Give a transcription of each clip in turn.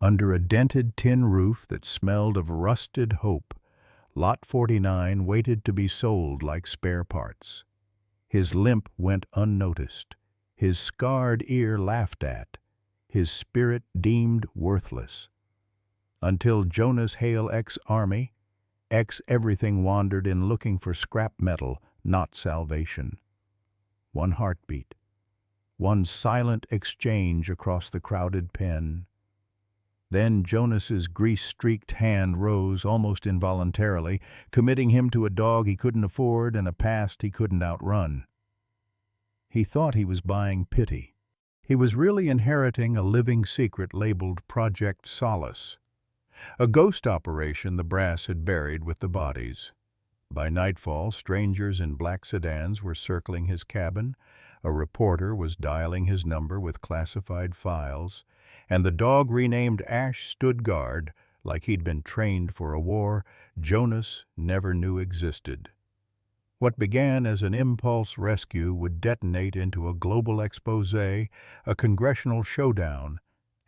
Under a dented tin roof that smelled of rusted hope, Lot 49 waited to be sold like spare parts. His limp went unnoticed, his scarred ear laughed at, his spirit deemed worthless. Until Jonas Hale ex-army, ex-everything wandered in looking for scrap metal, not salvation. One heartbeat, one silent exchange across the crowded pen. Then Jonas's grease-streaked hand rose almost involuntarily, committing him to a dog he couldn't afford and a past he couldn't outrun. He thought he was buying pity. He was really inheriting a living secret labeled Project Solace, a ghost operation the brass had buried with the bodies. By nightfall, strangers in black sedans were circling his cabin, a reporter was dialing his number with classified files, and the dog renamed Ash stood guard like he'd been trained for a war Jonas never knew existed. What began as an impulse rescue would detonate into a global expose, a congressional showdown,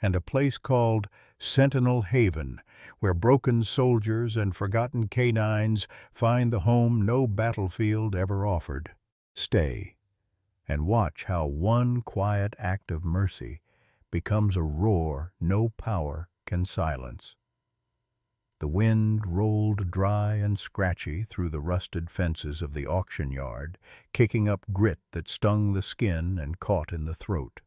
and a place called Sentinel Haven, where broken soldiers and forgotten canines find the home no battlefield ever offered. Stay, and watch how one quiet act of mercy becomes a roar no power can silence. The wind rolled dry and scratchy through the rusted fences of the auction yard, kicking up grit that stung the skin and caught in the throat.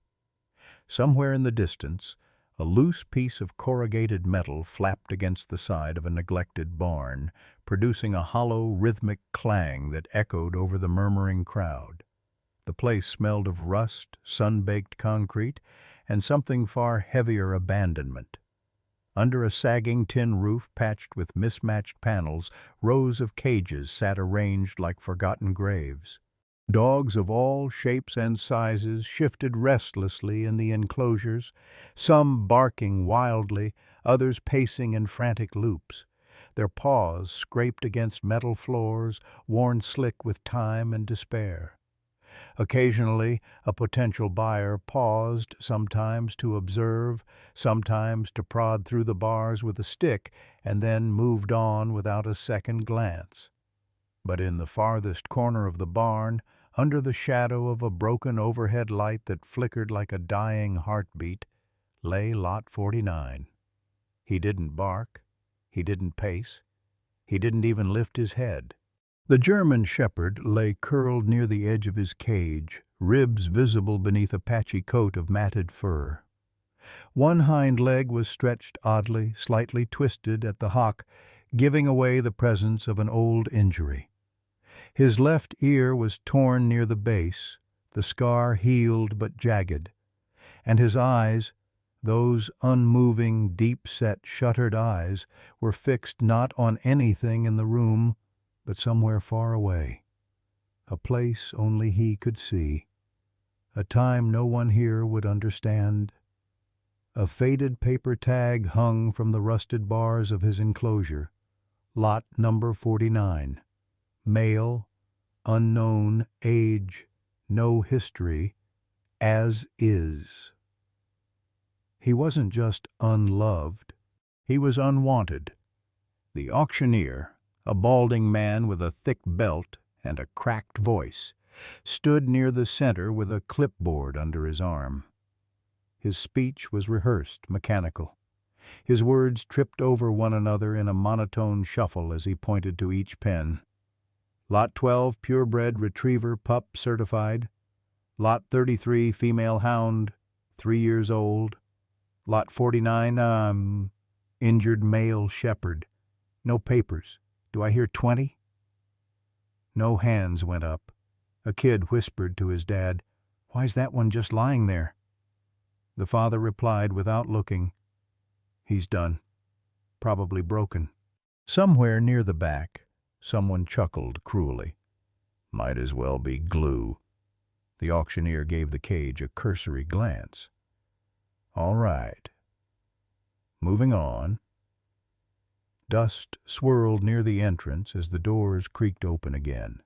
Somewhere in the distance, a loose piece of corrugated metal flapped against the side of a neglected barn, producing a hollow, rhythmic clang that echoed over the murmuring crowd. The place smelled of rust, sun-baked concrete, and something far heavier, abandonment. Under a sagging tin roof patched with mismatched panels, rows of cages sat arranged like forgotten graves. Dogs of all shapes and sizes shifted restlessly in the enclosures, some barking wildly, others pacing in frantic loops. Their paws scraped against metal floors, worn slick with time and despair. Occasionally, a potential buyer paused, sometimes to observe, sometimes to prod through the bars with a stick, and then moved on without a second glance. But in the farthest corner of the barn, under the shadow of a broken overhead light that flickered like a dying heartbeat, lay Lot 49. He didn't bark, he didn't pace, he didn't even lift his head. The German shepherd lay curled near the edge of his cage, ribs visible beneath a patchy coat of matted fur. One hind leg was stretched oddly, slightly twisted at the hock, giving away the presence of an old injury. His left ear was torn near the base, the scar healed but jagged, and his eyes, those unmoving, deep-set, shuttered eyes, were fixed not on anything in the room, but somewhere far away, a place only he could see, a time no one here would understand. A faded paper tag hung from the rusted bars of his enclosure, Lot number 49, male, unknown, age, no history, as is. He wasn't just unloved, he was unwanted. The auctioneer, a balding man with a thick belt and a cracked voice, stood near the center with a clipboard under his arm. His speech was rehearsed, mechanical. His words tripped over one another in a monotone shuffle as he pointed to each pen. Lot 12, purebred retriever pup certified. Lot 33, female hound, 3 years old. Lot 49, injured male shepherd. No papers. Do I hear 20? No hands went up. A kid whispered to his dad, "Why's that one just lying there?" The father replied without looking, "He's done. Probably broken." Somewhere near the back, someone chuckled cruelly. "Might as well be glue." The auctioneer gave the cage a cursory glance. "All right. Moving on." Dust swirled near the entrance as the doors creaked open again.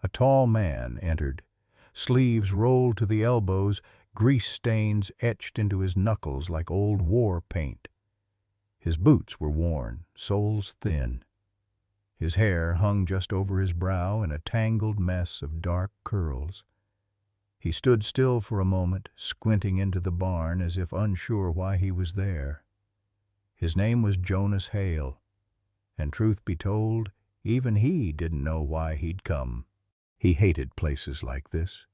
A tall man entered, sleeves rolled to the elbows, grease stains etched into his knuckles like old war paint. His boots were worn, soles thin. His hair hung just over his brow in a tangled mess of dark curls. He stood still for a moment, squinting into the barn as if unsure why he was there. His name was Jonas Hale, and truth be told, even he didn't know why he'd come. He hated places like this.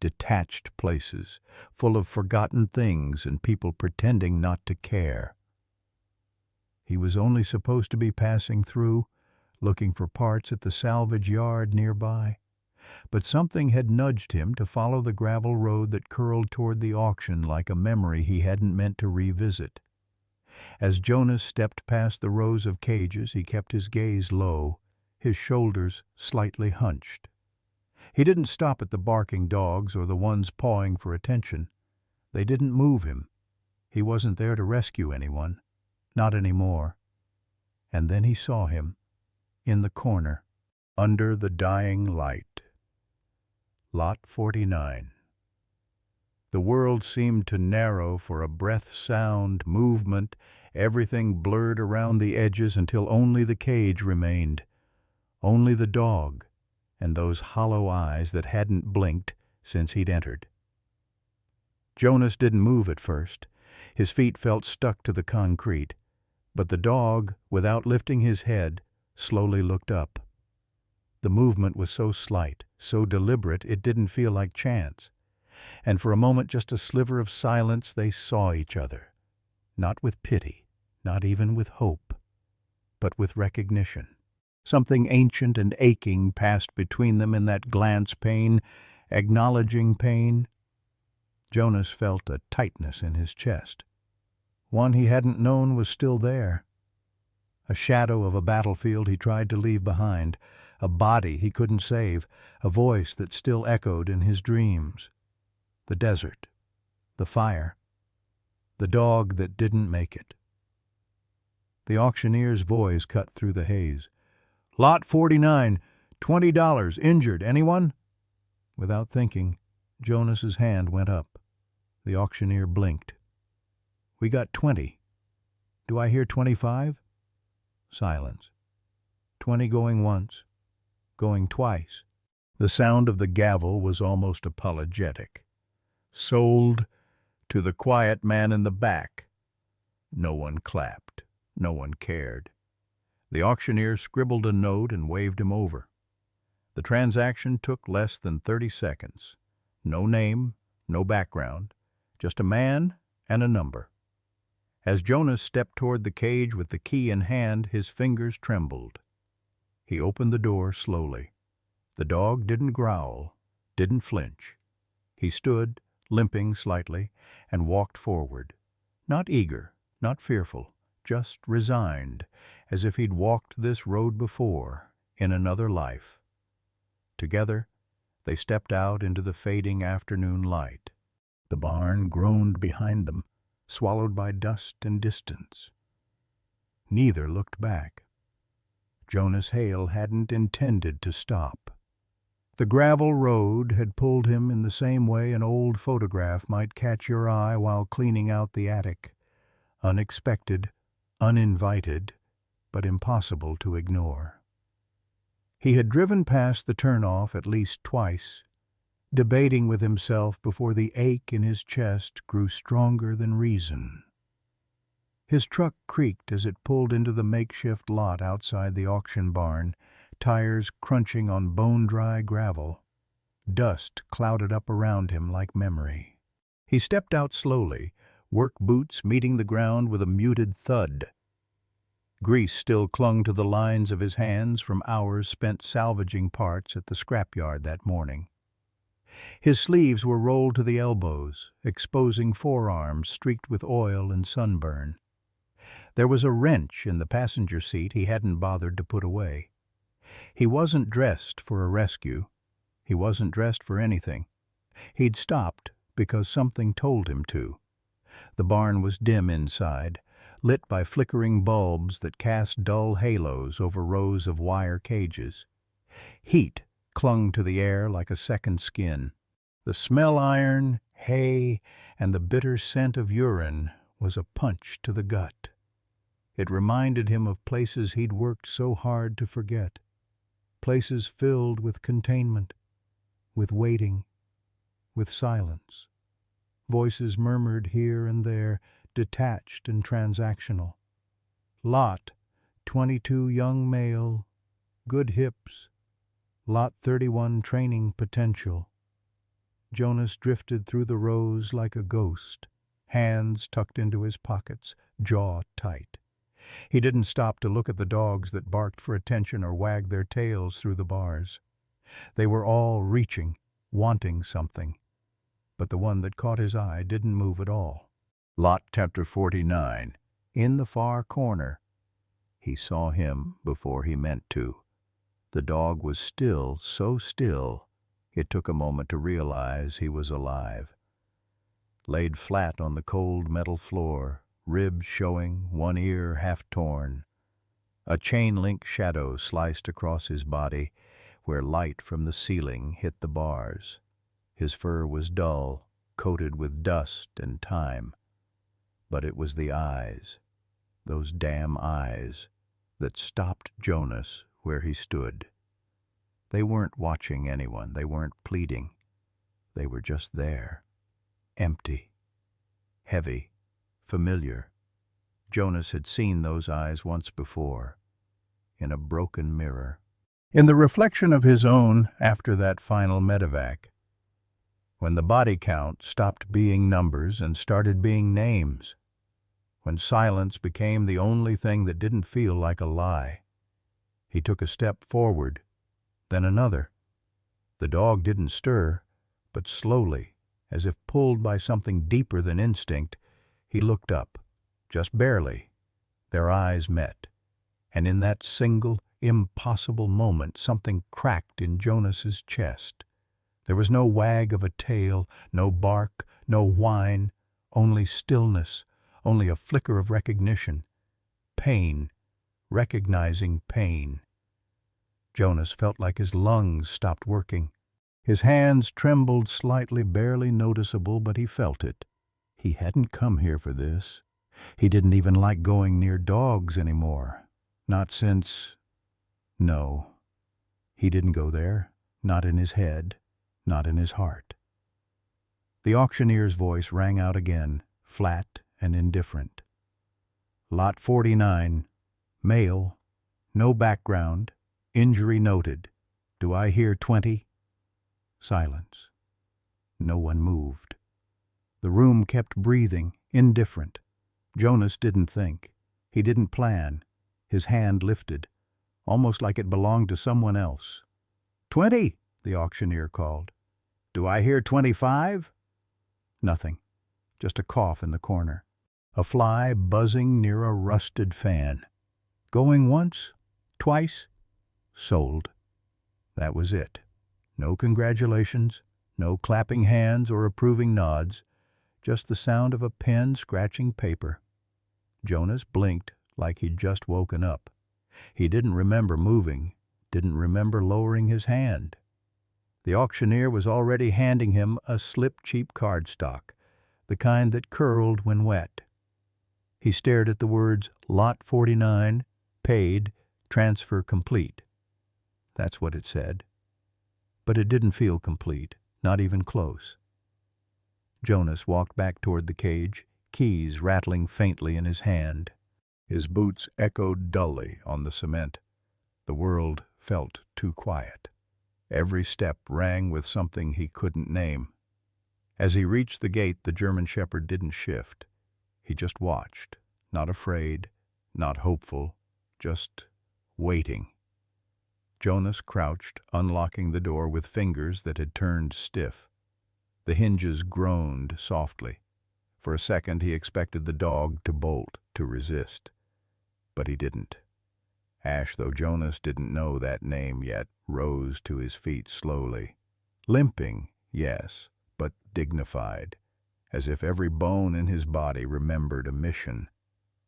Detached places, full of forgotten things and people pretending not to care. He was only supposed to be passing through, looking for parts at the salvage yard nearby. But something had nudged him to follow the gravel road that curled toward the auction like a memory he hadn't meant to revisit. As Jonas stepped past the rows of cages, he kept his gaze low, his shoulders slightly hunched. He didn't stop at the barking dogs or the ones pawing for attention. They didn't move him. He wasn't there to rescue anyone. Not anymore. And then he saw him, in the corner, under the dying light. Lot 49. The world seemed to narrow for a breath, sound, movement, everything blurred around the edges until only the cage remained. Only the dog, and those hollow eyes that hadn't blinked since he'd entered. Jonas didn't move at first. His feet felt stuck to the concrete. But the dog, without lifting his head, slowly looked up. The movement was so slight, so deliberate, it didn't feel like chance. And for a moment, just a sliver of silence, they saw each other. Not with pity, not even with hope, but with recognition. Something ancient and aching passed between them in that glance, pain, acknowledging pain. Jonas felt a tightness in his chest. One he hadn't known was still there. A shadow of a battlefield he tried to leave behind, a body he couldn't save, a voice that still echoed in his dreams. The desert, the fire, the dog that didn't make it. The auctioneer's voice cut through the haze. Lot 49, $20, injured, anyone? Without thinking, Jonas's hand went up. The auctioneer blinked. We got 20. Do I hear 25? Silence. 20 going once, going twice. The sound of the gavel was almost apologetic. Sold to the quiet man in the back. No one clapped. No one cared. The auctioneer scribbled a note and waved him over. The transaction took less than 30 seconds. No name, no background, just a man and a number. As Jonas stepped toward the cage with the key in hand, his fingers trembled. He opened the door slowly. The dog didn't growl, didn't flinch. He stood, limping slightly, and walked forward. Not eager, not fearful, just resigned, as if he'd walked this road before, in another life. Together, they stepped out into the fading afternoon light. The barn groaned behind them, swallowed by dust and distance. Neither looked back. Jonas Hale hadn't intended to stop. The gravel road had pulled him in the same way an old photograph might catch your eye while cleaning out the attic. Unexpected, uninvited, but impossible to ignore. He had driven past the turnoff at least twice, debating with himself before the ache in his chest grew stronger than reason. His truck creaked as it pulled into the makeshift lot outside the auction barn, tires crunching on bone-dry gravel. Dust clouded up around him like memory. He stepped out slowly, work boots meeting the ground with a muted thud. Grease still clung to the lines of his hands from hours spent salvaging parts at the scrapyard that morning. His sleeves were rolled to the elbows, exposing forearms streaked with oil and sunburn. There was a wrench in the passenger seat he hadn't bothered to put away. He wasn't dressed for a rescue. He wasn't dressed for anything. He'd stopped because something told him to. The barn was dim inside, lit by flickering bulbs that cast dull halos over rows of wire cages. Heat clung to the air like a second skin. The smell iron, hay, and the bitter scent of urine was a punch to the gut. It reminded him of places he'd worked so hard to forget, places filled with containment, with waiting, with silence. Voices murmured here and there, detached and transactional. Lot, 22 young male, good hips. Lot 31 training potential. Jonas drifted through the rows like a ghost, hands tucked into his pockets, jaw tight. He didn't stop to look at the dogs that barked for attention or wagged their tails through the bars. They were all reaching, wanting something. But the one that caught his eye didn't move at all. Lot chapter 49. In the far corner. He saw him before he meant to. The dog was still, so still, it took a moment to realize he was alive. Laid flat on the cold metal floor, ribs showing, one ear half torn. A chain-link shadow sliced across his body, where light from the ceiling hit the bars. His fur was dull, coated with dust and time. But it was the eyes, those damn eyes, that stopped Jonas where he stood. They weren't watching anyone, they weren't pleading. They were just there, empty, heavy, familiar. Jonas had seen those eyes once before, in a broken mirror. In the reflection of his own after that final medevac, when the body count stopped being numbers and started being names, when silence became the only thing that didn't feel like a lie. He took a step forward, then another. The dog didn't stir, but slowly, as if pulled by something deeper than instinct, he looked up, just barely. Their eyes met, and in that single, impossible moment something cracked in Jonas's chest. There was no wag of a tail, no bark, no whine, only stillness, only a flicker of recognition. Pain, recognizing pain. Jonas felt like his lungs stopped working. His hands trembled slightly, barely noticeable, but he felt it. He hadn't come here for this. He didn't even like going near dogs anymore. Not since... No. He didn't go there. Not in his head. Not in his heart. The auctioneer's voice rang out again, flat and indifferent. Lot 49, male, no background, injury noted. Do I hear 20? Silence. No one moved. The room kept breathing, indifferent. Jonas didn't think. He didn't plan. His hand lifted, almost like it belonged to someone else. 20, the auctioneer called. Do I hear 25? Nothing. Just a cough in the corner. A fly buzzing near a rusted fan. Going once, twice, sold. That was it. No congratulations, no clapping hands or approving nods, just the sound of a pen scratching paper. Jonas blinked like he'd just woken up. He didn't remember moving, didn't remember lowering his hand. The auctioneer was already handing him a slip-cheap cardstock, the kind that curled when wet. He stared at the words, Lot 49, paid, transfer complete. That's what it said. But it didn't feel complete, not even close. Jonas walked back toward the cage, keys rattling faintly in his hand. His boots echoed dully on the cement. The world felt too quiet. Every step rang with something he couldn't name. As he reached the gate, the German shepherd didn't shift. He just watched, not afraid, not hopeful, just waiting. Jonas crouched, unlocking the door with fingers that had turned stiff. The hinges groaned softly. For a second he expected the dog to bolt, to resist. But he didn't. Ash, though Jonas didn't know that name yet, rose to his feet slowly. Limping, yes, but dignified, as if every bone in his body remembered a mission,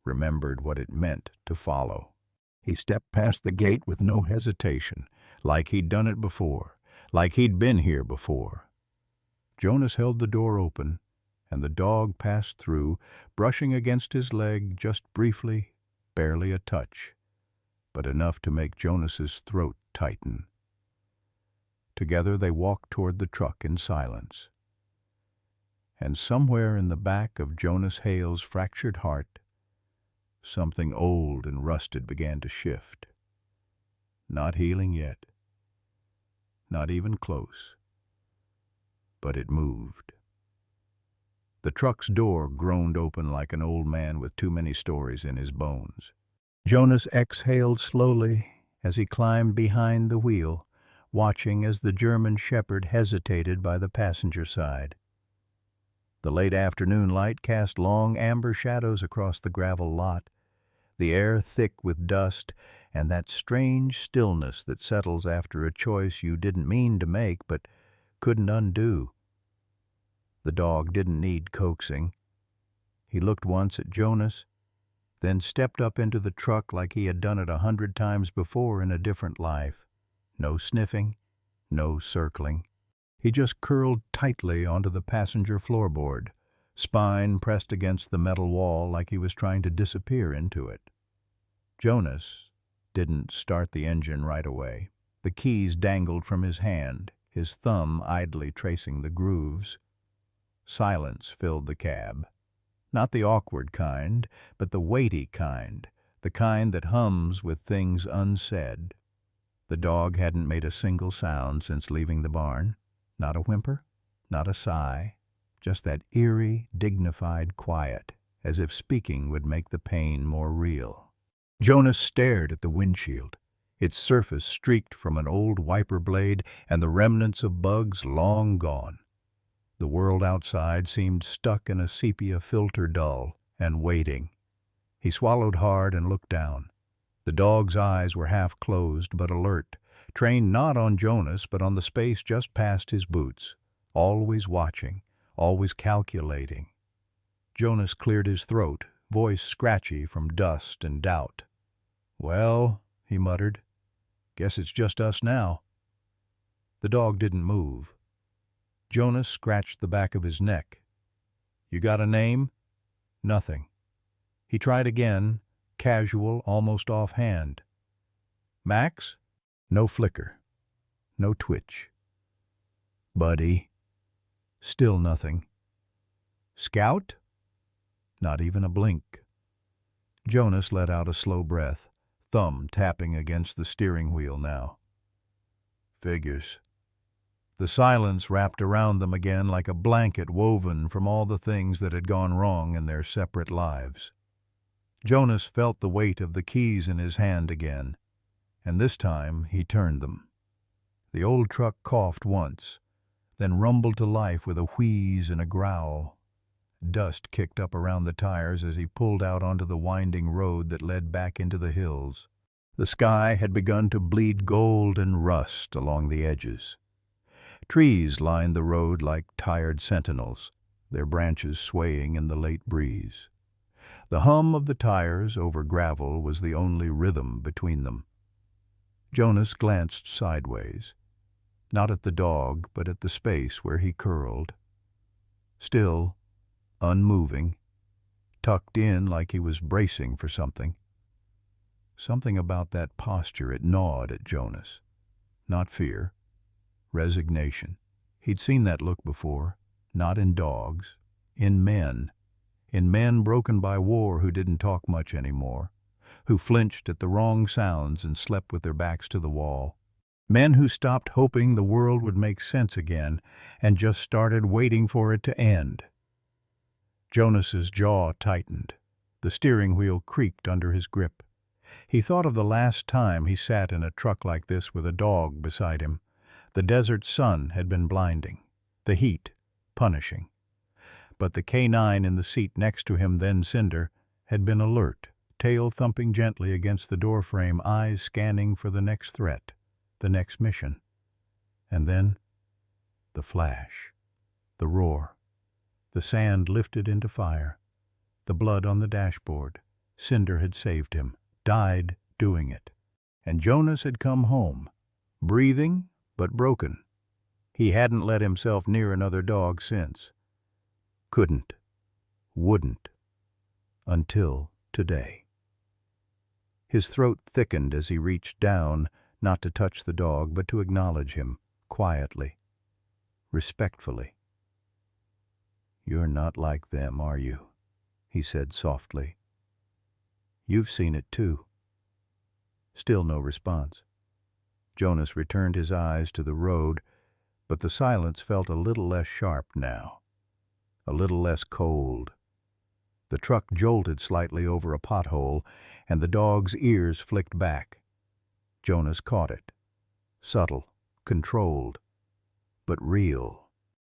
remembered what it meant to follow. He stepped past the gate with no hesitation, like he'd done it before, like he'd been here before. Jonas held the door open, and the dog passed through, brushing against his leg just briefly, barely a touch, but enough to make Jonas's throat tighten. Together they walked toward the truck in silence. And somewhere in the back of Jonas Hale's fractured heart, something old and rusted began to shift. Not healing yet, not even close, but it moved. The truck's door groaned open like an old man with too many stories in his bones. Jonas exhaled slowly as he climbed behind the wheel, watching as the German shepherd hesitated by the passenger side. The late afternoon light cast long amber shadows across the gravel lot, the air thick with dust and that strange stillness that settles after a choice you didn't mean to make but couldn't undo. The dog didn't need coaxing. He looked once at Jonas, then stepped up into the truck like he had done it 100 times before in a different life. No sniffing, no circling. He just curled tightly onto the passenger floorboard, spine pressed against the metal wall like he was trying to disappear into it. Jonas didn't start the engine right away. The keys dangled from his hand, his thumb idly tracing the grooves. Silence filled the cab. Not the awkward kind, but the weighty kind, the kind that hums with things unsaid. The dog hadn't made a single sound since leaving the barn. Not a whimper, not a sigh, just that eerie, dignified quiet, as if speaking would make the pain more real. Jonas stared at the windshield, its surface streaked from an old wiper blade and the remnants of bugs long gone. The world outside seemed stuck in a sepia filter dull and waiting. He swallowed hard and looked down. The dog's eyes were half closed but alert, trained not on Jonas but on the space just past his boots, always watching, always calculating. Jonas cleared his throat, voice scratchy from dust and doubt. "Well," he muttered, "guess it's just us now." The dog didn't move. Jonas scratched the back of his neck. "You got a name?" Nothing. He tried again, casual, almost offhand. "Max?" No flicker, no twitch. "Buddy?" Still nothing. "Scout?" Not even a blink. Jonas let out a slow breath, thumb tapping against the steering wheel now. "Figures." The silence wrapped around them again like a blanket woven from all the things that had gone wrong in their separate lives. Jonas felt the weight of the keys in his hand again, and this time he turned them. The old truck coughed once, then rumbled to life with a wheeze and a growl. Dust kicked up around the tires as he pulled out onto the winding road that led back into the hills. The sky had begun to bleed gold and rust along the edges. Trees lined the road like tired sentinels, their branches swaying in the late breeze. The hum of the tires over gravel was the only rhythm between them. Jonas glanced sideways, not at the dog, but at the space where he curled. Still, unmoving, tucked in like he was bracing for something. Something about that posture, it gnawed at Jonas. Not fear, resignation. He'd seen that look before, not in dogs, in men broken by war who didn't talk much anymore, who flinched at the wrong sounds and slept with their backs to the wall. Men who stopped hoping the world would make sense again and just started waiting for it to end. Jonas's jaw tightened. The steering wheel creaked under his grip. He thought of the last time he sat in a truck like this with a dog beside him. The desert sun had been blinding, the heat punishing. But the K9 in the seat next to him, then Cinder, had been alert, tail thumping gently against the doorframe, eyes scanning for the next threat, the next mission. And then, the flash, the roar. The sand lifted into fire. The blood on the dashboard. Cinder had saved him, died doing it. And Jonas had come home, breathing but broken. He hadn't let himself near another dog since. Couldn't, wouldn't, until today. His throat thickened as he reached down, not to touch the dog, but to acknowledge him, quietly, respectfully. "You're not like them, are you?" he said softly. "You've seen it too." Still no response. Jonas returned his eyes to the road, but the silence felt a little less sharp now, a little less cold. The truck jolted slightly over a pothole, and the dog's ears flicked back. Jonas caught it. Subtle, controlled, but real.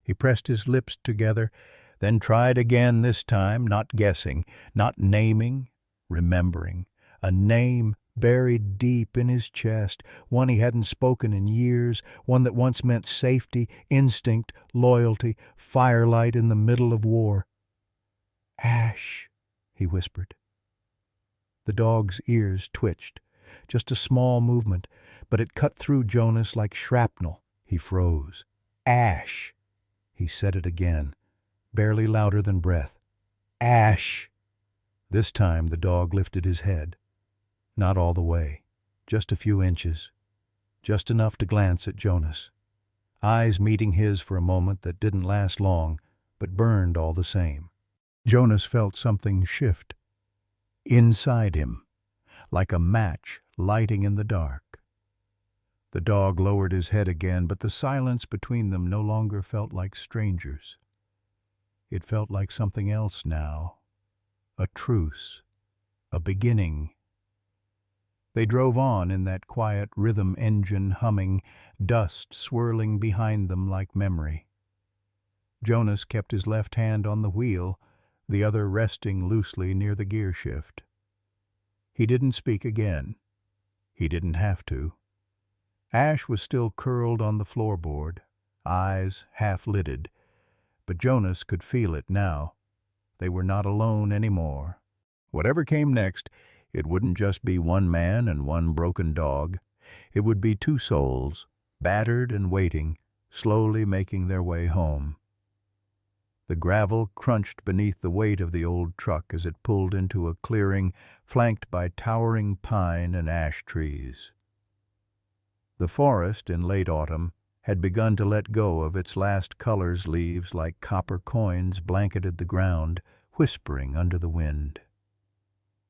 He pressed his lips together, then tried again this time, not guessing, not naming, remembering. A name buried deep in his chest, one he hadn't spoken in years, one that once meant safety, instinct, loyalty, firelight in the middle of war. "Ash," he whispered. The dog's ears twitched. Just a small movement, but it cut through Jonas like shrapnel. He froze. "Ash." He said it again, barely louder than breath. "Ash." This time the dog lifted his head. Not all the way, just a few inches, just enough to glance at Jonas. Eyes meeting his for a moment that didn't last long, but burned all the same. Jonas felt something shift inside him, like a match lighting in the dark. The dog lowered his head again, but the silence between them no longer felt like strangers. It felt like something else now, a truce, a beginning. They drove on in that quiet rhythm engine humming, dust swirling behind them like memory. Jonas kept his left hand on the wheel, the other resting loosely near the gear shift. He didn't speak again. He didn't have to. Ash was still curled on the floorboard, eyes half-lidded, but Jonas could feel it now. They were not alone anymore. Whatever came next, it wouldn't just be one man and one broken dog. It would be two souls, battered and waiting, slowly making their way home. The gravel crunched beneath the weight of the old truck as it pulled into a clearing flanked by towering pine and ash trees. The forest in late autumn had begun to let go of its last colors. Leaves like copper coins blanketed the ground, whispering under the wind.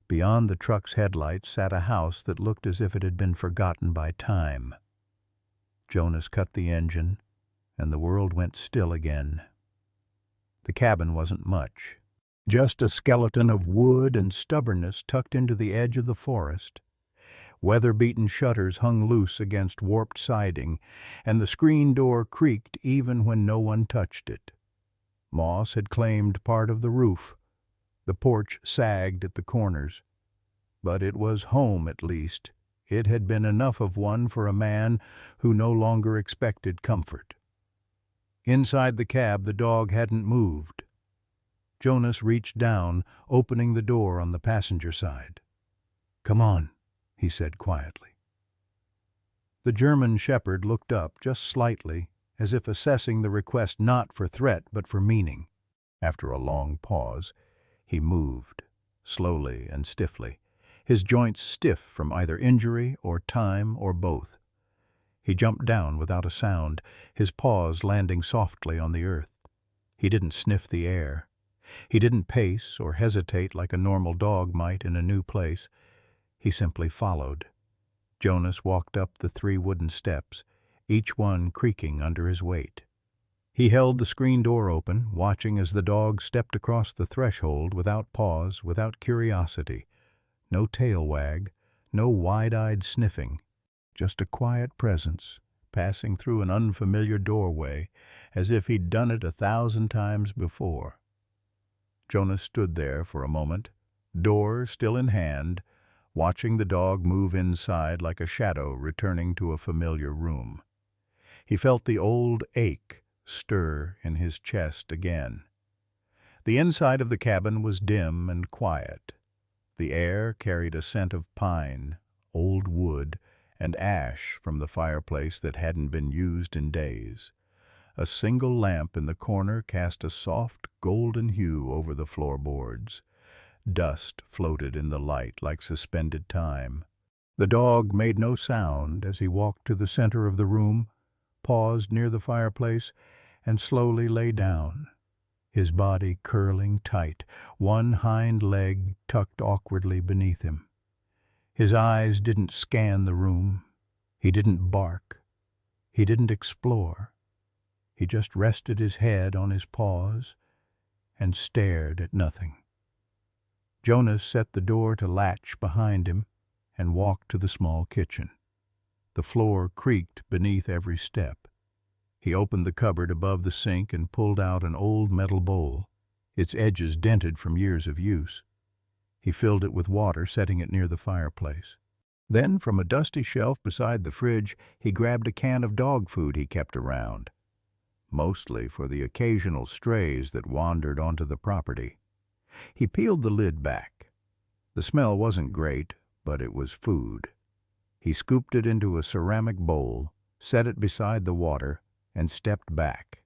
Beyond the truck's headlights sat a house that looked as if it had been forgotten by time. Jonas cut the engine, and the world went still again. The cabin wasn't much, just a skeleton of wood and stubbornness tucked into the edge of the forest. Weather-beaten shutters hung loose against warped siding, and the screen door creaked even when no one touched it. Moss had claimed part of the roof. The porch sagged at the corners. But it was home, at least. It had been enough of one for a man who no longer expected comfort. Inside the cab, the dog hadn't moved. Jonas reached down, opening the door on the passenger side. "Come on," he said quietly. The German shepherd looked up just slightly, as if assessing the request not for threat but for meaning. After a long pause, he moved, slowly and stiffly, his joints stiff from either injury or time or both. He jumped down without a sound, his paws landing softly on the earth. He didn't sniff the air. He didn't pace or hesitate like a normal dog might in a new place. He simply followed. Jonas walked up the 3 wooden steps, each one creaking under his weight. He held the screen door open, watching as the dog stepped across the threshold without pause, without curiosity. No tail wag, no wide-eyed sniffing. Just a quiet presence, passing through an unfamiliar doorway, as if he'd done it 1,000 times before. Jonas stood there for a moment, door still in hand, watching the dog move inside like a shadow returning to a familiar room. He felt the old ache stir in his chest again. The inside of the cabin was dim and quiet. The air carried a scent of pine, old wood, and ash from the fireplace that hadn't been used in days. A single lamp in the corner cast a soft golden hue over the floorboards. Dust floated in the light like suspended time. The dog made no sound as he walked to the center of the room, paused near the fireplace, and slowly lay down, his body curling tight, one hind leg tucked awkwardly beneath him. His eyes didn't scan the room. He didn't bark. He didn't explore. He just rested his head on his paws and stared at nothing. Jonas set the door to latch behind him and walked to the small kitchen. The floor creaked beneath every step. He opened the cupboard above the sink and pulled out an old metal bowl, its edges dented from years of use. He filled it with water, setting it near the fireplace. Then, from a dusty shelf beside the fridge, he grabbed a can of dog food he kept around, mostly for the occasional strays that wandered onto the property. He peeled the lid back. The smell wasn't great, but it was food. He scooped it into a ceramic bowl, set it beside the water, and stepped back.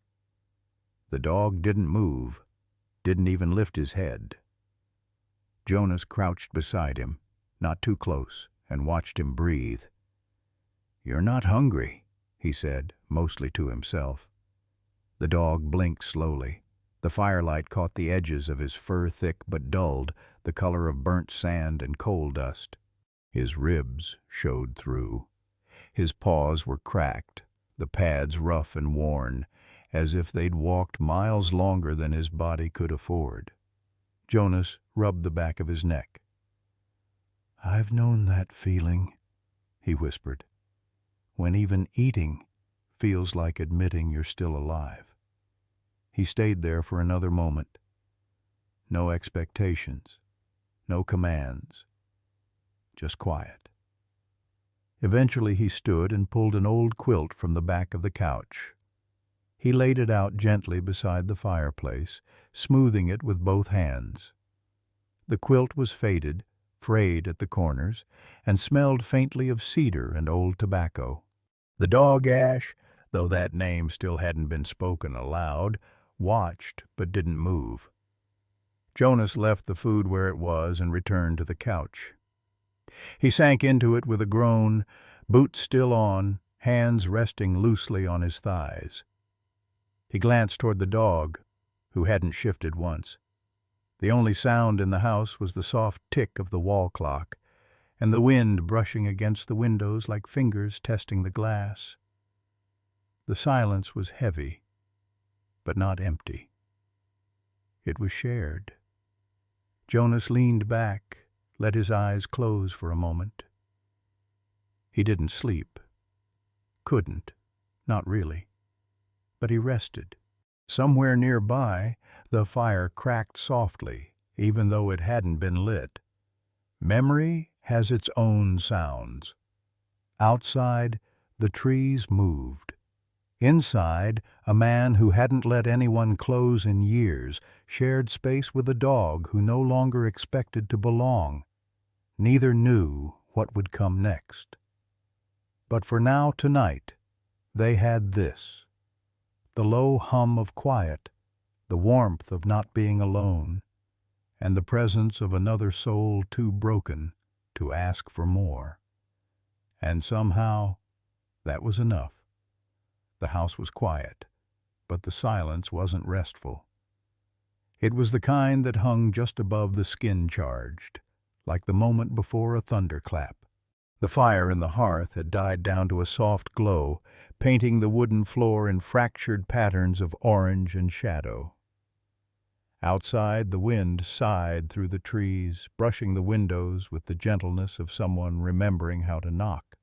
The dog didn't move, didn't even lift his head. Jonas crouched beside him, not too close, and watched him breathe. "You're not hungry," he said, mostly to himself. The dog blinked slowly. The firelight caught the edges of his fur thick but dulled, the color of burnt sand and coal dust. His ribs showed through. His paws were cracked, the pads rough and worn, as if they'd walked miles longer than his body could afford. Jonas rubbed the back of his neck. "I've known that feeling," he whispered, "when even eating feels like admitting you're still alive." He stayed there for another moment. No expectations, no commands, just quiet. Eventually he stood and pulled an old quilt from the back of the couch. He laid it out gently beside the fireplace, smoothing it with both hands. The quilt was faded, frayed at the corners, and smelled faintly of cedar and old tobacco. The dog Ash, though that name still hadn't been spoken aloud, watched but didn't move. Jonas left the food where it was and returned to the couch. He sank into it with a groan, boots still on, hands resting loosely on his thighs. He glanced toward the dog, who hadn't shifted once. The only sound in the house was the soft tick of the wall clock, and the wind brushing against the windows like fingers testing the glass. The silence was heavy, but not empty. It was shared. Jonas leaned back, let his eyes close for a moment. He didn't sleep. Couldn't, not really. But he rested. Somewhere nearby, the fire cracked softly, even though it hadn't been lit. Memory has its own sounds. Outside, the trees moved. Inside, a man who hadn't let anyone close in years shared space with a dog who no longer expected to belong. Neither knew what would come next. But for now, tonight, they had this: the low hum of quiet, the warmth of not being alone, and the presence of another soul too broken to ask for more. And somehow, that was enough. The house was quiet, but the silence wasn't restful. It was the kind that hung just above the skin-charged, like the moment before a thunderclap. The fire in the hearth had died down to a soft glow, painting the wooden floor in fractured patterns of orange and shadow. Outside, the wind sighed through the trees, brushing the windows with the gentleness of someone remembering how to knock.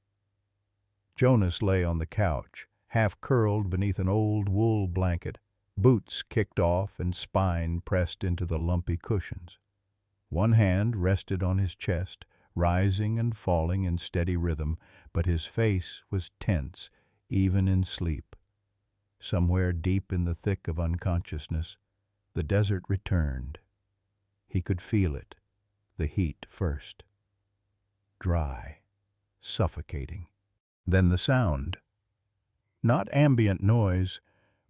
Jonas lay on the couch, half curled beneath an old wool blanket, boots kicked off and spine pressed into the lumpy cushions. One hand rested on his chest, rising and falling in steady rhythm, but his face was tense, even in sleep. Somewhere deep in the thick of unconsciousness, the desert returned. He could feel it, the heat first. Dry, suffocating. Then the sound. Not ambient noise,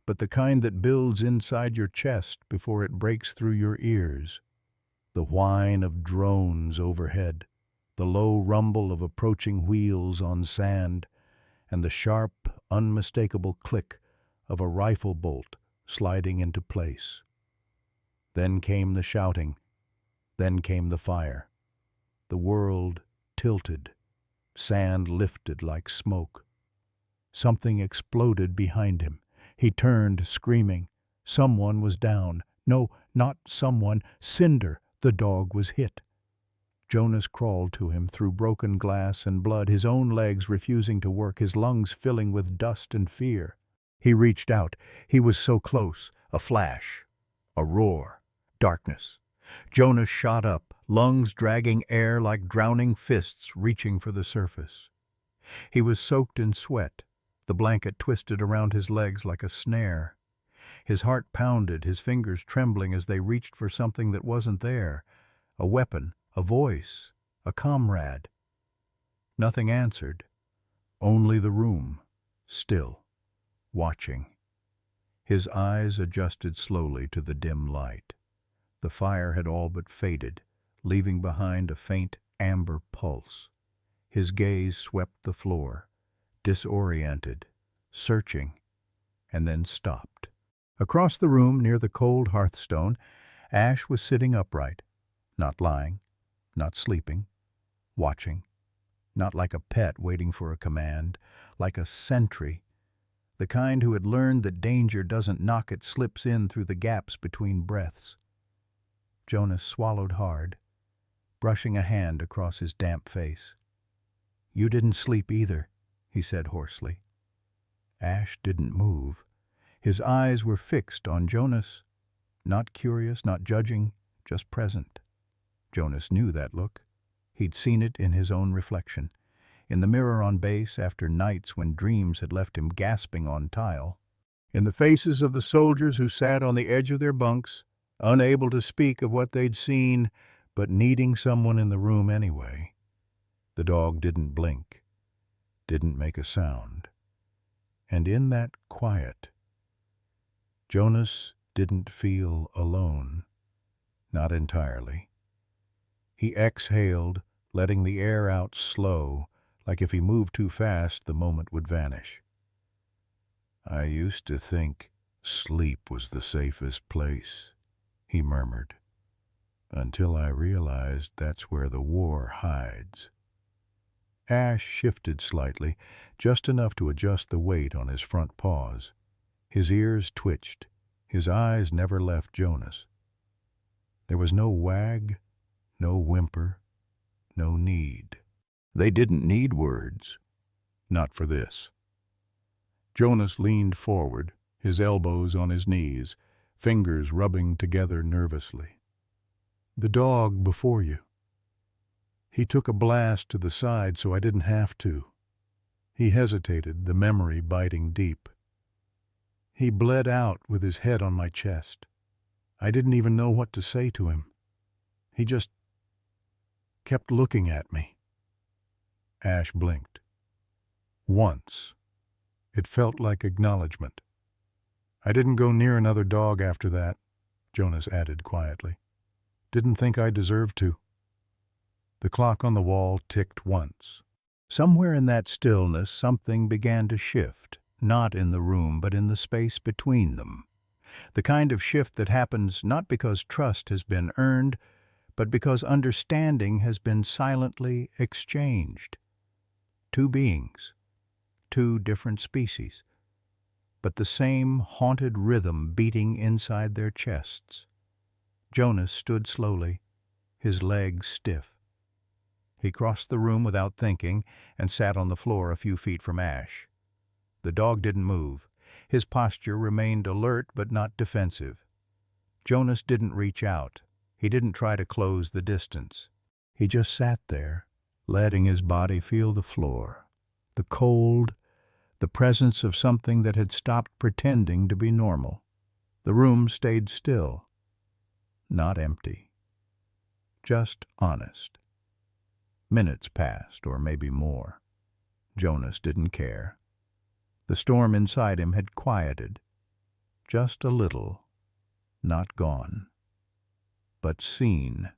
but the kind that builds inside your chest before it breaks through your ears. The whine of drones overhead, the low rumble of approaching wheels on sand, and the sharp, unmistakable click of a rifle bolt sliding into place. Then came the shouting. Then came the fire. The world tilted. Sand lifted like smoke. Something exploded behind him. He turned, screaming. Someone was down. No, not someone. Cinder, the dog, was hit. Jonas crawled to him through broken glass and blood, his own legs refusing to work, his lungs filling with dust and fear. He reached out. He was so close. A flash. A roar. Darkness. Jonas shot up, lungs dragging air like drowning fists reaching for the surface. He was soaked in sweat, the blanket twisted around his legs like a snare. His heart pounded, his fingers trembling as they reached for something that wasn't there. A weapon, a voice, a comrade. Nothing answered. Only the room, still, watching. His eyes adjusted slowly to the dim light. The fire had all but faded, leaving behind a faint amber pulse. His gaze swept the floor, disoriented, searching, and then stopped. Across the room, near the cold hearthstone, Ash was sitting upright, not lying, not sleeping, watching, not like a pet waiting for a command, like a sentry, the kind who had learned that danger doesn't knock, it slips in through the gaps between breaths. Jonas swallowed hard, brushing a hand across his damp face. "You didn't sleep either," he said hoarsely. Ash didn't move. His eyes were fixed on Jonas, not curious, not judging, just present. Jonas knew that look. He'd seen it in his own reflection, in the mirror on base after nights when dreams had left him gasping on tile, in the faces of the soldiers who sat on the edge of their bunks, unable to speak of what they'd seen, but needing someone in the room anyway. The dog didn't blink, didn't make a sound. And in that quiet, Jonas didn't feel alone, not entirely. He exhaled, letting the air out slow, like if he moved too fast, the moment would vanish. "I used to think sleep was the safest place," he murmured, "until I realized that's where the war hides." Ash shifted slightly, just enough to adjust the weight on his front paws. His ears twitched. His eyes never left Jonas. There was no wag, no whimper, no need. They didn't need words. Not for this. Jonas leaned forward, his elbows on his knees, fingers rubbing together nervously. "The dog before you. He took a blast to the side so I didn't have to." He hesitated, the memory biting deep. "He bled out with his head on my chest. I didn't even know what to say to him. He just kept looking at me." Ash blinked. Once. It felt like acknowledgement. "I didn't go near another dog after that," Jonas added quietly. "Didn't think I deserved to." The clock on the wall ticked once. Somewhere in that stillness something began to shift, not in the room but in the space between them. The kind of shift that happens not because trust has been earned, but because understanding has been silently exchanged. Two beings, two different species, but the same haunted rhythm beating inside their chests. Jonas stood slowly, his legs stiff. He crossed the room without thinking and sat on the floor a few feet from Ash. The dog didn't move. His posture remained alert but not defensive. Jonas didn't reach out. He didn't try to close the distance. He just sat there, letting his body feel the floor, the cold, the presence of something that had stopped pretending to be normal. The room stayed still, not empty, just honest. Minutes passed, or maybe more. Jonas didn't care. The storm inside him had quieted. just a little, not gone, but seen.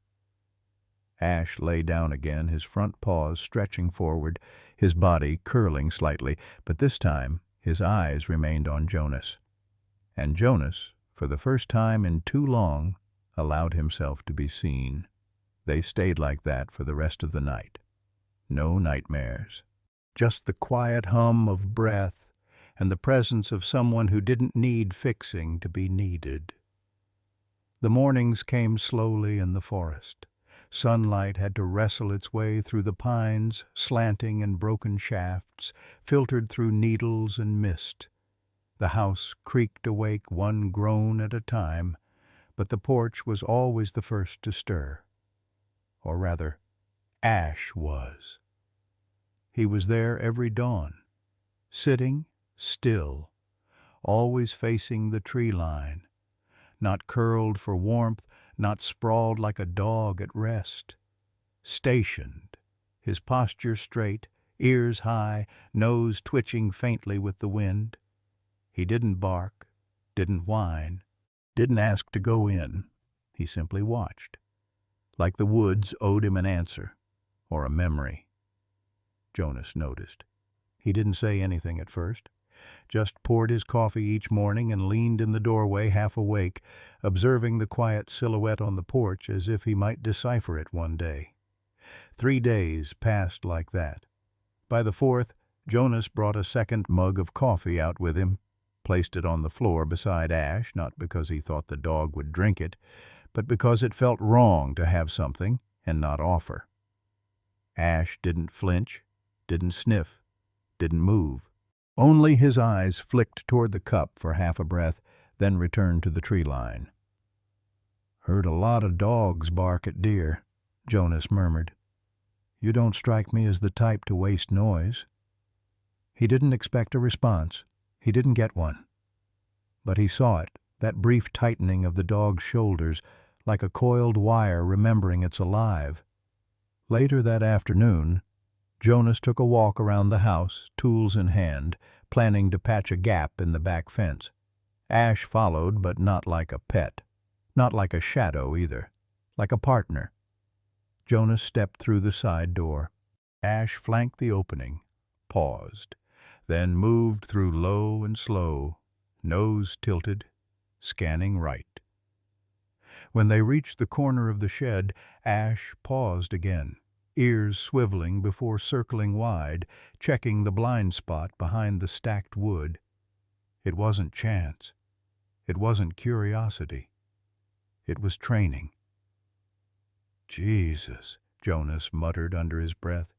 Ash lay down again, his front paws stretching forward, his body curling slightly, but this time his eyes remained on Jonas. And Jonas, for the first time in too long, allowed himself to be seen. They stayed like that for the rest of the night. No nightmares. Just the quiet hum of breath and the presence of someone who didn't need fixing to be needed. The mornings came slowly in the forest. Sunlight had to wrestle its way through the pines, slanting and broken shafts, filtered through needles and mist. The house creaked awake one groan at a time, but the porch was always the first to stir. Or rather, Ash was. He was there every dawn, sitting still, always facing the tree line, not curled for warmth, not sprawled like a dog at rest. Stationed, his posture straight, ears high, nose twitching faintly with the wind. He didn't bark, didn't whine, didn't ask to go in. He simply watched, like the woods owed him an answer, or a memory. Jonas noticed. He didn't say anything at first, just poured his coffee each morning and leaned in the doorway half awake, observing the quiet silhouette on the porch as if he might decipher it one day. 3 days passed like that. By the 4th, Jonas brought a second mug of coffee out with him, placed it on the floor beside Ash, not because he thought the dog would drink it, but because it felt wrong to have something and not offer. Ash didn't flinch, didn't sniff, didn't move. Only his eyes flicked toward the cup for half a breath, then returned to the tree line. "Heard a lot of dogs bark at deer," Jonas murmured. "You don't strike me as the type to waste noise." He didn't expect a response. He didn't get one. But he saw it, that brief tightening of the dog's shoulders, like a coiled wire remembering it's alive. Later that afternoon, Jonas took a walk around the house, tools in hand, planning to patch a gap in the back fence. Ash followed, but not like a pet. Not like a shadow, either. Like a partner. Jonas stepped through the side door. Ash flanked the opening, paused, then moved through low and slow, nose tilted, scanning right. When they reached the corner of the shed, Ash paused again, ears swiveling before circling wide, checking the blind spot behind the stacked wood. It wasn't chance. It wasn't curiosity. It was training. "Jesus," Jonas muttered under his breath.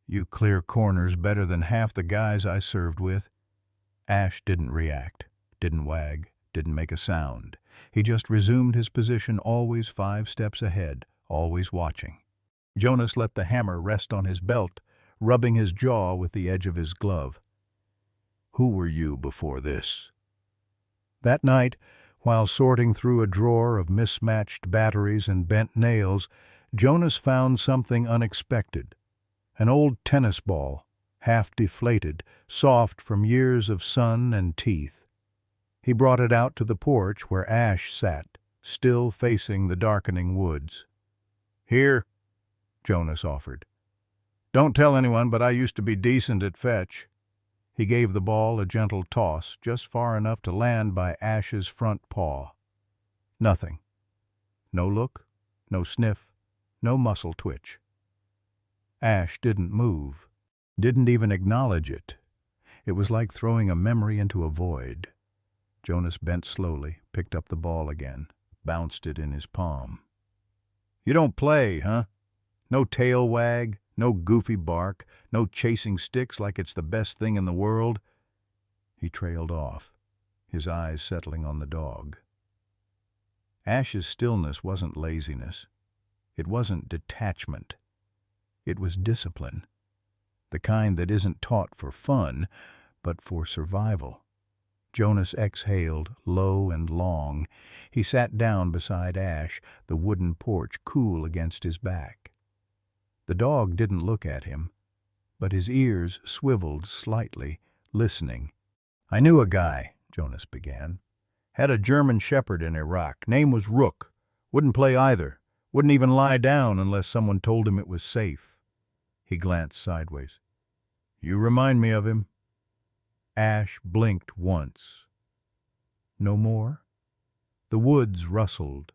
"You clear corners better than half the guys I served with." Ash didn't react, didn't wag, didn't make a sound. He just resumed his position, always 5 steps ahead, always watching. Jonas let the hammer rest on his belt, rubbing his jaw with the edge of his glove. "Who were you before this?" That night, while sorting through a drawer of mismatched batteries and bent nails, Jonas found something unexpected. An old tennis ball, half deflated, soft from years of sun and teeth. He brought it out to the porch where Ash sat, still facing the darkening woods. "Here," Jonas offered. "Don't tell anyone, but I used to be decent at fetch." He gave the ball a gentle toss, just far enough to land by Ash's front paw. Nothing. No look, no sniff, no muscle twitch. Ash didn't move, didn't even acknowledge it. It was like throwing a memory into a void. Jonas bent slowly, picked up the ball again, bounced it in his palm. "You don't play, huh? No tail wag, no goofy bark, no chasing sticks like it's the best thing in the world." He trailed off, his eyes settling on the dog. Ash's stillness wasn't laziness. It wasn't detachment. It was discipline. The kind that isn't taught for fun, but for survival. Jonas exhaled, low and long. He sat down beside Ash, the wooden porch cool against his back. The dog didn't look at him, but his ears swiveled slightly, listening. "I knew a guy," Jonas began. Had a German shepherd in Iraq. Name was Rook. Wouldn't play either. Wouldn't even lie down unless someone told him it was safe. He glanced sideways. You remind me of him. Ash blinked once. No more? The woods rustled.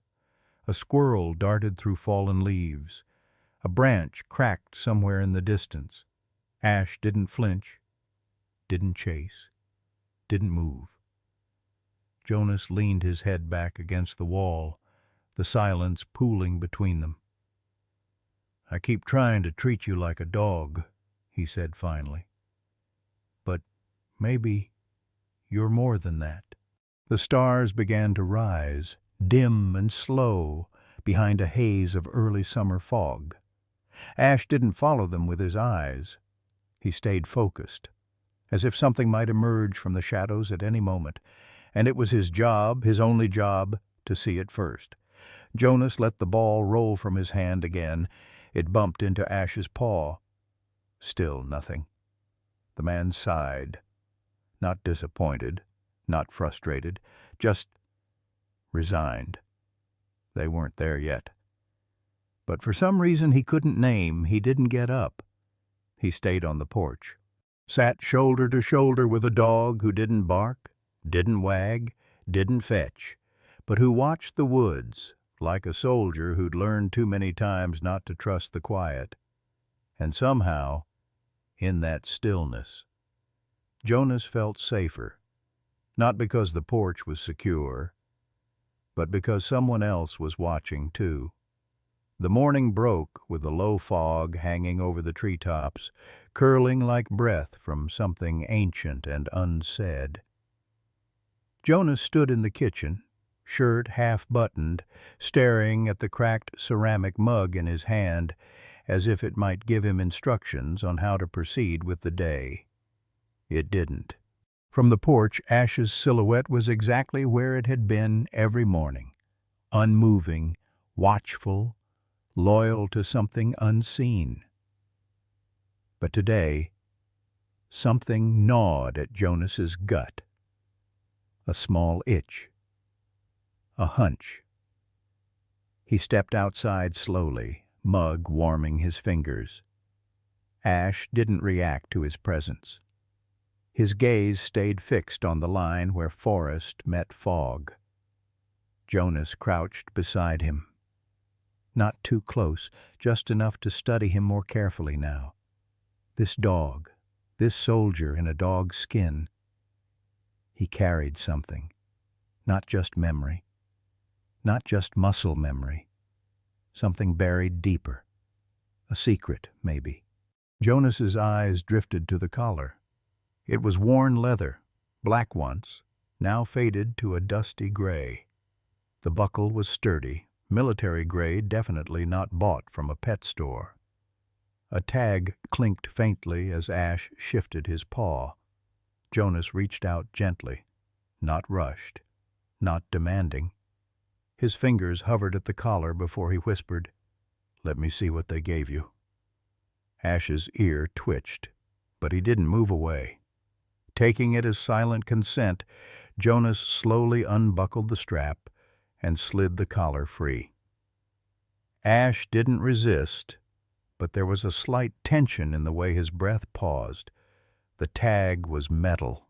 A squirrel darted through fallen leaves. A branch cracked somewhere in the distance. Ash didn't flinch, didn't chase, didn't move. Jonas leaned his head back against the wall, the silence pooling between them. I keep trying to treat you like a dog, he said finally. But maybe you're more than that. The stars began to rise, dim and slow, behind a haze of early summer fog. Ash didn't follow them with his eyes. He stayed focused, as if something might emerge from the shadows at any moment, and it was his job, his only job, to see it first. Jonas let the ball roll from his hand again. It bumped into Ash's paw. Still nothing. The man sighed. Not disappointed, not frustrated, just resigned. They weren't there yet. But for some reason he couldn't name, he didn't get up. He stayed on the porch, sat shoulder to shoulder with a dog who didn't bark, didn't wag, didn't fetch, but who watched the woods like a soldier who'd learned too many times not to trust the quiet. And somehow, in that stillness, Jonas felt safer, not because the porch was secure, but because someone else was watching too. The morning broke with a low fog hanging over the treetops, curling like breath from something ancient and unsaid. Jonas stood in the kitchen, shirt half-buttoned, staring at the cracked ceramic mug in his hand, as if it might give him instructions on how to proceed with the day. It didn't. From the porch, Ash's silhouette was exactly where it had been every morning, unmoving, watchful, loyal to something unseen. But today, something gnawed at Jonas's gut. A small itch. A hunch. He stepped outside slowly, mug warming his fingers. Ash didn't react to his presence. His gaze stayed fixed on the line where forest met fog. Jonas crouched beside him. Not too close, just enough to study him more carefully now. This dog, this soldier in a dog's skin, he carried something. Not just memory. Not just muscle memory. Something buried deeper. A secret, maybe. Jonas's eyes drifted to the collar. It was worn leather, black once, now faded to a dusty gray. The buckle was sturdy, military grade, definitely not bought from a pet store. A tag clinked faintly as Ash shifted his paw. Jonas reached out gently, not rushed, not demanding. His fingers hovered at the collar before he whispered, "Let me see what they gave you." Ash's ear twitched, but he didn't move away. Taking it as silent consent, Jonas slowly unbuckled the strap and slid the collar free. Ash didn't resist, but there was a slight tension in the way his breath paused. The tag was metal,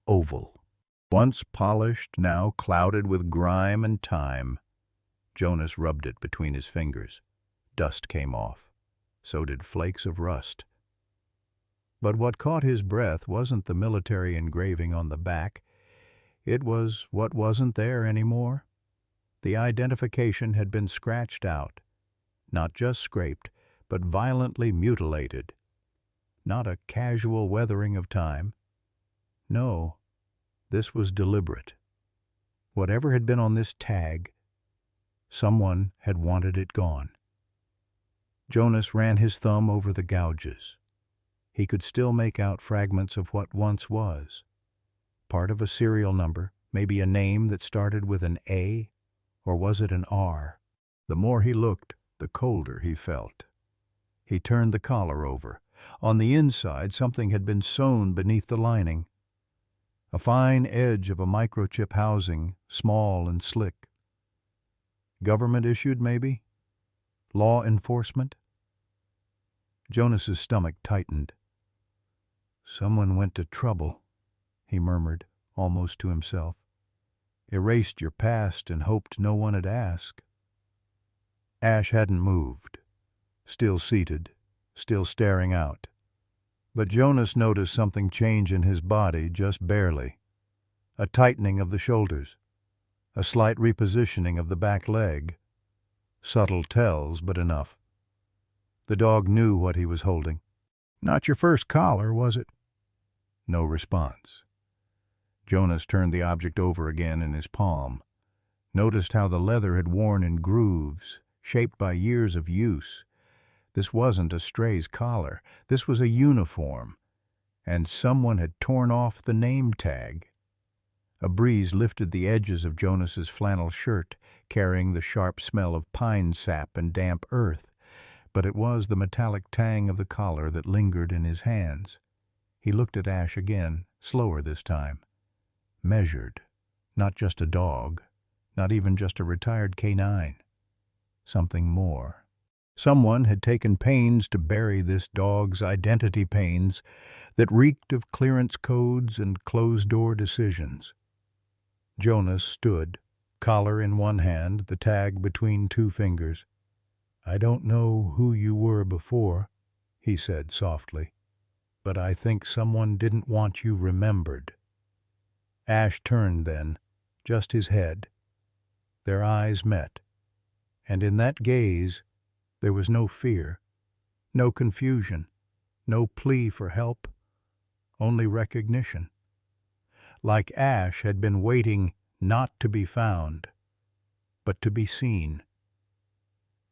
oval. Once polished, now clouded with grime and time. Jonas rubbed it between his fingers. Dust came off. So did flakes of rust. But what caught his breath wasn't the military engraving on the back. It was what wasn't there anymore. The identification had been scratched out. Not just scraped, but violently mutilated. Not a casual weathering of time. No, this was deliberate. Whatever had been on this tag, someone had wanted it gone. Jonas ran his thumb over the gouges. He could still make out fragments of what once was. Part of a serial number, maybe a name that started with an A, or was it an R? The more he looked, the colder he felt. He turned the collar over. On the inside, something had been sewn beneath the lining. A fine edge of a microchip housing, small and slick. Government issued, maybe? Law enforcement? Jonas's stomach tightened. Someone went to trouble, he murmured, almost to himself. Erased your past and hoped no one would ask. Ash hadn't moved, still seated, still staring out. But Jonas noticed something change in his body just barely. A tightening of the shoulders, a slight repositioning of the back leg. Subtle tells, but enough. The dog knew what he was holding. Not your first collar, was it? No response. Jonas turned the object over again in his palm, noticed how the leather had worn in grooves, shaped by years of use. This wasn't a stray's collar. This was a uniform, and someone had torn off the name tag. A breeze lifted the edges of Jonas's flannel shirt, carrying the sharp smell of pine sap and damp earth, but it was the metallic tang of the collar that lingered in his hands. He looked at Ash again, slower this time. Measured. Not just a dog, not even just a retired canine. Something more. Someone had taken pains to bury this dog's identity pains that reeked of clearance codes and closed-door decisions. Jonas stood, collar in one hand, the tag between two fingers. I don't know who you were before, he said softly, but I think someone didn't want you remembered. Ash turned then, just his head. Their eyes met, and in that gaze there was no fear, no confusion, no plea for help, only recognition. Like Ash had been waiting not to be found, but to be seen.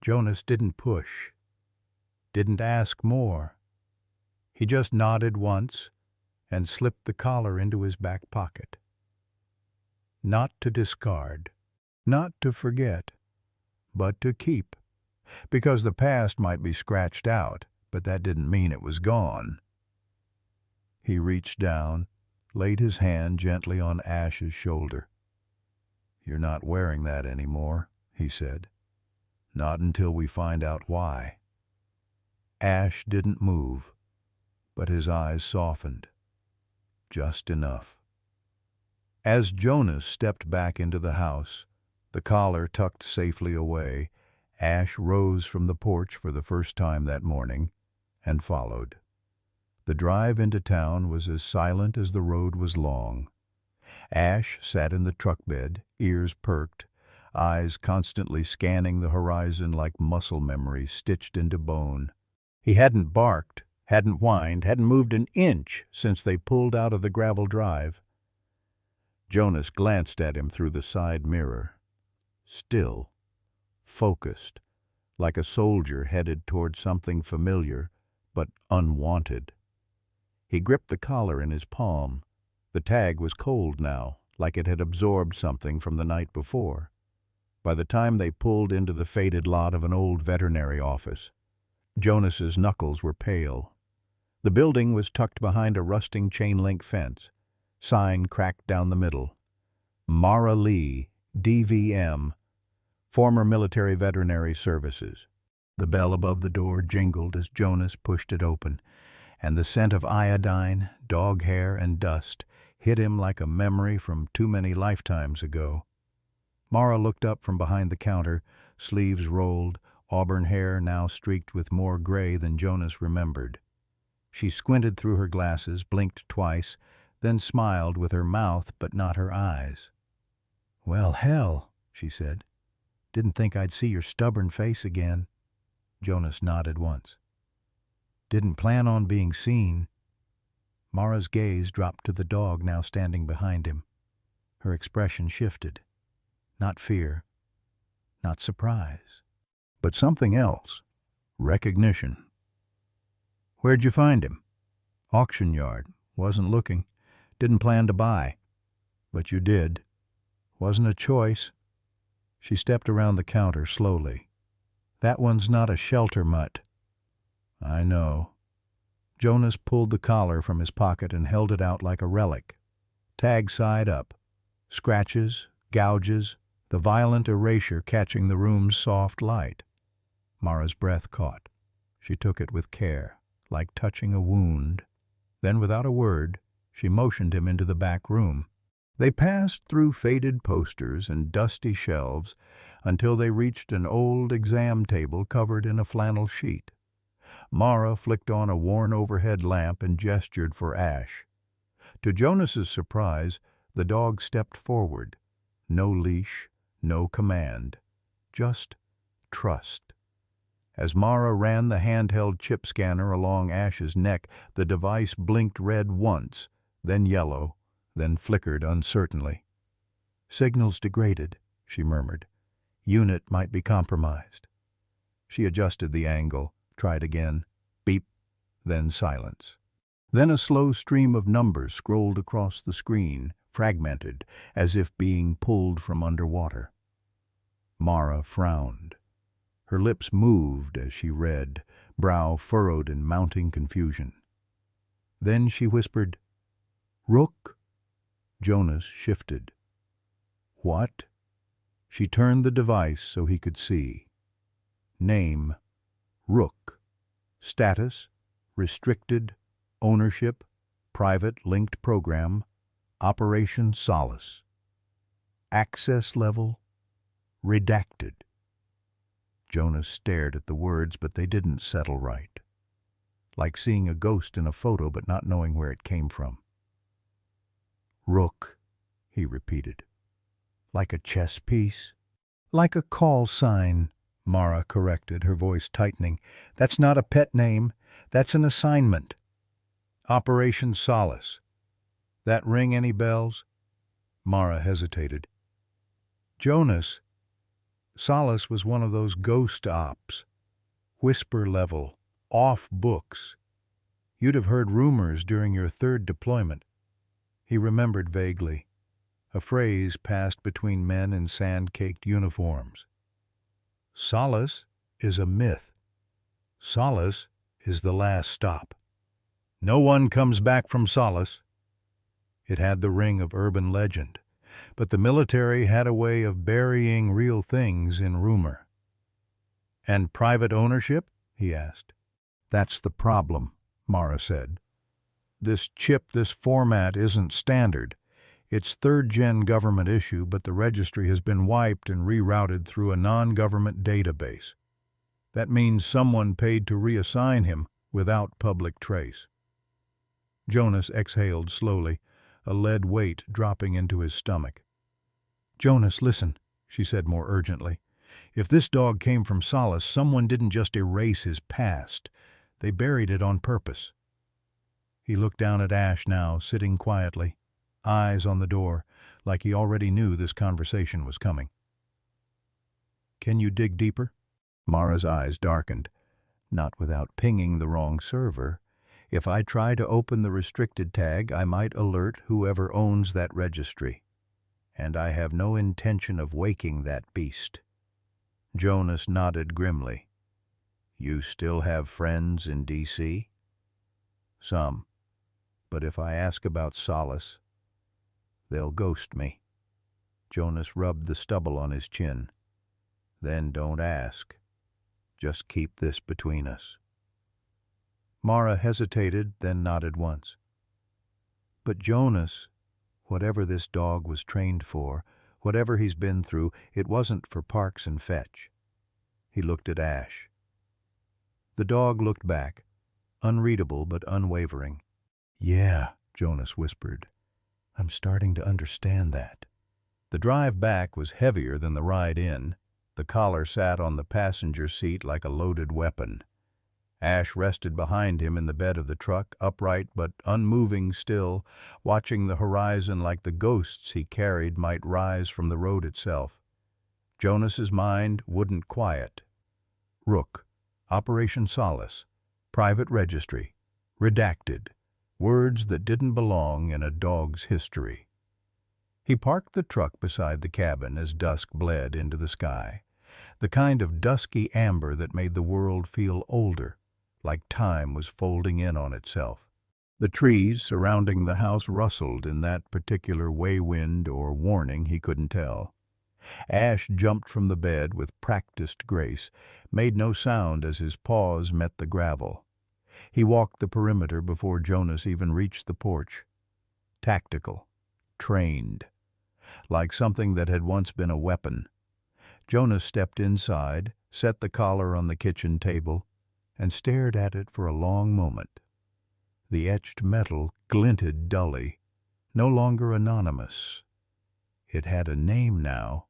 Jonas didn't push, didn't ask more. He just nodded once and slipped the collar into his back pocket. Not to discard, not to forget, but to keep. Because the past might be scratched out, but that didn't mean it was gone. He reached down, laid his hand gently on Ash's shoulder. You're not wearing that anymore, he said. Not until we find out why. Ash didn't move, but his eyes softened. Just enough. As Jonas stepped back into the house, the collar tucked safely away, Ash rose from the porch for the first time that morning and followed. The drive into town was as silent as the road was long. Ash sat in the truck bed, ears perked, eyes constantly scanning the horizon like muscle memory stitched into bone. He hadn't barked, hadn't whined, hadn't moved an inch since they pulled out of the gravel drive. Jonas glanced at him through the side mirror. Still, focused, like a soldier headed toward something familiar but unwanted. He gripped the collar in his palm. The tag was cold now, like it had absorbed something from the night before. By the time they pulled into the faded lot of an old veterinary office, Jonas's knuckles were pale. The building was tucked behind a rusting chain-link fence, sign cracked down the middle. Mara Lee, DVM, Former Military Veterinary Services. The bell above the door jingled as Jonas pushed it open, and the scent of iodine, dog hair, and dust hit him like a memory from too many lifetimes ago. Mara looked up from behind the counter, sleeves rolled, auburn hair now streaked with more gray than Jonas remembered. She squinted through her glasses, blinked twice, then smiled with her mouth but not her eyes. "Well, hell," she said. "Didn't think I'd see your stubborn face again." Jonas nodded once. "Didn't plan on being seen." Mara's gaze dropped to the dog now standing behind him. Her expression shifted. Not fear, not surprise, but something else. Recognition. "Where'd you find him?" "Auction yard. Wasn't looking. Didn't plan to buy." "But you did." "Wasn't a choice." She stepped around the counter slowly. "That one's not a shelter mutt." "I know." Jonas pulled the collar from his pocket and held it out like a relic. Tag side up. Scratches, gouges, the violent erasure catching the room's soft light. Mara's breath caught. She took it with care, like touching a wound. Then, without a word, she motioned him into the back room. They passed through faded posters and dusty shelves until they reached an old exam table covered in a flannel sheet. Mara flicked on a worn overhead lamp and gestured for Ash. To Jonas's surprise, the dog stepped forward. No leash, no command, just trust. As Mara ran the handheld chip scanner along Ash's neck, the device blinked red once, then yellow, then flickered uncertainly. "Signals degraded," she murmured. "Unit might be compromised." She adjusted the angle, tried again. Beep, then silence. Then a slow stream of numbers scrolled across the screen, fragmented, as if being pulled from underwater. Mara frowned. Her lips moved as she read, brow furrowed in mounting confusion. Then she whispered, "Rook." Jonas shifted. "What?" She turned the device so he could see. Name, Rook. Status, restricted. Ownership, private linked program. Operation Solace. Access level, redacted. Jonas stared at the words, but they didn't settle right. Like seeing a ghost in a photo but not knowing where it came from. "Rook," he repeated. "Like a chess piece?" "Like a call sign," Mara corrected, her voice tightening. "That's not a pet name. That's an assignment. Operation Solace. That ring any bells?" Mara hesitated. "Jonas, Solace was one of those ghost ops. Whisper level, off books. You'd have heard rumors during your third deployment." He remembered vaguely. A phrase passed between men in sand-caked uniforms. "Solace is a myth. Solace is the last stop. No one comes back from Solace." It had the ring of urban legend, but the military had a way of burying real things in rumor. "And private ownership?" he asked. "That's the problem," Mara said. "This chip, this format isn't standard. It's third-gen government issue, but the registry has been wiped and rerouted through a non-government database. That means someone paid to reassign him without public trace." Jonas exhaled slowly, a lead weight dropping into his stomach. "Jonas, listen," she said more urgently. "If this dog came from Solace, someone didn't just erase his past. They buried it on purpose." He looked down at Ash now, sitting quietly, eyes on the door, like he already knew this conversation was coming. "Can you dig deeper?" Mara's eyes darkened. "Not without pinging the wrong server. If I try to open the restricted tag, I might alert whoever owns that registry. And I have no intention of waking that beast." Jonas nodded grimly. "You still have friends in D.C.? "Some. But if I ask about Solace, they'll ghost me." Jonas rubbed the stubble on his chin. "Then don't ask. Just keep this between us." Mara hesitated, then nodded once. "But Jonas, whatever this dog was trained for, whatever he's been through, it wasn't for parks and fetch." He looked at Ash. The dog looked back, unreadable but unwavering. "Yeah," Jonas whispered. "I'm starting to understand that." The drive back was heavier than the ride in. The collar sat on the passenger seat like a loaded weapon. Ash rested behind him in the bed of the truck, upright but unmoving still, watching the horizon like the ghosts he carried might rise from the road itself. Jonas's mind wouldn't quiet. Rook, Operation Solace, private registry, redacted, words that didn't belong in a dog's history. He parked the truck beside the cabin as dusk bled into the sky, the kind of dusky amber that made the world feel older, like time was folding in on itself. The trees surrounding the house rustled in that particular way-wind or warning, he couldn't tell. Ash jumped from the bed with practiced grace, made no sound as his paws met the gravel. He walked the perimeter before Jonas even reached the porch. Tactical, trained, like something that had once been a weapon. Jonas stepped inside, set the collar on the kitchen table, and stared at it for a long moment. The etched metal glinted dully, no longer anonymous. It had a name now,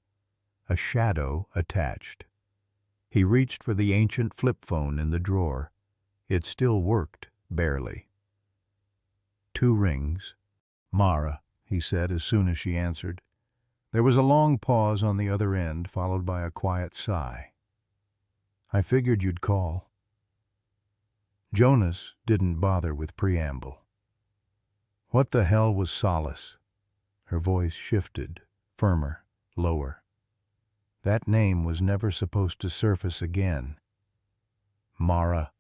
a shadow attached. He reached for the ancient flip phone in the drawer. It still worked, barely. 2 rings. "Mara," he said as soon as she answered. There was a long pause on the other end, followed by a quiet sigh. "I figured you'd call." Jonas didn't bother with preamble. What the hell was Solace? Her voice shifted, firmer, lower. That name was never supposed to surface again. Mara.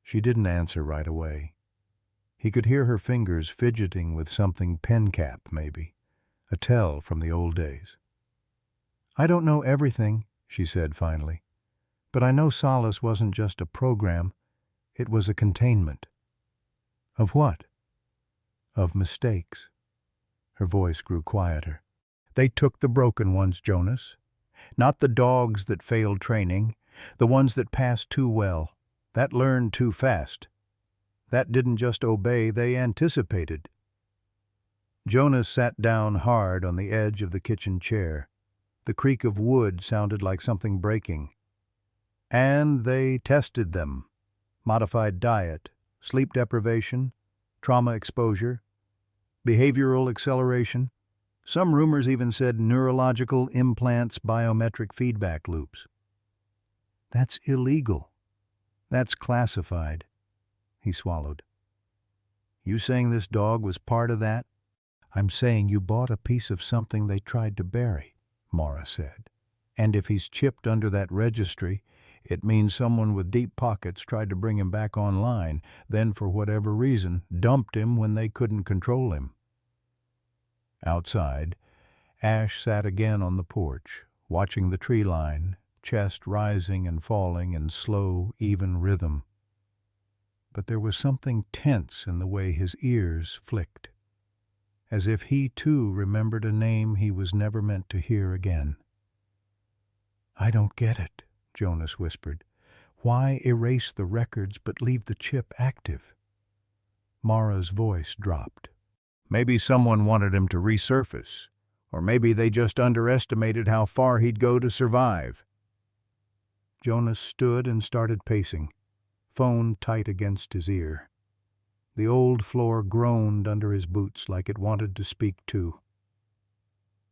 She didn't answer right away. He could hear her fingers fidgeting with something pen-cap, maybe. A tell from the old days. "I don't know everything," she said finally. "But I know Solace wasn't just a program. It was a containment." "Of what?" "Of mistakes." Her voice grew quieter. "They took the broken ones, Jonas. Not the dogs that failed training, the ones that passed too well, that learned too fast. That didn't just obey, they anticipated." Jonas sat down hard on the edge of the kitchen chair. The creak of wood sounded like something breaking. "And they tested them. Modified diet, sleep deprivation, trauma exposure, behavioral acceleration. Some rumors even said neurological implants, biometric feedback loops." "That's illegal." "That's classified." He swallowed. "You saying this dog was part of that?" "I'm saying you bought a piece of something they tried to bury," Mara said. "And if he's chipped under that registry, it means someone with deep pockets tried to bring him back online, then for whatever reason dumped him when they couldn't control him." Outside, Ash sat again on the porch, watching the tree line, chest rising and falling in slow, even rhythm. But there was something tense in the way his ears flicked, as if he too remembered a name he was never meant to hear again. "I don't get it," Jonas whispered. "Why erase the records but leave the chip active?" Mara's voice dropped. "Maybe someone wanted him to resurface, or maybe they just underestimated how far he'd go to survive." Jonas stood and started pacing, phone tight against his ear. The old floor groaned under his boots like it wanted to speak too.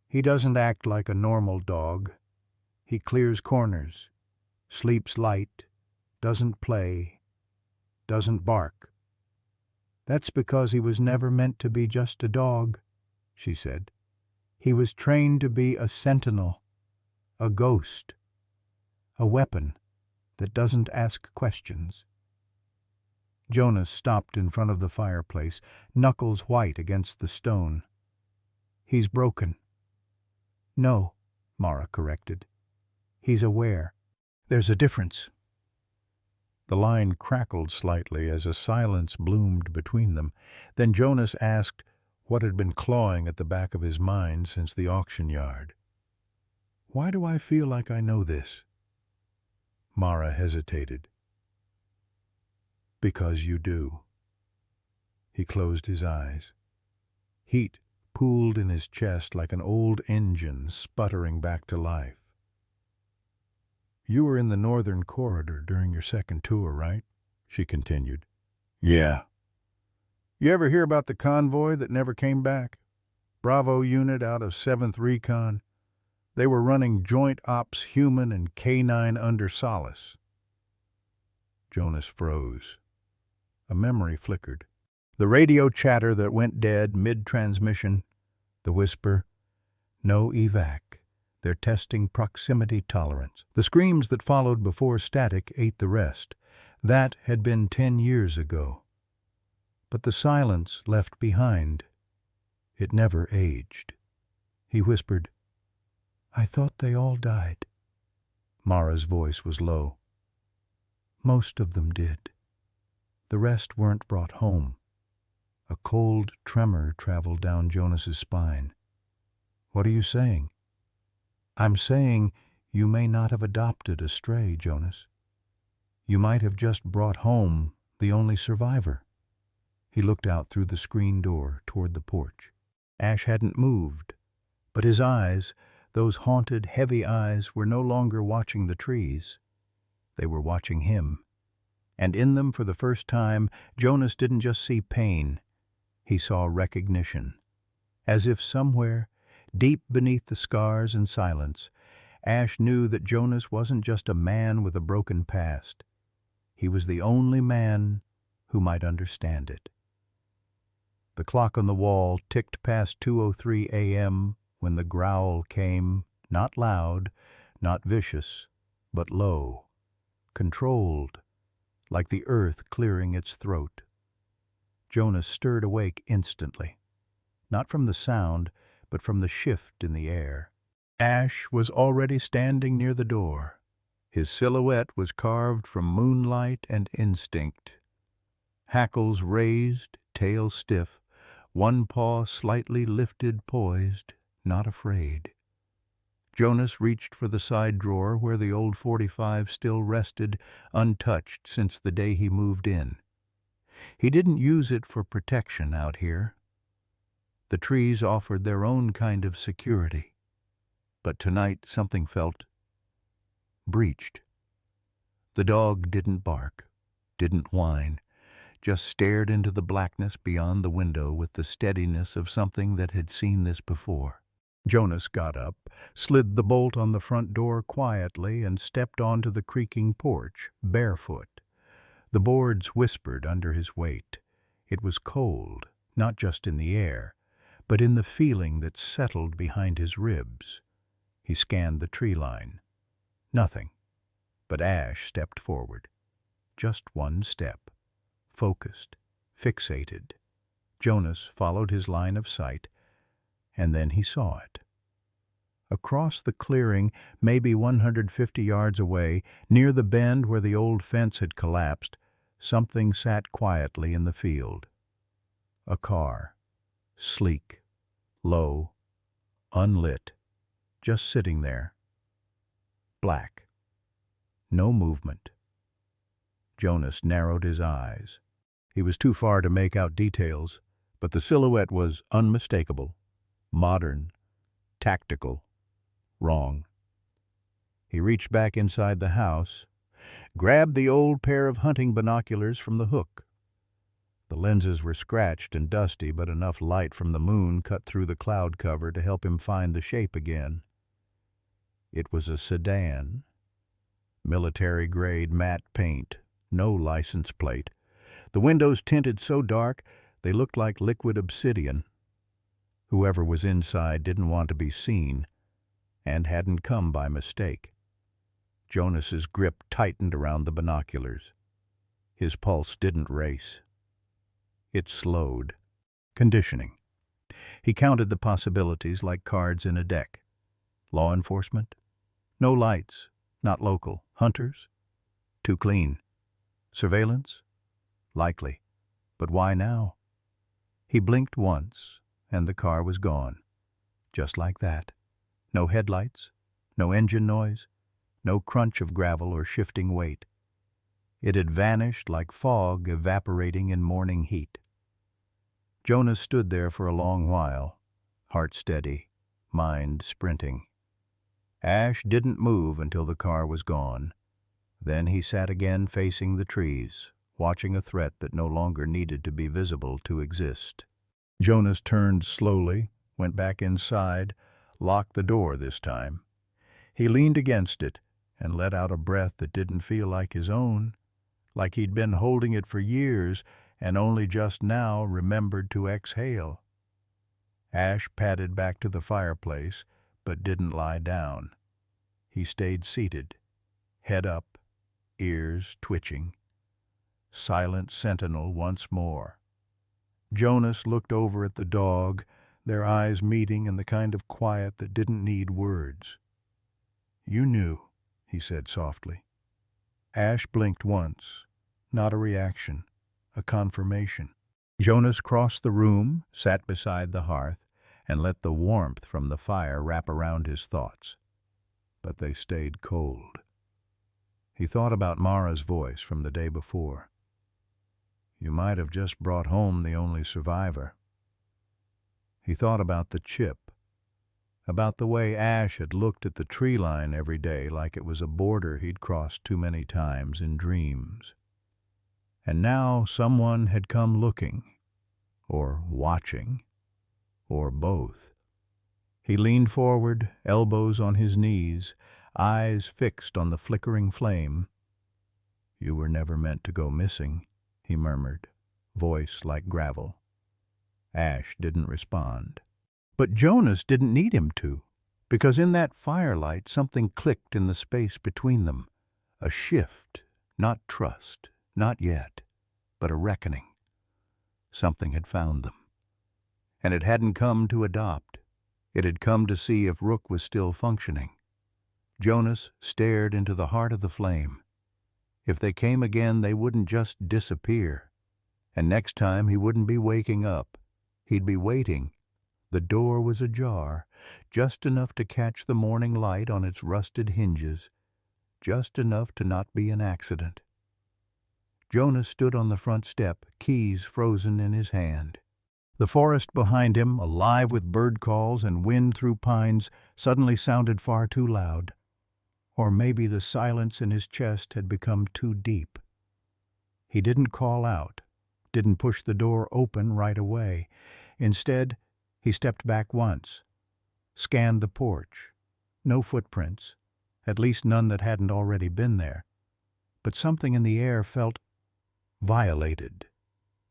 "He doesn't act like a normal dog. He clears corners, sleeps light, doesn't play, doesn't bark." "That's because he was never meant to be just a dog," she said. "He was trained to be a sentinel, a ghost, a weapon that doesn't ask questions." Jonas stopped in front of the fireplace, knuckles white against the stone. "He's broken." "No," Mara corrected. "He's aware. There's a difference." The line crackled slightly as a silence bloomed between them. Then Jonas asked what had been clawing at the back of his mind since the auction yard. "Why do I feel like I know this?" Mara hesitated. "Because you do." He closed his eyes. Heat pooled in his chest like an old engine sputtering back to life. "You were in the northern corridor during your second tour, right?" she continued. "Yeah." "You ever hear about the convoy that never came back? Bravo unit out of 7th Recon. They were running joint ops human and K9 under Solace." Jonas froze. A memory flickered. The radio chatter that went dead mid-transmission, the whisper, "No evac. They're testing proximity tolerance." The screams that followed before static ate the rest. That had been 10 years ago. But the silence left behind, it never aged. He whispered, "I thought they all died." Mara's voice was low. "Most of them did. The rest weren't brought home." A cold tremor traveled down Jonas's spine. "What are you saying?" "I'm saying you may not have adopted a stray, Jonas. You might have just brought home the only survivor." He looked out through the screen door toward the porch. Ash hadn't moved, but his eyes, those haunted, heavy eyes, were no longer watching the trees. They were watching him. And in them, for the first time, Jonas didn't just see pain. He saw recognition. As if somewhere, deep beneath the scars and silence, Ash knew that Jonas wasn't just a man with a broken past. He was the only man who might understand it. The clock on the wall ticked past 2:03 a.m. when the growl came, not loud, not vicious, but low, controlled, like the earth clearing its throat. Jonas stirred awake instantly, not from the sound, but from the shift in the air. Ash was already standing near the door. His silhouette was carved from moonlight and instinct. Hackles raised, tail stiff, one paw slightly lifted, poised, not afraid. Jonas reached for the side drawer where the old .45 still rested, untouched since the day he moved in. He didn't use it for protection out here. The trees offered their own kind of security. But tonight something felt breached. The dog didn't bark, didn't whine, just stared into the blackness beyond the window with the steadiness of something that had seen this before. Jonas got up, slid the bolt on the front door quietly, and stepped onto the creaking porch, barefoot. The boards whispered under his weight. It was cold, not just in the air, but in the feeling that settled behind his ribs. He scanned the tree line. Nothing. But Ash stepped forward. Just one step. Focused, fixated. Jonas followed his line of sight, and then he saw it. Across the clearing, maybe 150 yards away, near the bend where the old fence had collapsed, something sat quietly in the field. A car. Sleek, low, unlit, just sitting there. Black. No movement. Jonas narrowed his eyes. He was too far to make out details, but the silhouette was unmistakable, modern, tactical, wrong. He reached back inside the house, grabbed the old pair of hunting binoculars from the hook. The lenses were scratched and dusty, but enough light from the moon cut through the cloud cover to help him find the shape again. It was a sedan. Military-grade matte paint, no license plate. The windows tinted so dark they looked like liquid obsidian. Whoever was inside didn't want to be seen, and hadn't come by mistake. Jonas's grip tightened around the binoculars. His pulse didn't race. It slowed. Conditioning. He counted the possibilities like cards in a deck. Law enforcement? No lights. Not local. Hunters? Too clean. Surveillance? Likely. But why now? He blinked once, and the car was gone. Just like that. No headlights, no engine noise, no crunch of gravel or shifting weight. It had vanished like fog evaporating in morning heat. Jonas stood there for a long while, heart steady, mind sprinting. Ash didn't move until the car was gone. Then he sat again facing the trees, watching a threat that no longer needed to be visible to exist. Jonas turned slowly, went back inside, locked the door this time. He leaned against it and let out a breath that didn't feel like his own, like he'd been holding it for years and only just now remembered to exhale. Ash padded back to the fireplace, but didn't lie down. He stayed seated, head up, ears twitching. Silent sentinel once more. Jonas looked over at the dog, their eyes meeting in the kind of quiet that didn't need words. "You knew," he said softly. Ash blinked once. Not a reaction, a confirmation. Jonas crossed the room, sat beside the hearth, and let the warmth from the fire wrap around his thoughts. But they stayed cold. He thought about Mara's voice from the day before. "You might have just brought home the only survivor." He thought about the chip, about the way Ash had looked at the tree line every day like it was a border he'd crossed too many times in dreams. And now someone had come looking, or watching, or both. He leaned forward, elbows on his knees, eyes fixed on the flickering flame. "You were never meant to go missing," he murmured, voice like gravel. Ash didn't respond. But Jonas didn't need him to, because in that firelight something clicked in the space between them. A shift, not trust, not yet, but a reckoning. Something had found them. And it hadn't come to adopt. It had come to see if Rook was still functioning. Jonas stared into the heart of the flame. If they came again, they wouldn't just disappear. And next time he wouldn't be waking up. He'd be waiting. The door was ajar, just enough to catch the morning light on its rusted hinges, just enough to not be an accident. Jonas stood on the front step, keys frozen in his hand. The forest behind him, alive with bird calls and wind through pines, suddenly sounded far too loud. Or maybe the silence in his chest had become too deep. He didn't call out, didn't push the door open right away. Instead, he stepped back once, scanned the porch. No footprints, at least none that hadn't already been there. But something in the air felt violated.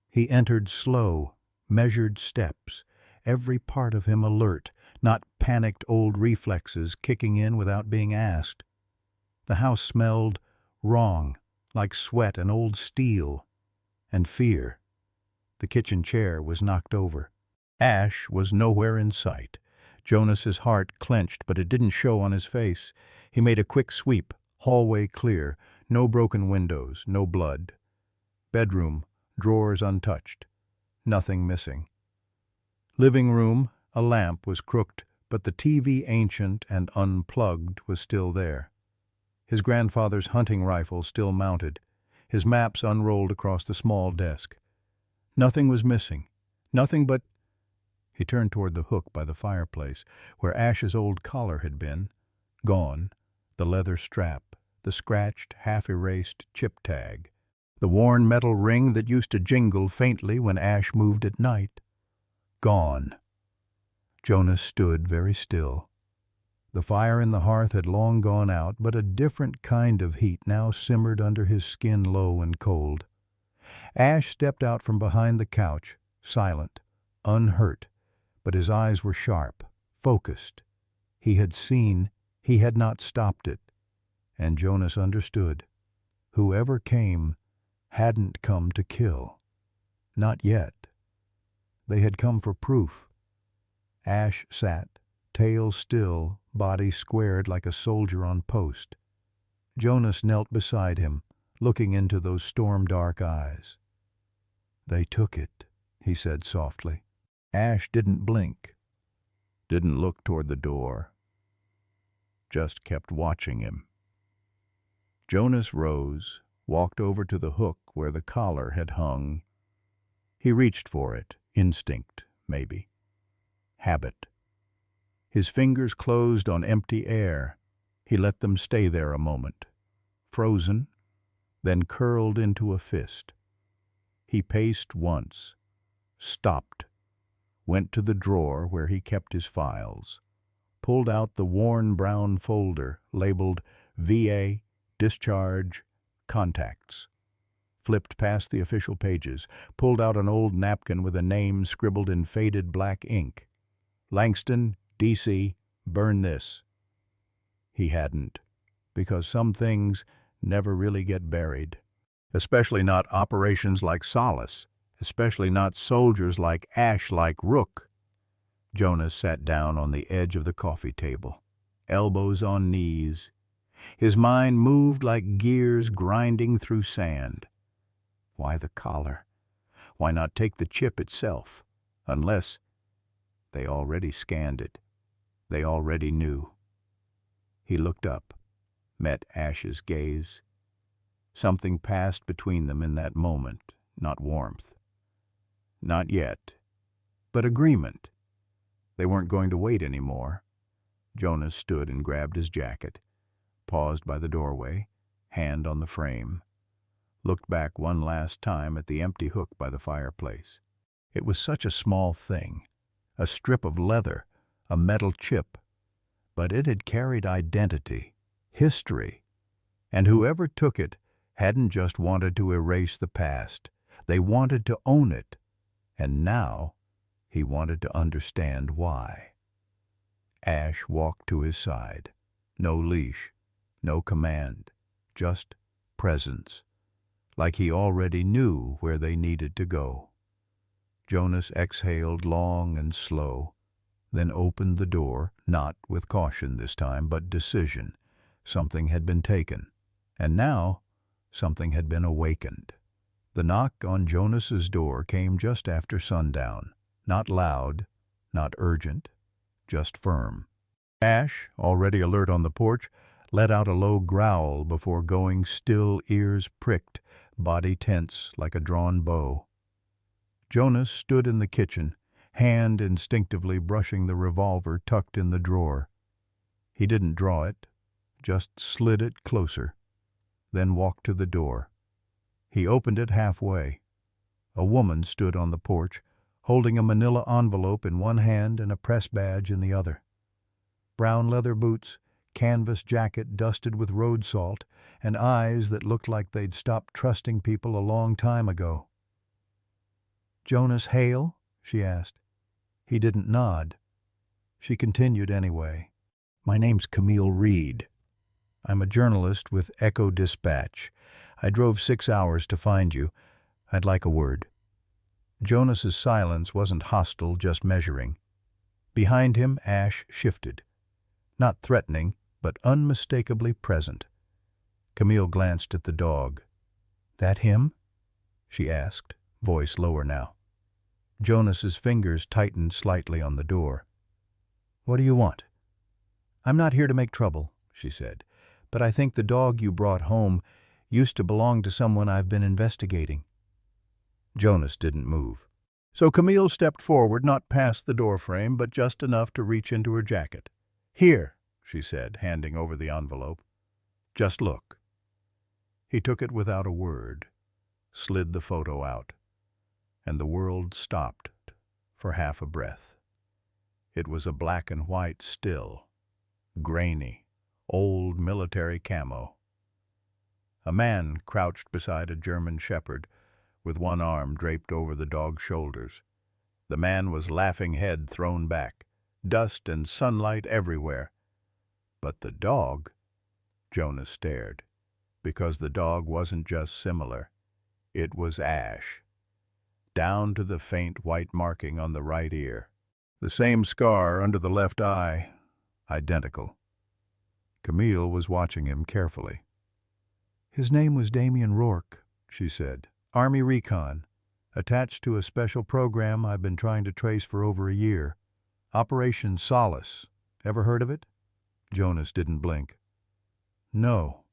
He entered slow, measured steps, every part of him alert, not panicked old reflexes kicking in without being asked. The house smelled wrong, like sweat and old steel, and fear. The kitchen chair was knocked over. Ash was nowhere in sight. Jonas's heart clenched, but it didn't show on his face. He made a quick sweep, hallway clear, no broken windows, no blood. Bedroom, drawers untouched, nothing missing. Living room, a lamp was crooked, but the TV, ancient and unplugged, was still there. His grandfather's hunting rifle still mounted, his maps unrolled across the small desk. Nothing was missing, nothing but... He turned toward the hook by the fireplace, where Ash's old collar had been. Gone, the leather strap, the scratched, half-erased chip tag, the worn metal ring that used to jingle faintly when Ash moved at night. Gone. Jonas stood very still. The fire in the hearth had long gone out, but a different kind of heat now simmered under his skin, low and cold. Ash stepped out from behind the couch, silent, unhurt, but his eyes were sharp, focused. He had seen, he had not stopped it. And Jonas understood. Whoever came hadn't come to kill. Not yet. They had come for proof. Ash sat, tail still, body squared like a soldier on post. Jonas knelt beside him, looking into those storm-dark eyes. "They took it," he said softly. Ash didn't blink, didn't look toward the door, just kept watching him. Jonas rose, walked over to the hook where the collar had hung. He reached for it, instinct, maybe. Habit. His fingers closed on empty air. He let them stay there a moment, frozen, then curled into a fist. He paced once, stopped, went to the drawer where he kept his files, pulled out the worn brown folder labeled VA, Discharge, Contacts, flipped past the official pages, pulled out an old napkin with a name scribbled in faded black ink. Langston, D.C., burn this. He hadn't, because some things never really get buried, especially not operations like Solace, especially not soldiers like Ash like Rook. Jonas sat down on the edge of the coffee table, elbows on knees. His mind moved like gears grinding through sand. Why the collar? Why not take the chip itself? Unless they already scanned it. They already knew. He looked up, met Ash's gaze. Something passed between them in that moment, not warmth. Not yet, but agreement. They weren't going to wait anymore. Jonas stood and grabbed his jacket, paused by the doorway, hand on the frame, looked back one last time at the empty hook by the fireplace. It was such a small thing, a strip of leather, a metal chip, but it had carried identity, history, and whoever took it hadn't just wanted to erase the past. They wanted to own it, and now he wanted to understand why. Ash walked to his side. No leash, no command, just presence, like he already knew where they needed to go. Jonas exhaled long and slow, then opened the door, not with caution this time, but decision. Something had been taken, and now something had been awakened. The knock on Jonas's door came just after sundown, not loud, not urgent, just firm. Ash, already alert on the porch, let out a low growl before going still, ears pricked, body tense like a drawn bow. Jonas stood in the kitchen, hand instinctively brushing the revolver tucked in the drawer. He didn't draw it, just slid it closer, then walked to the door. He opened it halfway. A woman stood on the porch, holding a manila envelope in one hand and a press badge in the other. Brown leather boots, canvas jacket dusted with road salt, and eyes that looked like they'd stopped trusting people a long time ago. "Jonas Hale?" she asked. He didn't nod. She continued anyway. "My name's Camille Reed. I'm a journalist with Echo Dispatch. I drove 6 hours to find you. I'd like a word." Jonas's silence wasn't hostile, just measuring. Behind him, Ash shifted. Not threatening, but unmistakably present. Camille glanced at the dog. "That him?" she asked, voice lower now. Jonas's fingers tightened slightly on the door. "What do you want?" "I'm not here to make trouble," she said, "but I think the dog you brought home used to belong to someone I've been investigating." Jonas didn't move. So Camille stepped forward, not past the doorframe, but just enough to reach into her jacket. "Here," she said, handing over the envelope. "Just look." He took it without a word, slid the photo out, and the world stopped for half a breath. It was a black and white still, grainy, old military camo. A man crouched beside a German shepherd, with one arm draped over the dog's shoulders. The man was laughing, head thrown back, dust and sunlight everywhere. But the dog, Jonas stared, because the dog wasn't just similar. It was Ash, down to the faint white marking on the right ear. The same scar under the left eye, identical. Camille was watching him carefully. "His name was Damien Rourke," she said. "Army Recon, attached to a special program I've been trying to trace for over a year. Operation Solace. Ever heard of it?" Jonas didn't blink. "No."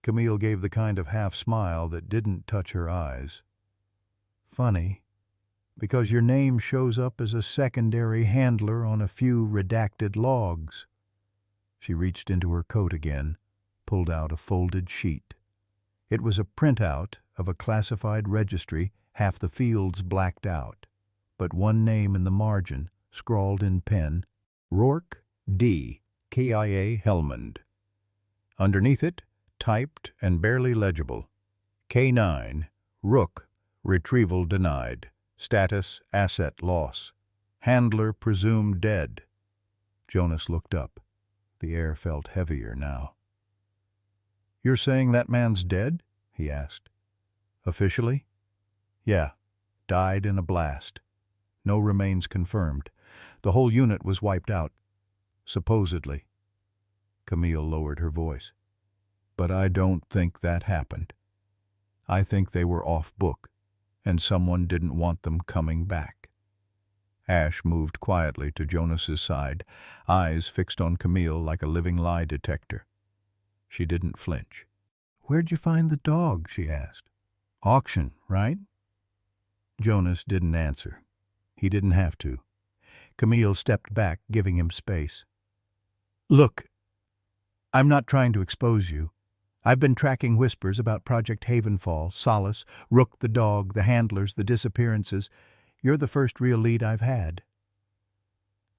Camille gave the kind of half-smile that didn't touch her eyes. "Funny, because your name shows up as a secondary handler on a few redacted logs." She reached into her coat again, pulled out a folded sheet. It was a printout of a classified registry, half the fields blacked out, but one name in the margin, scrawled in pen, Rourke D. KIA Helmond. Underneath it, typed and barely legible, K9, Rook, retrieval denied, status asset loss, handler presumed dead. Jonas looked up. The air felt heavier now. "You're saying that man's dead?" he asked. "Officially?" "Yeah. died in a blast. No remains confirmed. The whole unit was wiped out. Supposedly. Camille lowered her voice. But I don't think that happened. I think they were off book, and someone didn't want them coming back. Ash moved quietly to Jonas's side, eyes fixed on Camille like a living lie detector. She didn't flinch. "Where'd you find the dog?" she asked. "Auction, right?" Jonas didn't answer. He didn't have to. Camille stepped back, giving him space. "Look, I'm not trying to expose you. I've been tracking whispers about Project Havenfall, Solace, Rook the dog, the handlers, the disappearances. You're the first real lead I've had."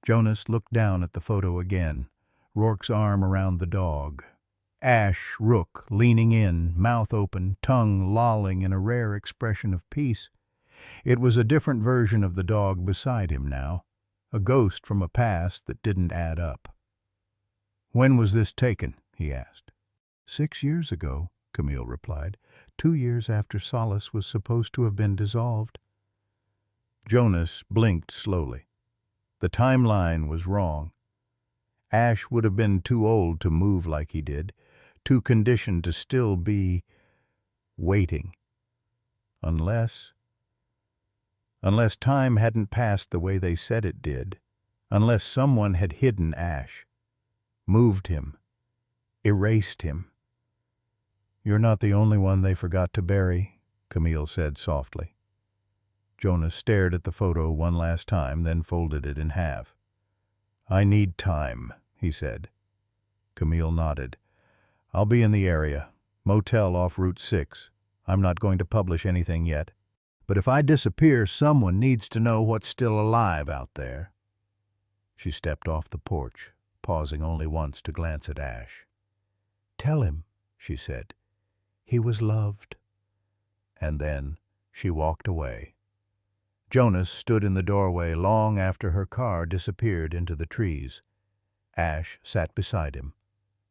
Jonas looked down at the photo again, Rourke's arm around the dog. Ash, Rook, leaning in, mouth open, tongue lolling in a rare expression of peace. It was a different version of the dog beside him now, a ghost from a past that didn't add up. "When was this taken?" he asked. 6 years ago, Camille replied. 2 years after Solace was supposed to have been dissolved. Jonas blinked slowly. The timeline was wrong. Ash would have been too old to move like he did, too conditioned to still be waiting. Unless time hadn't passed the way they said it did, unless someone had hidden Ash, moved him, erased him. "You're not the only one they forgot to bury," Camille said softly. Jonas stared at the photo one last time, then folded it in half. "I need time," he said. Camille nodded. "I'll be in the area. Motel off Route 6. I'm not going to publish anything yet. But if I disappear, someone needs to know what's still alive out there." She stepped off the porch, pausing only once to glance at Ash. "Tell him," she said. "He was loved." And then she walked away. Jonas stood in the doorway long after her car disappeared into the trees. Ash sat beside him.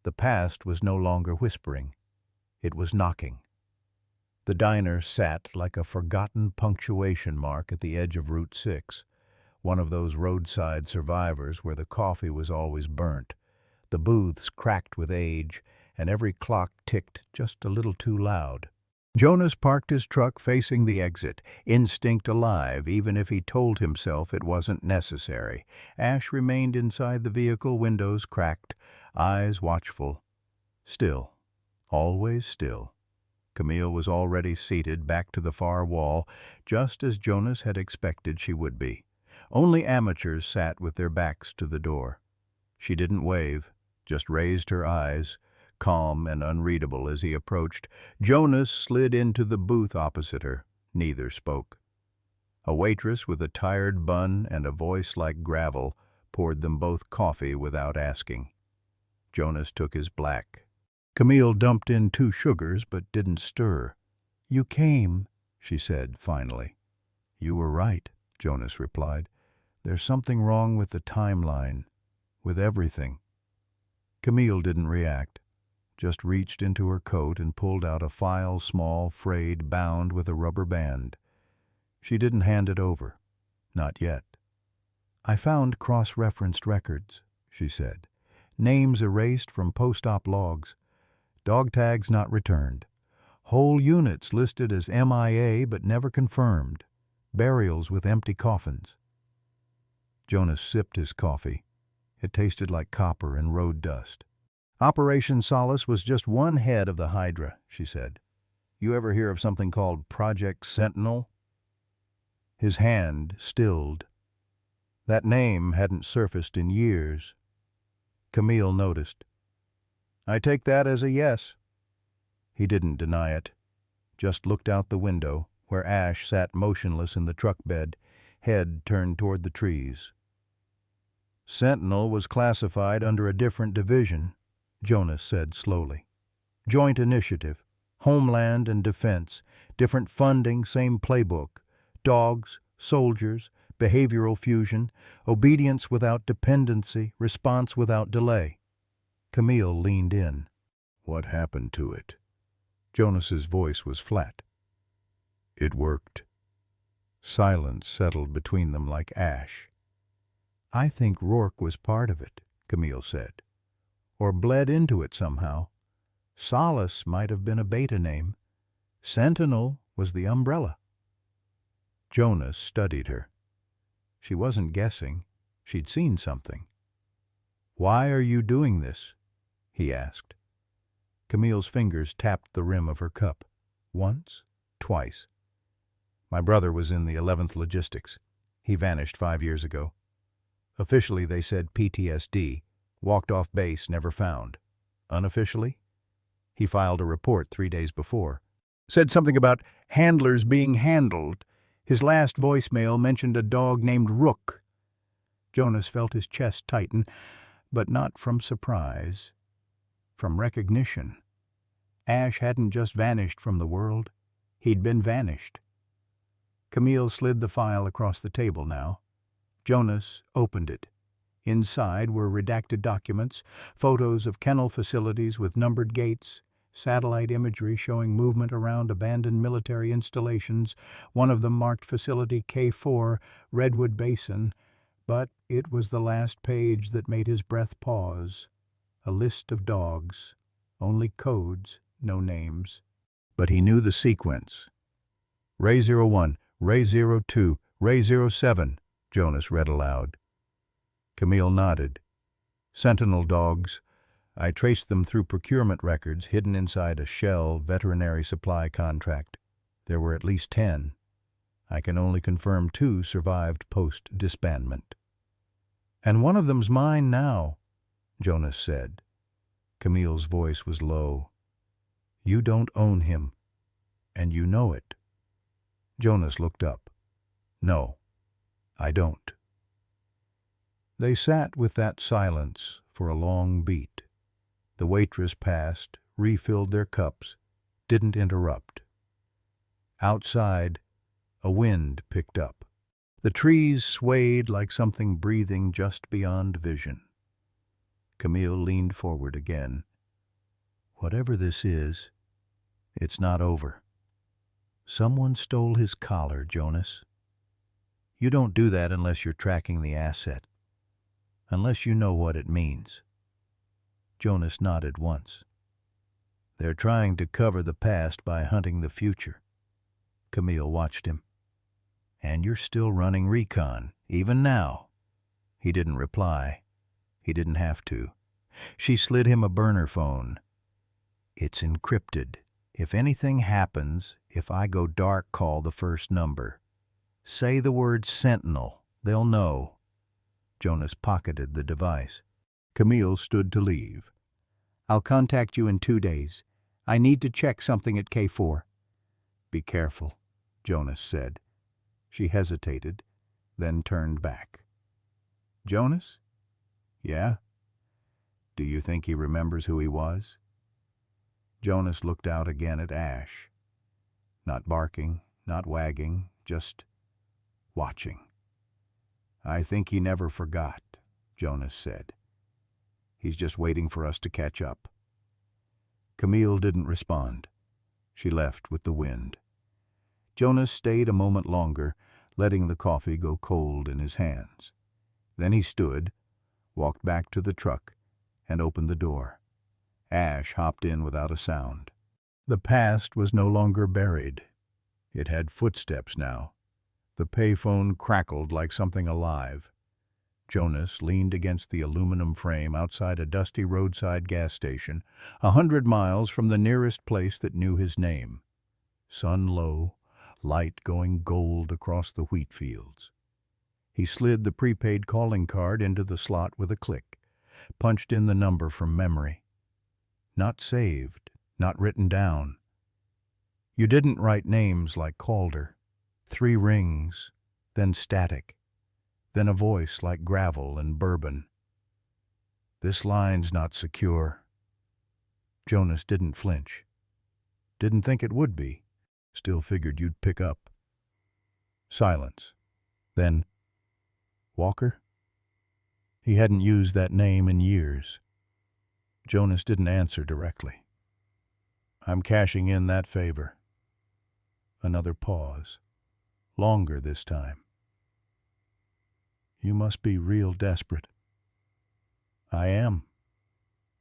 The past was no longer whispering. It was knocking. The diner sat like a forgotten punctuation mark at the edge of Route 6, one of those roadside survivors where the coffee was always burnt. The booths cracked with age, and every clock ticked just a little too loud. Jonas parked his truck facing the exit, instinct alive, even if he told himself it wasn't necessary. Ash remained inside the vehicle, windows cracked, eyes watchful. Still, always still. Camille was already seated back to the far wall, just as Jonas had expected she would be. Only amateurs sat with their backs to the door. She didn't wave, just raised her eyes, calm and unreadable as he approached. Jonas slid into the booth opposite her. Neither spoke. A waitress with a tired bun and a voice like gravel poured them both coffee without asking. Jonas took his black. Camille dumped in 2 sugars but didn't stir. "You came," she said finally. "You were right," Jonas replied. "There's something wrong with the timeline, with everything." Camille didn't react, just reached into her coat and pulled out a file, small, frayed, bound with a rubber band. She didn't hand it over. Not yet. "I found cross-referenced records," she said. "Names erased from post-op logs. Dog tags not returned. Whole units listed as MIA but never confirmed. Burials with empty coffins." Jonas sipped his coffee. It tasted like copper and road dust. "Operation Solace was just one head of the Hydra," she said. "You ever hear of something called Project Sentinel?" His hand stilled. That name hadn't surfaced in years. Camille noticed. "I take that as a yes." He didn't deny it, just looked out the window, where Ash sat motionless in the truck bed, head turned toward the trees. "Sentinel was classified under a different division," Jonas said slowly. "Joint initiative, Homeland and Defense, different funding, same playbook. Dogs, soldiers, behavioral fusion, obedience without dependency, response without delay." Camille leaned in. "What happened to it?" Jonas's voice was flat. "It worked. Silence settled between them like ash. "I think Rourke was part of it," Camille said, "or bled into it somehow. Solace might have been a beta name. Sentinel was the umbrella." Jonas studied her. She wasn't guessing. She'd seen something. "Why are you doing this?" he asked. Camille's fingers tapped the rim of her cup. Once, twice. "My brother was in the 11th Logistics. He vanished 5 years ago. Officially, they said PTSD. Walked off base, never found. Unofficially, he filed a report 3 days before. Said something about handlers being handled. His last voicemail mentioned a dog named Rook." Jonas felt his chest tighten, but not from surprise. From recognition. Ash hadn't just vanished from the world. He'd been vanished. Camille slid the file across the table now. Jonas opened it. Inside were redacted documents, photos of kennel facilities with numbered gates, satellite imagery showing movement around abandoned military installations, one of them marked Facility K4, Redwood Basin, but it was the last page that made his breath pause. A list of dogs, only codes, no names. But he knew the sequence. "Ray 01, Ray 02, Ray 07, Jonas read aloud. Camille nodded. "Sentinel dogs. I traced them through procurement records hidden inside a Shell veterinary supply contract. There were at least 10. I can only confirm 2 survived post-disbandment." "And one of them's mine now," Jonas said. Camille's voice was low. "You don't own him, and you know it." Jonas looked up. "No, I don't." They sat with that silence for a long beat. The waitress passed, refilled their cups, didn't interrupt. Outside, a wind picked up. The trees swayed like something breathing just beyond vision. Camille leaned forward again. "Whatever this is, it's not over. Someone stole his collar, Jonas. You don't do that unless you're tracking the asset. Unless you know what it means." Jonas nodded once. "They're trying to cover the past by hunting the future." Camille watched him. "And you're still running recon, even now." He didn't reply. He didn't have to. She slid him a burner phone. "It's encrypted. If anything happens, if I go dark, call the first number. Say the word Sentinel. They'll know." Jonas pocketed the device. Camille stood to leave. "I'll contact you in 2 days. I need to check something at K4. "Be careful," Jonas said. She hesitated, then turned back. "Jonas?" "Yeah?" "Do you think he remembers who he was?" Jonas looked out again at Ash. Not barking, not wagging, just watching. "I think he never forgot," Jonas said. "He's just waiting for us to catch up." Camille didn't respond. She left with the wind. Jonas stayed a moment longer, letting the coffee go cold in his hands. Then he stood, walked back to the truck, and opened the door. Ash hopped in without a sound. The past was no longer buried. It had footsteps now. The payphone crackled like something alive. Jonas leaned against the aluminum frame outside a dusty roadside gas station, 100 miles from the nearest place that knew his name. Sun low, light going gold across the wheat fields. He slid the prepaid calling card into the slot with a click, punched in the number from memory. Not saved, not written down. You didn't write names like Calder. 3 rings, then static, then a voice like gravel and bourbon. "This line's not secure." Jonas didn't flinch. Didn't think it would be. Still figured you'd pick up. Silence. Then, "Walker?" He hadn't used that name in years. Jonas didn't answer directly. "I'm cashing in that favor." Another pause. longer this time. You must be real desperate. I am.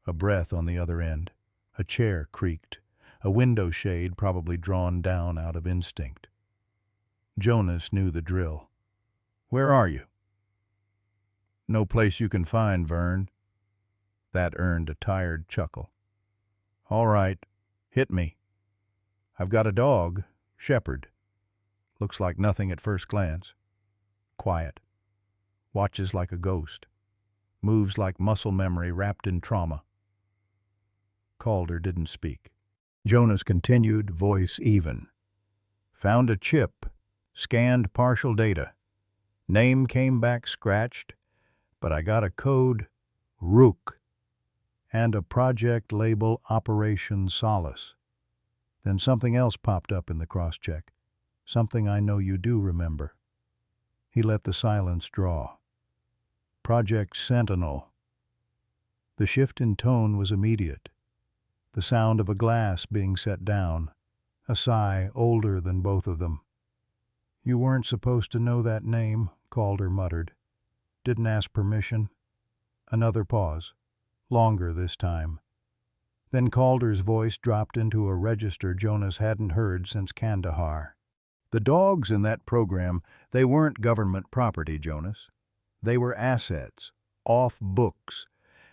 A breath on the other end. A chair creaked. A window shade probably drawn down out of instinct. Jonas knew the drill. Where are you? No place you can find, Vern. That earned a tired chuckle. All right, hit me. I've got a dog, Shepherd. Looks like nothing at first glance. Quiet. Watches like a ghost. Moves like muscle memory wrapped in trauma. Calder didn't speak. Jonas continued, voice even. Found a chip. Scanned partial data. Name came back scratched, but I got a code, Rook, and a project label, Operation Solace. Then something else popped up in the cross-check. Something I know you do remember. He let the silence draw. Project Sentinel. The shift in tone was immediate. The sound of a glass being set down. A sigh older than both of them. You weren't supposed to know that name, Calder muttered. Didn't ask permission. Another pause. Longer this time. Then Calder's voice dropped into a register Jonas hadn't heard since Kandahar. The dogs in that program, they weren't government property, Jonas. They were assets, off books,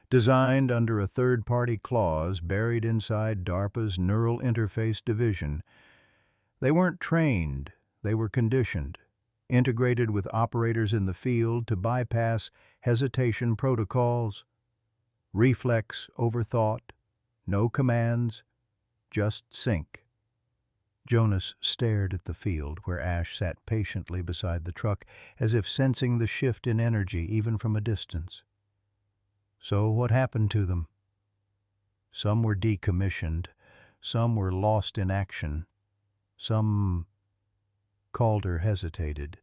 designed under a third-party clause buried inside DARPA's Neural Interface Division. They weren't trained, they were conditioned, integrated with operators in the field to bypass hesitation protocols, reflex over thought, no commands, just sync. Jonas stared at the field where Ash sat patiently beside the truck, as if sensing the shift in energy even from a distance. So what happened to them? Some were decommissioned, some were lost in action, some... Calder hesitated.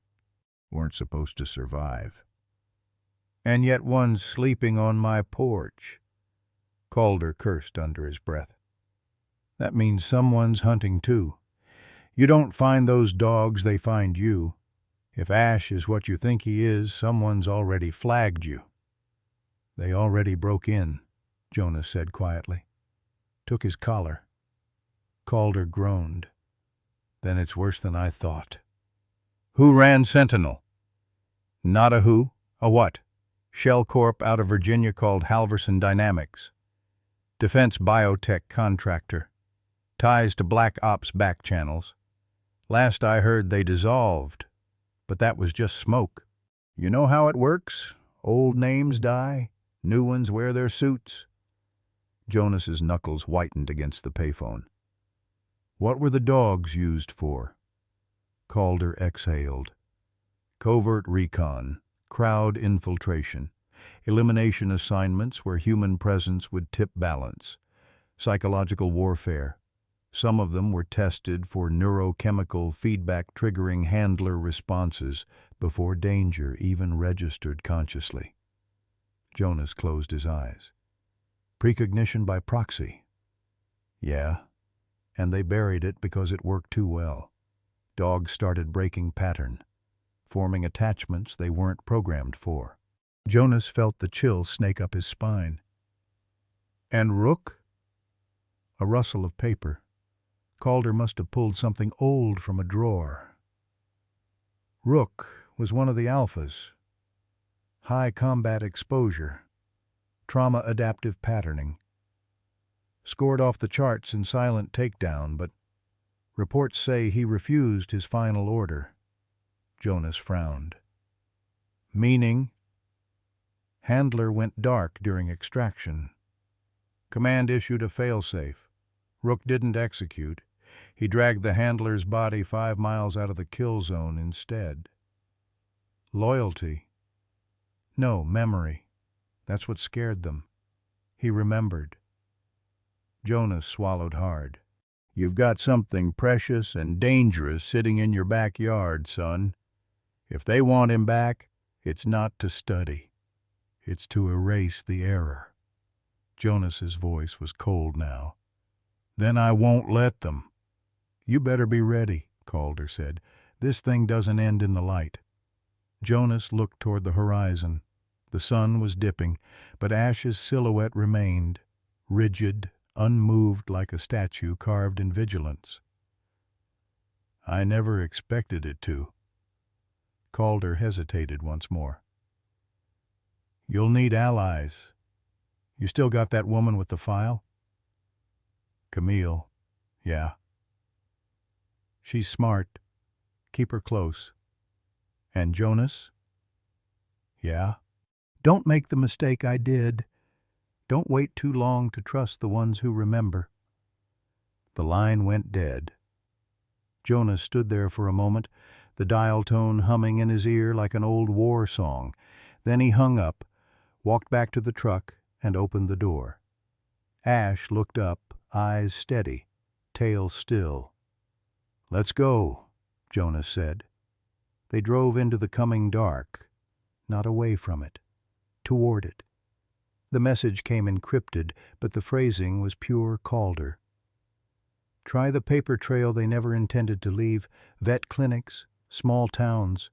Weren't supposed to survive. And yet one's sleeping on my porch. Calder cursed under his breath. That means someone's hunting too. You don't find those dogs, they find you. If Ash is what you think he is, someone's already flagged you. They already broke in, Jonas said quietly. Took his collar. Calder groaned. Then it's worse than I thought. Who ran Sentinel? Not a who, a what? Shell Corp out of Virginia called Halverson Dynamics. Defense biotech contractor. Ties to Black Ops back channels. Last I heard they dissolved, but that was just smoke. You know how it works? Old names die, new ones wear their suits. Jonas's knuckles whitened against the payphone. What were the dogs used for? Calder exhaled. Covert recon, crowd infiltration, elimination assignments where human presence would tip balance, psychological warfare. Some of them were tested for neurochemical feedback-triggering handler responses before danger even registered consciously. Jonas closed his eyes. Precognition by proxy. Yeah, and they buried it because it worked too well. Dogs started breaking pattern, forming attachments they weren't programmed for. Jonas felt the chill snake up his spine. And Rook? A rustle of paper. Calder must have pulled something old from a drawer. Rook was one of the alphas. High combat exposure. Trauma-adaptive patterning. Scored off the charts in silent takedown, but reports say he refused his final order. Jonas frowned. Meaning? Handler went dark during extraction. Command issued a failsafe. Rook didn't execute. He dragged the handler's body 5 miles out of the kill zone instead. Loyalty? No, memory. That's what scared them. He remembered. Jonas swallowed hard. You've got something precious and dangerous sitting in your backyard, son. If they want him back, it's not to study. It's to erase the error. Jonas's voice was cold now. Then I won't let them. You better be ready, Calder said. This thing doesn't end in the light. Jonas looked toward the horizon. The sun was dipping, but Ash's silhouette remained, rigid, unmoved like a statue carved in vigilance. I never expected it to. Calder hesitated once more. You'll need allies. You still got that woman with the file? Camille. Yeah. She's smart. Keep her close. And Jonas? Yeah. Don't make the mistake I did. Don't wait too long to trust the ones who remember. The line went dead. Jonas stood there for a moment, the dial tone humming in his ear like an old war song. Then he hung up, walked back to the truck, and opened the door. Ash looked up, eyes steady, tail still. Let's go, Jonas said. They drove into the coming dark, not away from it, toward it. The message came encrypted, but the phrasing was pure Calder. Try the paper trail they never intended to leave, vet clinics, small towns,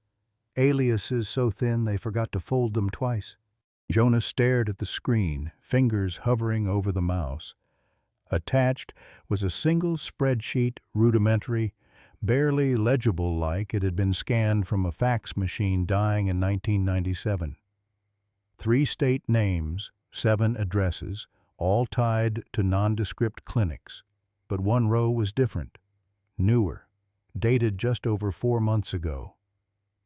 aliases so thin they forgot to fold them twice. Jonas stared at the screen, fingers hovering over the mouse. Attached was a single spreadsheet, rudimentary, barely legible like it had been scanned from a fax machine dying in 1997. 3 state names, 7 addresses, all tied to nondescript clinics. But one row was different, newer, dated just over 4 months ago.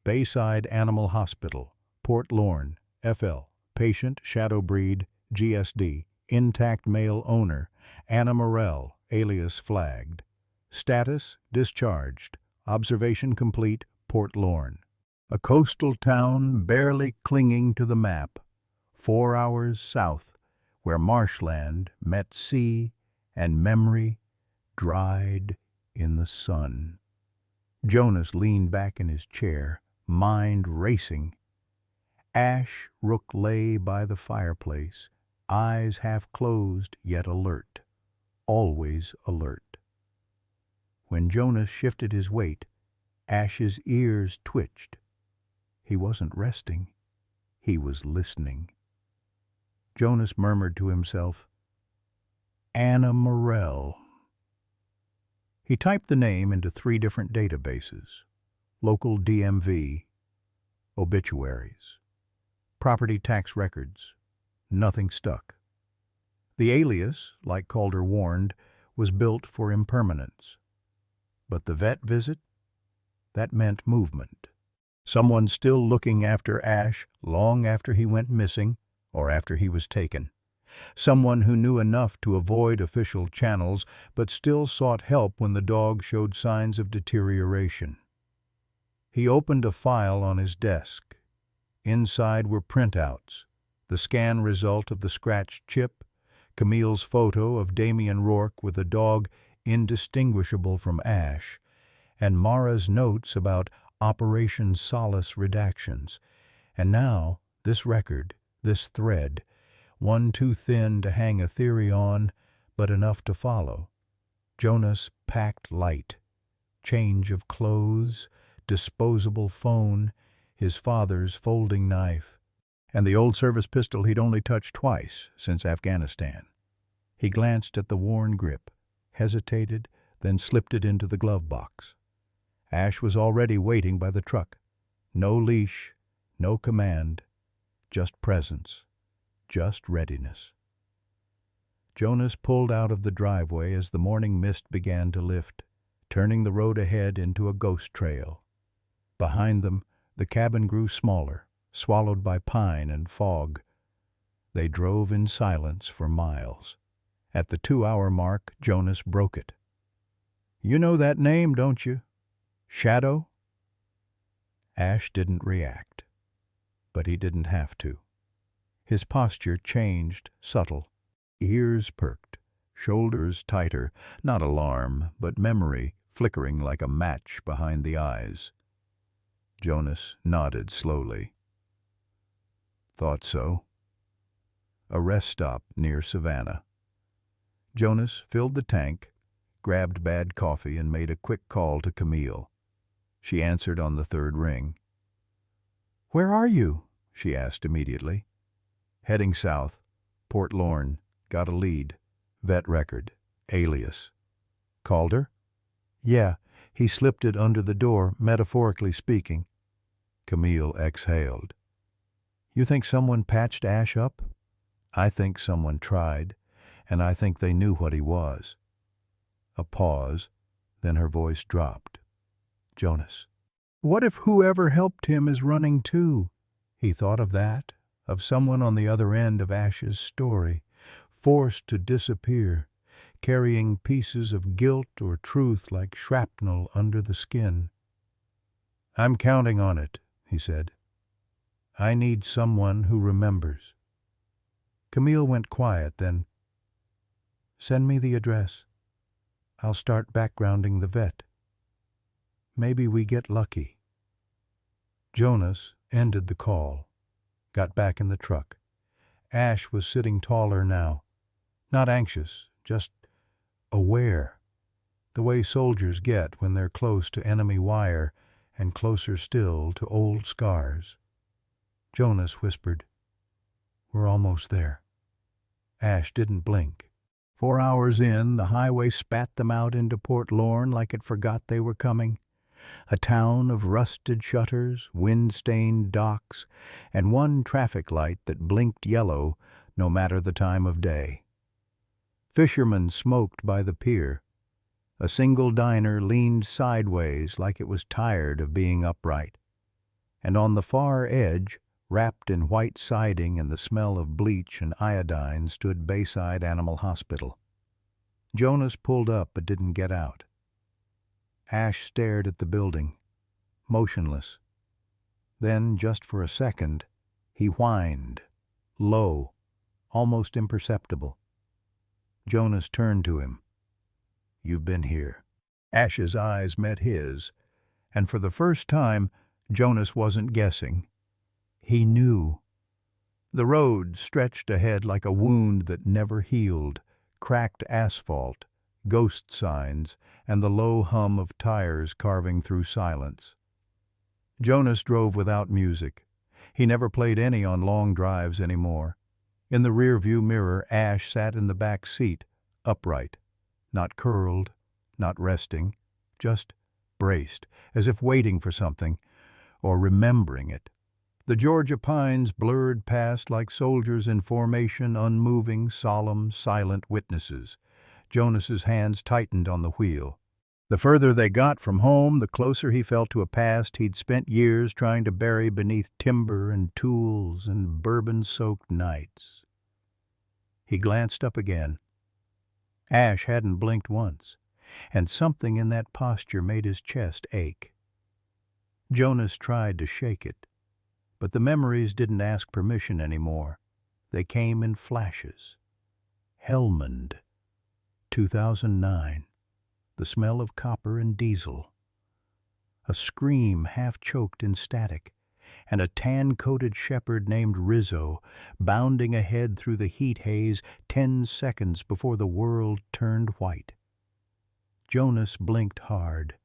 Bayside Animal Hospital, Port Lorne, FL, patient, shadow breed, GSD, intact male owner, Anna Morell, alias flagged. Status, discharged. Observation complete, Port Lorne. A coastal town barely clinging to the map, 4 hours south, where marshland met sea and memory dried in the sun. Jonas leaned back in his chair, mind racing. Ash Rook lay by the fireplace, eyes half closed yet alert, always alert. When Jonas shifted his weight, Ash's ears twitched. He wasn't resting. He was listening. Jonas murmured to himself, Anna Morell. He typed the name into 3 different databases, local DMV, obituaries, property tax records. Nothing stuck. The alias, like Calder warned, was built for impermanence. But the vet visit? That meant movement. Someone still looking after Ash long after he went missing or after he was taken. Someone who knew enough to avoid official channels but still sought help when the dog showed signs of deterioration. He opened a file on his desk. Inside were printouts, the scan result of the scratched chip, Camille's photo of Damien Rourke with a dog indistinguishable from Ash, and Mara's notes about Operation Solace redactions. And now, this record, this thread, one too thin to hang a theory on, but enough to follow. Jonas packed light. Change of clothes, disposable phone, his father's folding knife, and the old service pistol he'd only touched twice since Afghanistan. He glanced at the worn grip, hesitated, then slipped it into the glove box. Ash was already waiting by the truck. No leash, no command, just presence. Just readiness. Jonas pulled out of the driveway as the morning mist began to lift, turning the road ahead into a ghost trail. Behind them, the cabin grew smaller, swallowed by pine and fog. They drove in silence for miles. At the 2-hour mark, Jonas broke it. You know that name, don't you? Shadow? Ash didn't react, but he didn't have to. His posture changed, subtle. Ears perked, shoulders tighter, not alarm, but memory flickering like a match behind the eyes. Jonas nodded slowly. Thought so. A rest stop near Savannah. Jonas filled the tank, grabbed bad coffee, and made a quick call to Camille. She answered on the third ring. "Where are you?" she asked immediately. "Heading south. Port Lorne. Got a lead. Vet record. Alias." "Calder?" "Yeah, he slipped it under the door, metaphorically speaking." Camille exhaled. "You think someone patched Ash up?" "I think someone tried, and I think they knew what he was." A pause, then her voice dropped. "Jonas, what if whoever helped him is running too?" He thought of that, of someone on the other end of Ash's story, forced to disappear, carrying pieces of guilt or truth like shrapnel under the skin. "I'm counting on it," he said. "I need someone who remembers." Camille went quiet, then, "Send me the address. I'll start backgrounding the vet. Maybe we get lucky." Jonas ended the call, got back in the truck. Ash was sitting taller now, not anxious, just aware, the way soldiers get when they're close to enemy wire and closer still to old scars. Jonas whispered, "We're almost there." Ash didn't blink. 4 hours in, the highway spat them out into Port Lorne like it forgot they were coming. A town of rusted shutters, wind-stained docks, and one traffic light that blinked yellow no matter the time of day. Fishermen smoked by the pier. A single diner leaned sideways like it was tired of being upright. And on the far edge, wrapped in white siding and the smell of bleach and iodine, stood Bayside Animal Hospital. Jonas pulled up but didn't get out. Ash stared at the building, motionless. Then, just for a second, he whined, low, almost imperceptible. Jonas turned to him. "You've been here." Ash's eyes met his, and for the first time, Jonas wasn't guessing. He knew. The road stretched ahead like a wound that never healed, cracked asphalt, ghost signs, and the low hum of tires carving through silence. Jonas drove without music. He never played any on long drives anymore. In the rearview mirror, Ash sat in the back seat, upright, not curled, not resting, just braced, as if waiting for something, or remembering it. The Georgia pines blurred past like soldiers in formation, unmoving, solemn, silent witnesses. Jonas's hands tightened on the wheel. The further they got from home, the closer he felt to a past he'd spent years trying to bury beneath timber and tools and bourbon-soaked nights. He glanced up again. Ash hadn't blinked once, and something in that posture made his chest ache. Jonas tried to shake it, but the memories didn't ask permission anymore. They came in flashes. Helmand, 2009. The smell of copper and diesel. A scream half-choked in static, and a tan-coated shepherd named Rizzo bounding ahead through the heat haze 10 seconds before the world turned white. Jonas blinked hard.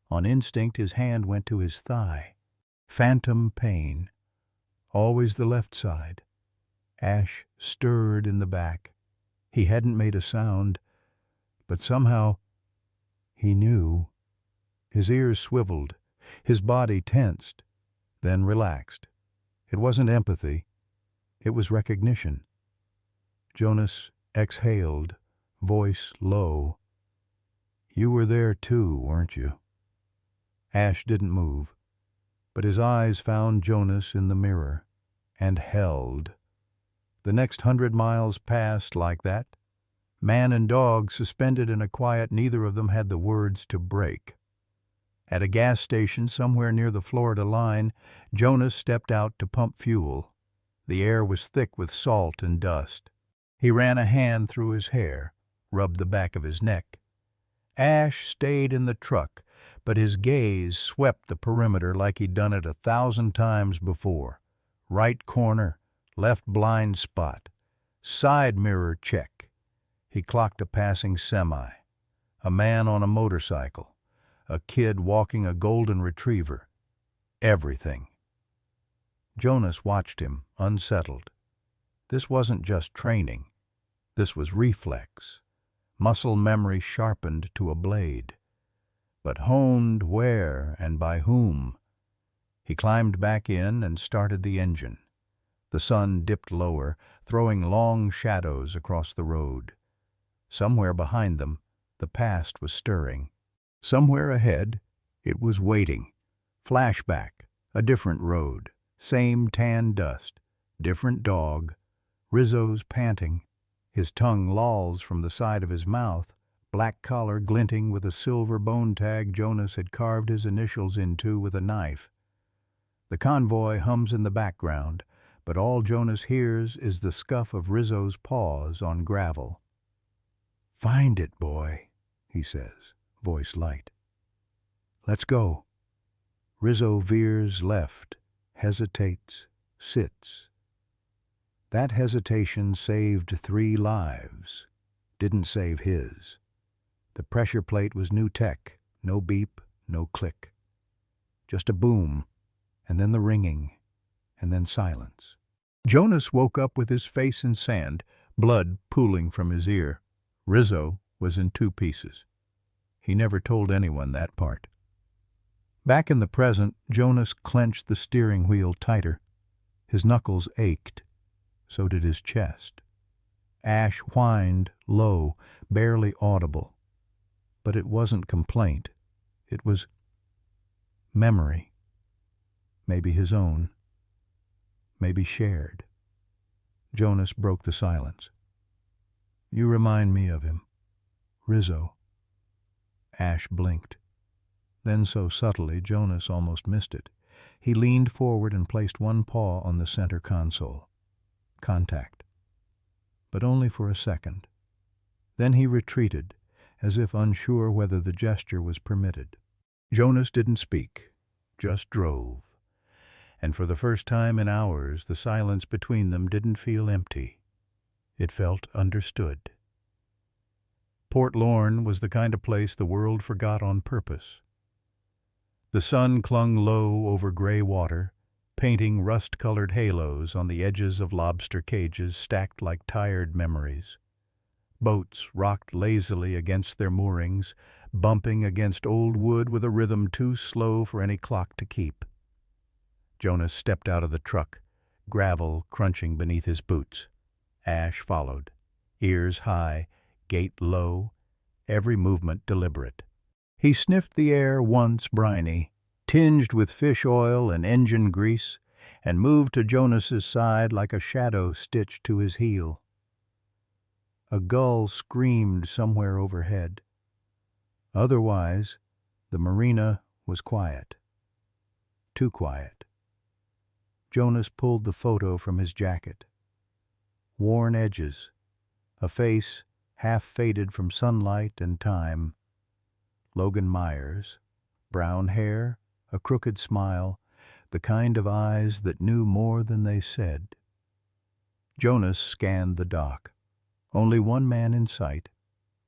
On instinct, his hand went to his thigh. Phantom pain. Always the left side. Ash stirred in the back. He hadn't made a sound, but somehow he knew. His ears swiveled, his body tensed, then relaxed. It wasn't empathy. It was recognition. Jonas exhaled, voice low. "You were there too, weren't you?" Ash didn't move, but his eyes found Jonas in the mirror, and held. The next 100 miles passed like that. Man and dog suspended in a quiet neither of them had the words to break. At a gas station somewhere near the Florida line, Jonas stepped out to pump fuel. The air was thick with salt and dust. He ran a hand through his hair, rubbed the back of his neck. Ash stayed in the truck, but his gaze swept the perimeter like he'd done it 1,000 times before. Right corner, left blind spot, side mirror check. He clocked a passing semi, a man on a motorcycle, a kid walking a golden retriever. Everything. Jonas watched him, unsettled. This wasn't just training. This was reflex. Muscle memory sharpened to a blade. But honed where and by whom? He climbed back in and started the engine. The sun dipped lower, throwing long shadows across the road. Somewhere behind them, the past was stirring. Somewhere ahead, it was waiting. Flashback, a different road, same tan dust, different dog. Rizzo's panting. His tongue lolls from the side of his mouth, black collar glinting with a silver bone tag Jonas had carved his initials into with a knife. The convoy hums in the background, but all Jonas hears is the scuff of Rizzo's paws on gravel. "Find it, boy," he says, voice light. "Let's go." Rizzo veers left, hesitates, sits. That hesitation saved 3 lives, didn't save his. The pressure plate was new tech, no beep, no click. Just a boom, and then the ringing, and then silence. Jonas woke up with his face in sand, blood pooling from his ear. Rizzo was in 2 pieces. He never told anyone that part. Back in the present, Jonas clenched the steering wheel tighter. His knuckles ached. So did his chest. Ash whined, low, barely audible. But it wasn't complaint. It was memory. Maybe his own. Maybe shared. Jonas broke the silence. "You remind me of him. Rizzo." Ash blinked. Then so subtly, Jonas almost missed it. He leaned forward and placed one paw on the center console. Contact. But only for a second. Then he retreated, as if unsure whether the gesture was permitted. Jonas didn't speak, just drove. And for the first time in hours, the silence between them didn't feel empty. It felt understood. Port Lorne was the kind of place the world forgot on purpose. The sun clung low over gray water, painting rust-colored halos on the edges of lobster cages stacked like tired memories. Boats rocked lazily against their moorings, bumping against old wood with a rhythm too slow for any clock to keep. Jonas stepped out of the truck, gravel crunching beneath his boots. Ash followed, ears high, gait low, every movement deliberate. He sniffed the air once briny, tinged with fish oil and engine grease, and moved to Jonas's side like a shadow stitched to his heel. A gull screamed somewhere overhead. Otherwise, the marina was quiet. Too quiet. Jonas pulled the photo from his jacket. Worn edges, a face half faded from sunlight and time. Logan Myers, brown hair, a crooked smile, the kind of eyes that knew more than they said. Jonas scanned the dock. Only one man in sight.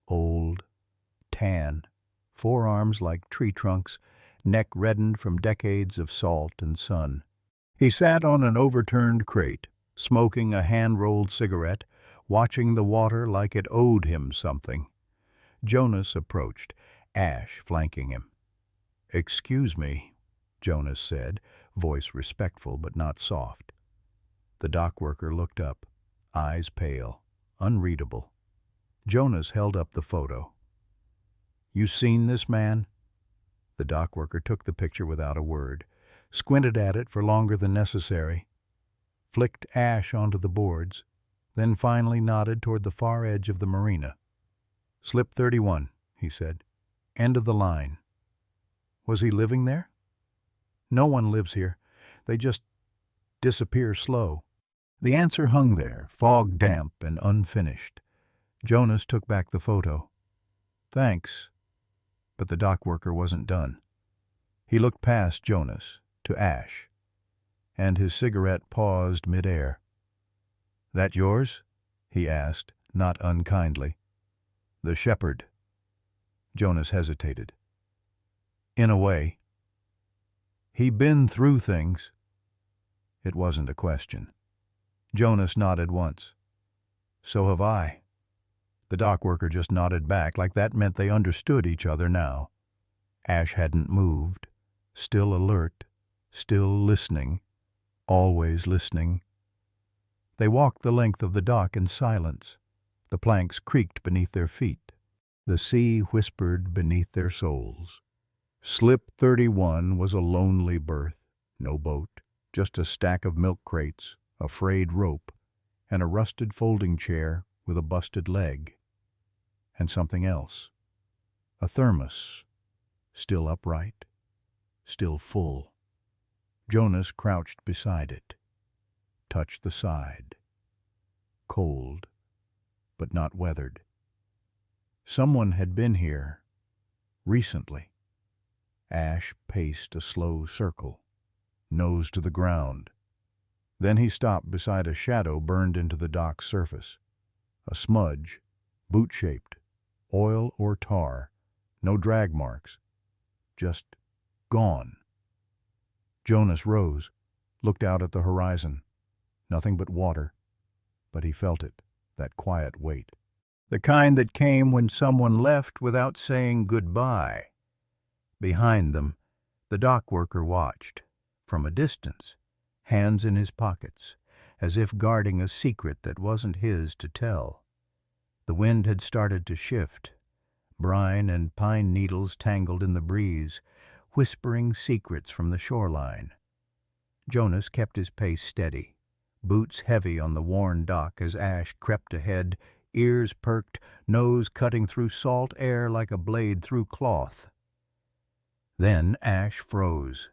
Old, tan, forearms like tree trunks, neck reddened from decades of salt and sun. He sat on an overturned crate, smoking a hand-rolled cigarette, watching the water like it owed him something. Jonas approached, Ash flanking him. "Excuse me," Jonas said, voice respectful but not soft. The dock worker looked up, eyes pale, unreadable. Jonas held up the photo. "You seen this man?" The dock worker took the picture without a word, squinted at it for longer than necessary, flicked ash onto the boards, then finally nodded toward the far edge of the marina. "Slip 31, he said. "End of the line." "Was he living there?" "No one lives here. They just disappear slow." The answer hung there, fog damp and unfinished. Jonas took back the photo. "Thanks." But the dock worker wasn't done. He looked past Jonas, to Ash, and his cigarette paused midair. "That yours?" he asked, not unkindly. "The shepherd." Jonas hesitated. In a way. He been through things. It wasn't a question. Jonas nodded once. So have I. The dock worker just nodded back, like that meant they understood each other now. Ash hadn't moved, still alert, still listening, always listening. They walked the length of the dock in silence. The planks creaked beneath their feet. The sea whispered beneath their soles. Slip 31 was a lonely berth. No boat, just a stack of milk crates, a frayed rope, and a rusted folding chair with a busted leg. And something else. A thermos, still upright, still full. Jonas crouched beside it, touched the side. Cold, but not weathered. Someone had been here, recently. Ash paced a slow circle, nose to the ground. Then he stopped beside a shadow burned into the dock's surface. A smudge, boot-shaped, oil or tar, no drag marks, just gone. Jonas rose, looked out at the horizon. Nothing but water, but he felt it, that quiet weight. The kind that came when someone left without saying goodbye. Behind them, the dock worker watched, from a distance, hands in his pockets, as if guarding a secret that wasn't his to tell. The wind had started to shift. Brine and pine needles tangled in the breeze, whispering secrets from the shoreline. Jonas kept his pace steady, boots heavy on the worn dock as Ash crept ahead, ears perked, nose cutting through salt air like a blade through cloth. Then Ash froze.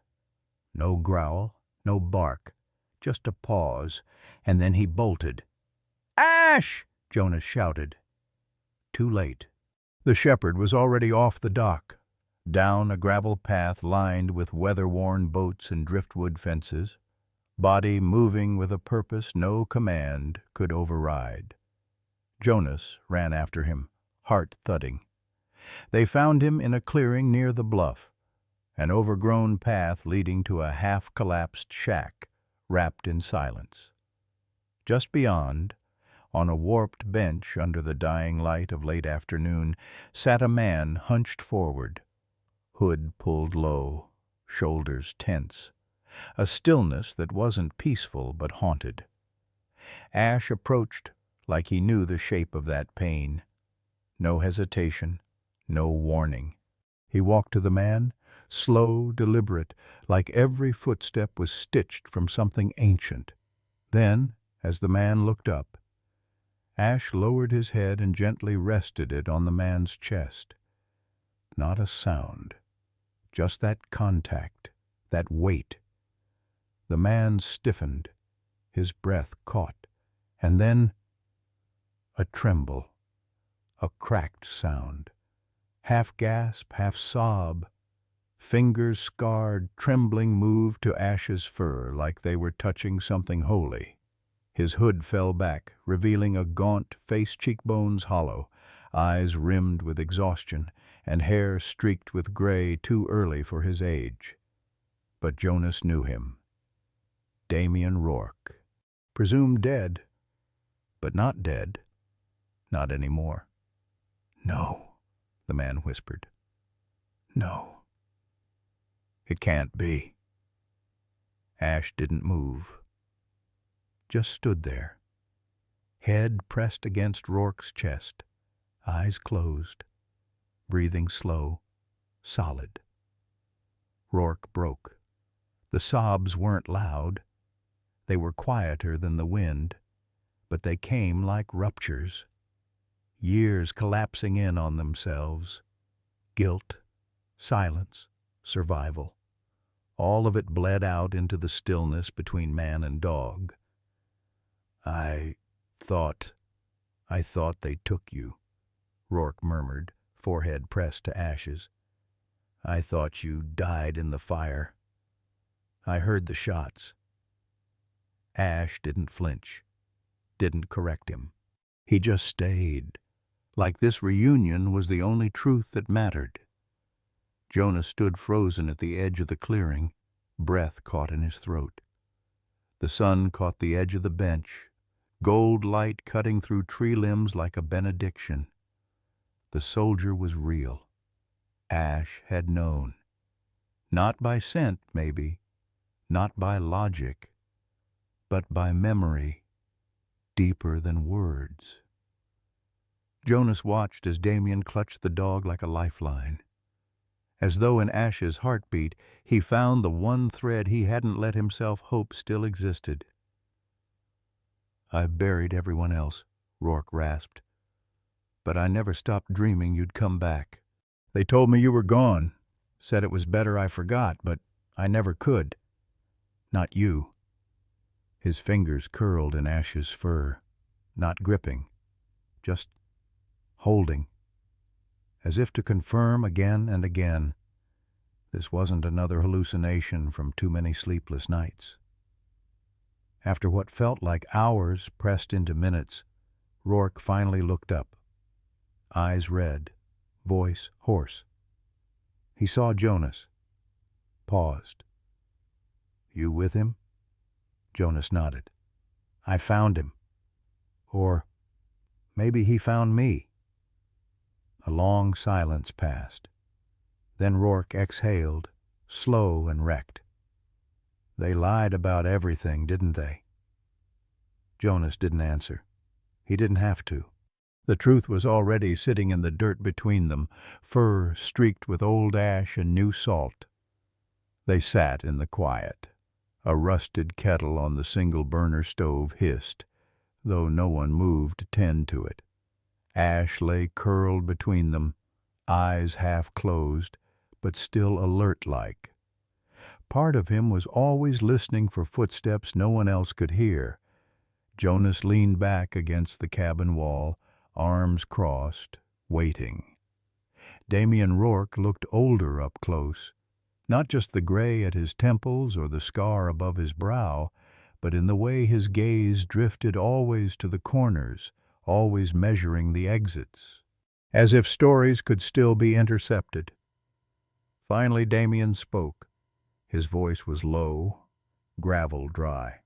No growl, no bark, just a pause, and then he bolted. "Ash!" Jonas shouted. Too late. The shepherd was already off the dock, down a gravel path lined with weather-worn boats and driftwood fences, body moving with a purpose no command could override. Jonas ran after him, heart thudding. They found him in a clearing near the bluff, an overgrown path leading to a half-collapsed shack, wrapped in silence. Just beyond, on a warped bench under the dying light of late afternoon, sat a man hunched forward, hood pulled low, shoulders tense, a stillness that wasn't peaceful but haunted. Ash approached like he knew the shape of that pain. No hesitation, no warning. He walked to the man, slow, deliberate, like every footstep was stitched from something ancient. Then, as the man looked up, Ash lowered his head and gently rested it on the man's chest. Not a sound, just that contact, that weight. The man stiffened, his breath caught, and then a tremble, a cracked sound, half gasp, half sob. Fingers scarred, trembling moved to Ash's fur like they were touching something holy. His hood fell back, revealing a gaunt face, cheekbones hollow, eyes rimmed with exhaustion, and hair streaked with gray too early for his age. But Jonas knew him. Damien Rourke. Presumed dead, but not dead. Not anymore. "No," the man whispered. "No. It can't be." Ash didn't move. Just stood there, head pressed against Rourke's chest, eyes closed, breathing slow, solid. Rourke broke. The sobs weren't loud. They were quieter than the wind, but they came like ruptures. Years collapsing in on themselves. Guilt, silence, survival. All of it bled out into the stillness between man and dog. I thought they took you," Rourke murmured, forehead pressed to Ash's. "I thought you died in the fire. I heard the shots." Ash didn't flinch, didn't correct him. He just stayed, like this reunion was the only truth that mattered. Jonas stood frozen at the edge of the clearing, breath caught in his throat. The sun caught the edge of the bench, gold light cutting through tree limbs like a benediction. The soldier was real. Ash had known. Not by scent, maybe, not by logic, but by memory, deeper than words. Jonas watched as Damien clutched the dog like a lifeline. As though in Ash's heartbeat, he found the one thread he hadn't let himself hope still existed. "I've buried everyone else," Rourke rasped. "But I never stopped dreaming you'd come back. They told me you were gone, said it was better I forgot, but I never could. Not you." His fingers curled in Ash's fur, not gripping, just holding, as if to confirm again and again this wasn't another hallucination from too many sleepless nights. After what felt like hours pressed into minutes, Rourke finally looked up, eyes red, voice hoarse. He saw Jonas, paused. "You with him?" Jonas nodded. "I found him. Or maybe he found me." A long silence passed. Then Rourke exhaled, slow and wrecked. "They lied about everything, didn't they?" Jonas didn't answer. He didn't have to. The truth was already sitting in the dirt between them, fur streaked with old ash and new salt. They sat in the quiet. A rusted kettle on the single-burner stove hissed, though no one moved to tend to it. Ash lay curled between them, eyes half closed, but still alert-like. Part of him was always listening for footsteps no one else could hear. Jonas leaned back against the cabin wall, arms crossed, waiting. Damien Rourke looked older up close, not just the gray at his temples or the scar above his brow, but in the way his gaze drifted always to the corners, always measuring the exits, as if stories could still be intercepted. Finally Damien spoke. His voice was low, gravel dry.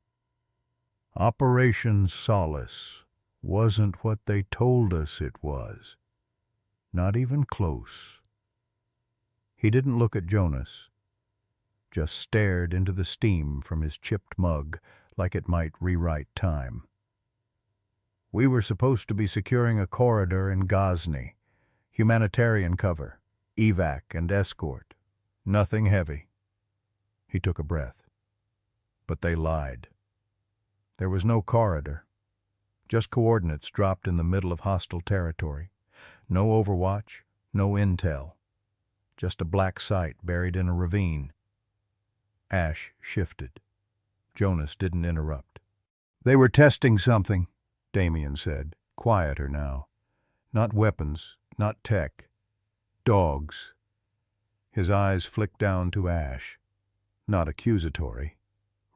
"Operation Solace wasn't what they told us it was. Not even close." He didn't look at Jonas, just stared into the steam from his chipped mug like it might rewrite time. "We were supposed to be securing a corridor in Ghazni, humanitarian cover, evac and escort. Nothing heavy." He took a breath. But they lied. There was no corridor, just coordinates dropped in the middle of hostile territory. No overwatch, no intel. Just a black site buried in a ravine. Ash shifted. Jonas didn't interrupt. "They were testing something," Damien said, quieter now. "Not weapons, not tech. Dogs." His eyes flicked down to Ash. Not accusatory.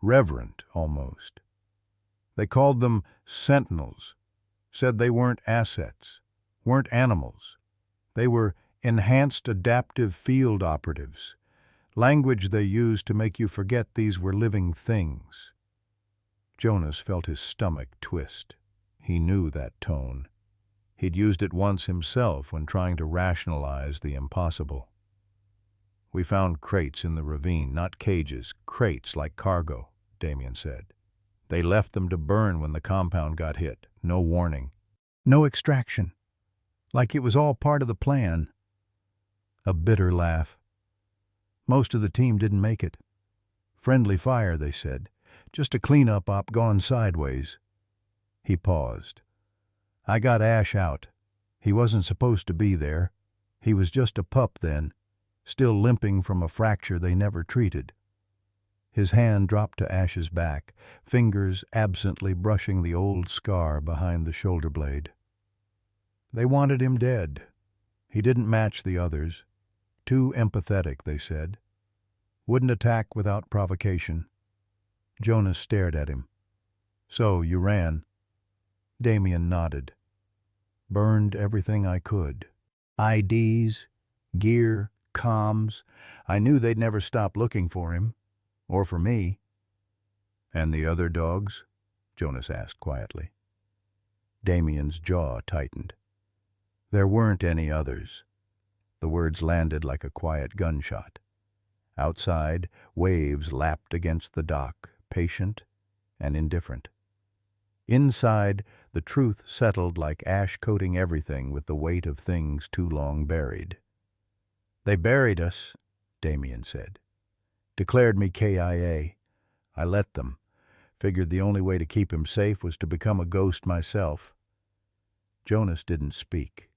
Reverent, almost. "They called them sentinels. Said they weren't assets, weren't animals. They were enhanced adaptive field operatives. Language they used to make you forget these were living things." Jonas felt his stomach twist. He knew that tone. He'd used it once himself when trying to rationalize the impossible. "We found crates in the ravine, not cages, crates like cargo," Damien said. "They left them to burn when the compound got hit. No warning. No extraction. Like it was all part of the plan." A bitter laugh. "Most of the team didn't make it. Friendly fire, they said. Just a cleanup op gone sideways." He paused. "I got Ash out. He wasn't supposed to be there. He was just a pup then, still limping from a fracture they never treated." His hand dropped to Ash's back, fingers absently brushing the old scar behind the shoulder blade. "They wanted him dead. He didn't match the others. Too empathetic, they said. Wouldn't attack without provocation." Jonas stared at him. "So you ran?" Damien nodded. "Burned everything I could. IDs, gear, comms. I knew they'd never stop looking for him. Or for me. And the other dogs? Jonas asked quietly. Damien's jaw tightened. There weren't any others. The words landed like a quiet gunshot. Outside, waves lapped against the dock, patient and indifferent. Inside, the truth settled like ash coating everything with the weight of things too long buried. They buried us, Damien said. Declared me KIA. I let them. Figured the only way to keep him safe was to become a ghost myself. Jonas didn't speak.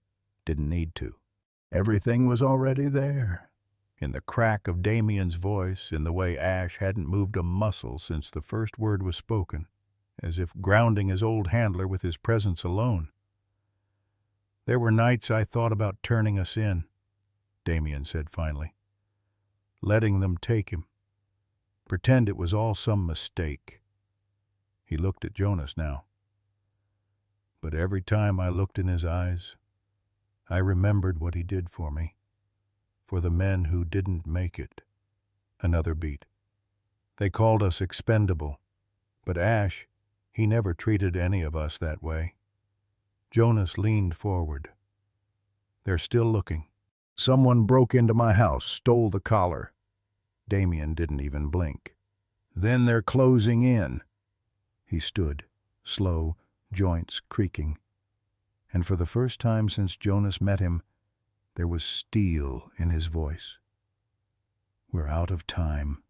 Didn't need to. Everything was already there. In the crack of Damien's voice, in the way Ash hadn't moved a muscle since the first word was spoken, as if grounding his old handler with his presence alone. There were nights I thought about turning us in, Damien said finally. Letting them take him. Pretend it was all some mistake. He looked at Jonas now. But every time I looked in his eyes, I remembered what he did for me. For the men who didn't make it. Another beat. They called us expendable. But Ash, he never treated any of us that way. Jonas leaned forward. They're still looking. Someone broke into my house, stole the collar. Damien didn't even blink. Then they're closing in. He stood, slow, joints creaking. And for the first time since Jonas met him, there was steel in his voice. We're out of time.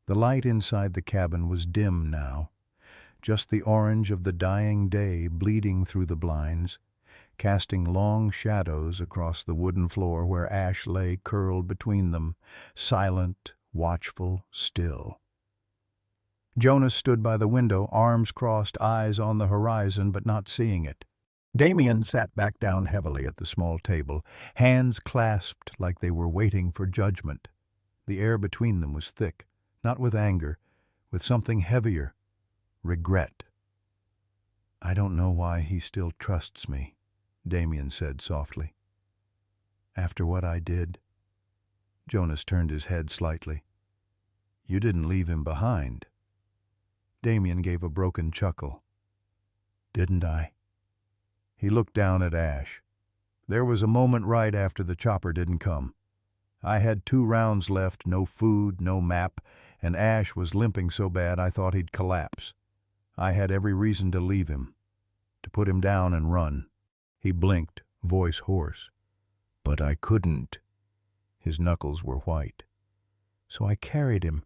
The light inside the cabin was dim now, just the orange of the dying day bleeding through the blinds, casting long shadows across the wooden floor where Ash lay curled between them, silent, watchful, still. Jonas stood by the window, arms crossed, eyes on the horizon, but not seeing it. Damien sat back down heavily at the small table, hands clasped like they were waiting for judgment. The air between them was thick, not with anger, with something heavier, regret. I don't know why he still trusts me, Damien said softly. After what I did. Jonas turned his head slightly. You didn't leave him behind. Damien gave a broken chuckle. Didn't I? He looked down at Ash. There was a moment right after the chopper didn't come. I had 2 rounds left, no food, no map, and Ash was limping so bad I thought he'd collapse. I had every reason to leave him, to put him down and run. He blinked, voice hoarse. But I couldn't. His knuckles were white. So I carried him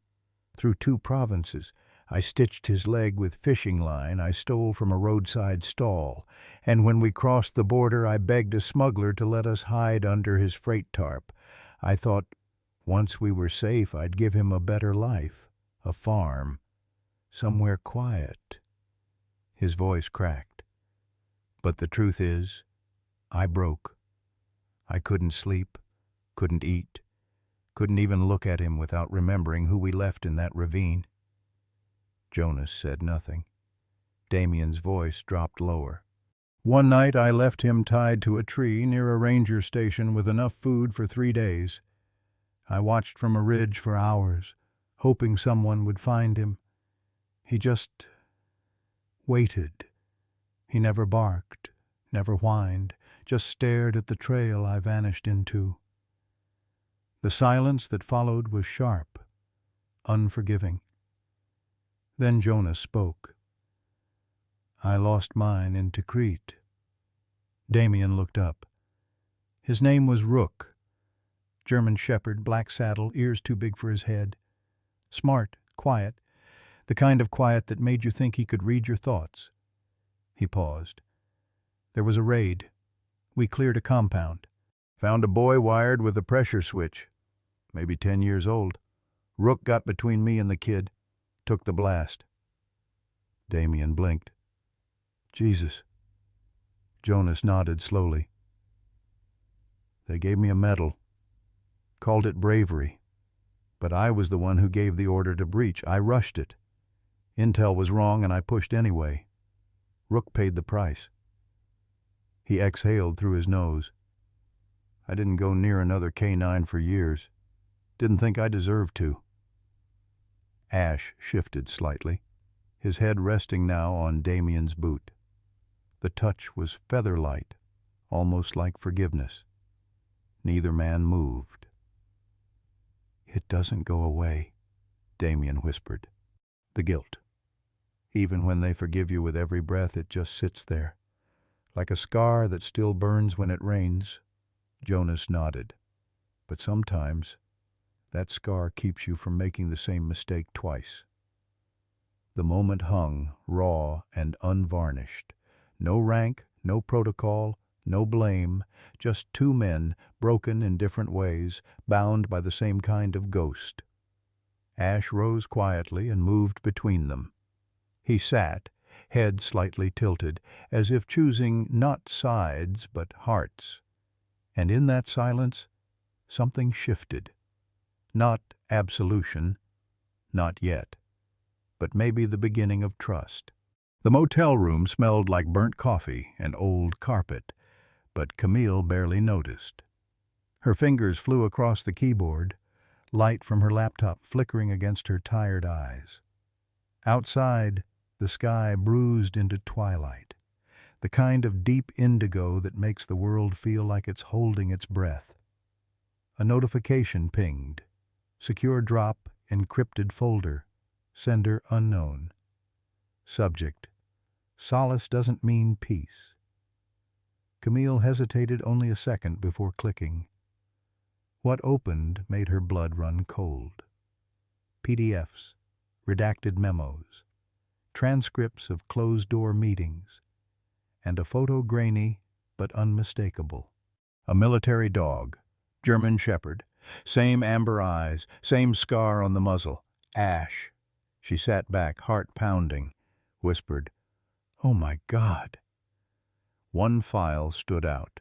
through 2 provinces. I stitched his leg with fishing line I stole from a roadside stall, and when we crossed the border I begged a smuggler to let us hide under his freight tarp. I thought once we were safe I'd give him a better life, a farm, somewhere quiet. His voice cracked. But the truth is, I broke. I couldn't sleep, couldn't eat, couldn't even look at him without remembering who we left in that ravine. Jonas said nothing. Damien's voice dropped lower. One night I left him tied to a tree near a ranger station with enough food for 3 days. I watched from a ridge for hours, hoping someone would find him. He just waited. He never barked, never whined, just stared at the trail I vanished into. The silence that followed was sharp, unforgiving. Then Jonas spoke. I lost mine in Tikrit. Damien looked up. His name was Rook. German shepherd, black saddle, ears too big for his head. Smart, quiet, the kind of quiet that made you think he could read your thoughts. He paused. There was a raid. We cleared a compound. Found a boy wired with a pressure switch. Maybe 10 years old. Rook got between me and the kid. Took the blast. Damien blinked. Jesus. Jonas nodded slowly. They gave me a medal. Called it bravery. But I was the one who gave the order to breach. I rushed it. Intel was wrong and I pushed anyway. Rook paid the price. He exhaled through his nose. I didn't go near another K9 for years. Didn't think I deserved to. Ash shifted slightly, his head resting now on Damien's boot. The touch was feather-light, almost like forgiveness. Neither man moved. "It doesn't go away," Damien whispered. "The guilt. Even when they forgive you with every breath, it just sits there, like a scar that still burns when it rains." Jonas nodded. "But sometimes that scar keeps you from making the same mistake twice." The moment hung, raw and unvarnished. No rank, no protocol, no blame, just two men, broken in different ways, bound by the same kind of ghost. Ash rose quietly and moved between them. He sat, head slightly tilted, as if choosing not sides but hearts. And in that silence, something shifted. Not absolution, not yet, but maybe the beginning of trust. The motel room smelled like burnt coffee and old carpet, but Camille barely noticed. Her fingers flew across the keyboard, light from her laptop flickering against her tired eyes. Outside, the sky bruised into twilight, the kind of deep indigo that makes the world feel like it's holding its breath. A notification pinged. Secure drop, encrypted folder. Sender unknown. Subject: Solace doesn't mean peace. Camille hesitated only a second before clicking. What opened made her blood run cold. PDFs, redacted memos, transcripts of closed-door meetings, and a photo grainy but unmistakable. A military dog, German Shepherd, same amber eyes, same scar on the muzzle. Ash. She sat back, heart pounding, whispered, "Oh my God." One file stood out.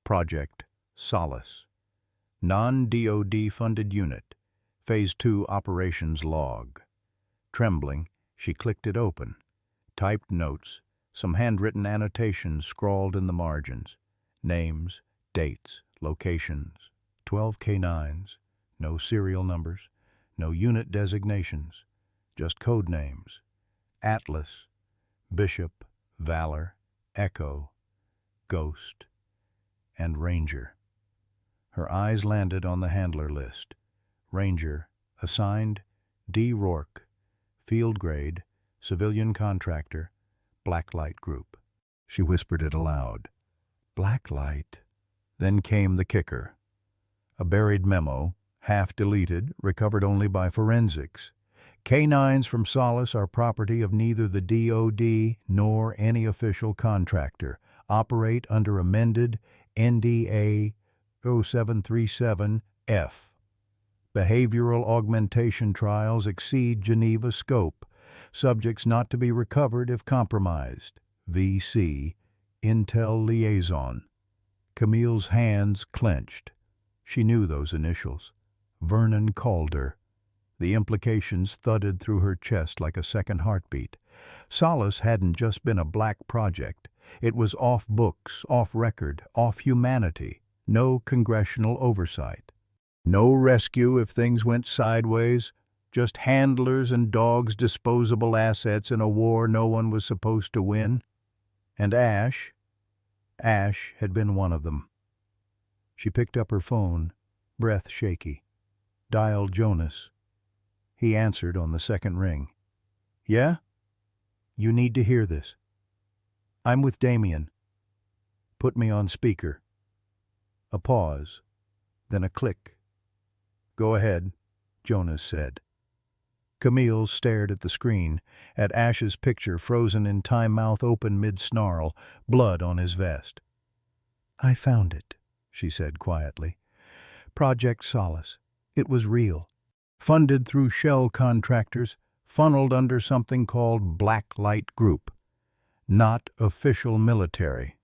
Project Solace. Non-DOD funded unit. Phase 2 operations log. Trembling, she clicked it open. Typed notes, some handwritten annotations scrawled in the margins. Names, dates, locations. 12 K9s, no serial numbers, no unit designations, just code names. Atlas, Bishop, Valor, Echo, Ghost, and Ranger. Her eyes landed on the handler list. Ranger, assigned D. Rourke, field grade, civilian contractor, Blacklight Group. She whispered it aloud. Blacklight. Then came the kicker. A buried memo, half deleted, recovered only by forensics. K9s from Solace are property of neither the DOD nor any official contractor. Operate under amended NDA 0737F. Behavioral augmentation trials exceed Geneva scope. Subjects not to be recovered if compromised. VC. Intel Liaison. Camille's hands clenched. She knew those initials. Vernon Calder. The implications thudded through her chest like a second heartbeat. Solace hadn't just been a black project. It was off books, off record, off humanity. No congressional oversight. No rescue if things went sideways. Just handlers and dogs' disposable assets in a war no one was supposed to win. And Ash had been one of them. She picked up her phone, breath shaky. Dialed Jonas. He answered on the second ring. "Yeah? You need to hear this. I'm with Damien. Put me on speaker." A pause, then a click. "Go ahead," Jonas said. Camille stared at the screen, at Ash's picture frozen in time, mouth open mid-snarl, blood on his vest. "I found it," she said quietly. "Project Solace. It was real. Funded through shell contractors, funneled under something called Blacklight Group. Not official military.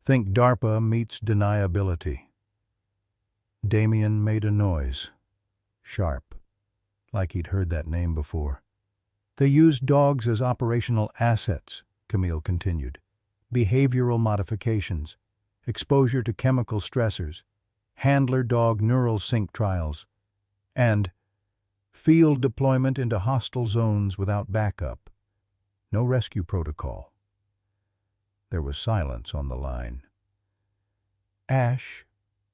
Think DARPA meets deniability." Damien made a noise. Sharp. Like he'd heard that name before. "They used dogs as operational assets," Camille continued. "Behavioral modifications. Exposure to chemical stressors. handler dog neural sync trials, and field deployment into hostile zones without backup. No rescue protocol. There was silence on the line. Ash,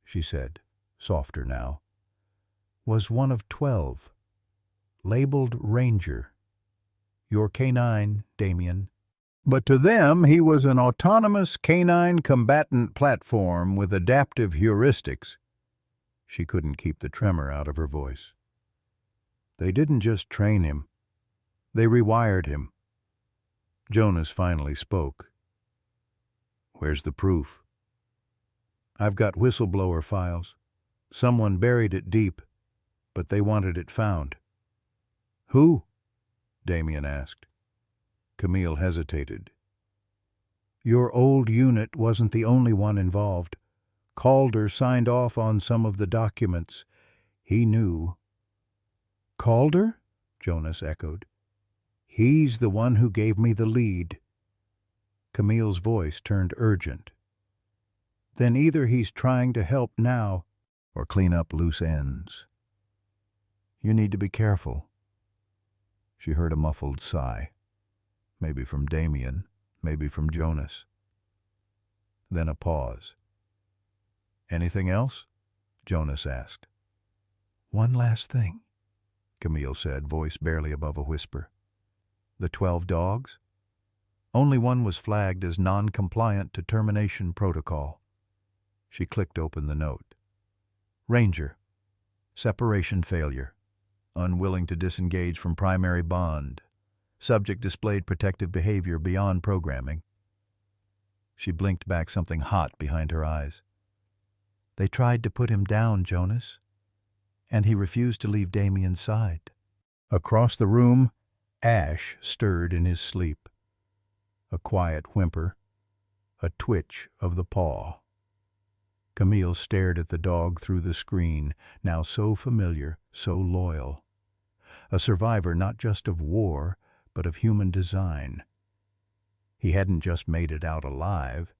she said, softer now, was one of 12, labeled Ranger. Your canine, Damien. But to them, he was an autonomous canine combatant platform with adaptive heuristics. She couldn't keep the tremor out of her voice. They didn't just train him. They rewired him. Jonas finally spoke. Where's the proof? I've got whistleblower files. Someone buried it deep, but they wanted it found. Who? Damien asked. Camille hesitated. Your old unit wasn't the only one involved. Calder signed off on some of the documents. He knew. Calder? Jonas echoed. He's the one who gave me the lead. Camille's voice turned urgent. Then either he's trying to help now or clean up loose ends. You need to be careful. She heard a muffled sigh. Maybe from Damien, maybe from Jonas. Then a pause. Anything else? Jonas asked. One last thing, Camille said, voice barely above a whisper. The 12 dogs? Only one was flagged as non-compliant to termination protocol. She clicked open the note. Ranger. Separation failure. Unwilling to disengage from primary bond. Subject displayed protective behavior beyond programming. She blinked back something hot behind her eyes. They tried to put him down, Jonas, and he refused to leave Damien's side. Across the room, Ash stirred in his sleep. A quiet whimper, a twitch of the paw. Camille stared at the dog through the screen, now so familiar, so loyal. A survivor not just of war, but of human design. He hadn't just made it out alive.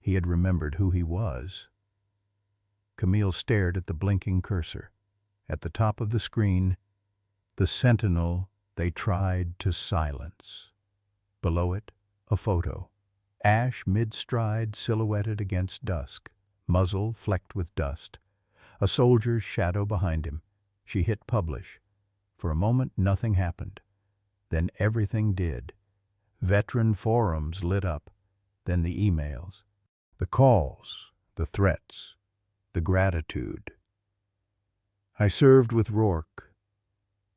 He had remembered who he was. Camille stared at the blinking cursor. At the top of the screen, the sentinel they tried to silence. Below it, a photo. Ash mid-stride silhouetted against dusk, muzzle flecked with dust. A soldier's shadow behind him. She hit publish. For a moment, nothing happened. Then everything did. Veteran forums lit up. Then the emails. The calls. The threats. The gratitude. I served with Rourke.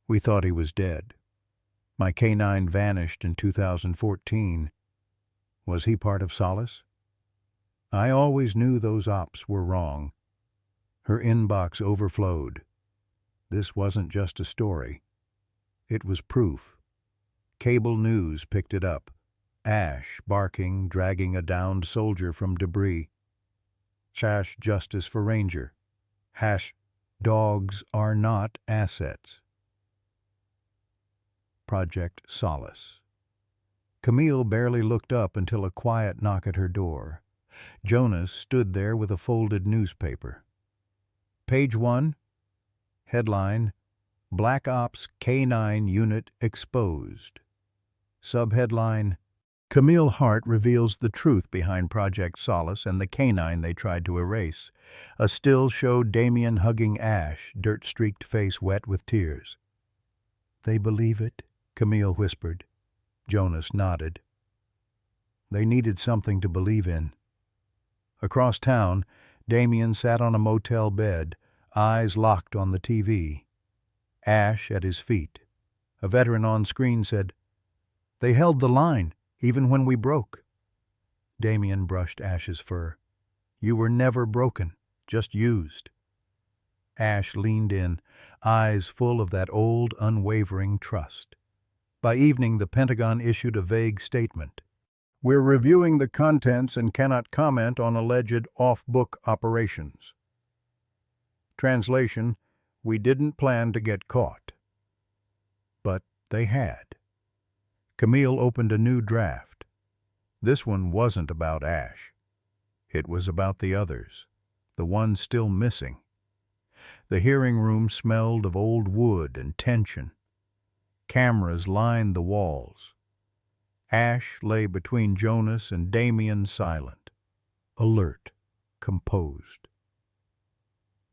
We thought he was dead. My canine vanished in 2014. Was he part of Solace? I always knew those ops were wrong. Her inbox overflowed. This wasn't just a story. It was proof. Cable news picked it up. Ash barking, dragging a downed soldier from debris. Hash justice for Ranger. Hash dogs are not assets. Project Solace. Camille barely looked up until a quiet knock at her door. Jonas stood there with a folded newspaper. Page 1. Headline, Black Ops K9 Unit Exposed. Subheadline, Camille Hart reveals the truth behind Project Solace and the canine they tried to erase. A still showed Damien hugging Ash, dirt-streaked face wet with tears. They believe it, Camille whispered. Jonas nodded. They needed something to believe in. Across town, Damien sat on a motel bed, eyes locked on the TV. Ash at his feet. A veteran on screen said, They held the line, even when we broke. Damien brushed Ash's fur. You were never broken, just used. Ash leaned in, eyes full of that old, unwavering trust. By evening, the Pentagon issued a vague statement. We're reviewing the contents and cannot comment on alleged off-book operations. Translation, we didn't plan to get caught. But they had. Camille opened a new draft. This one wasn't about Ash. It was about the others. the one still missing. The hearing room smelled of old wood and tension. Cameras lined the walls. Ash lay between Jonas and Damien, silent, alert, composed.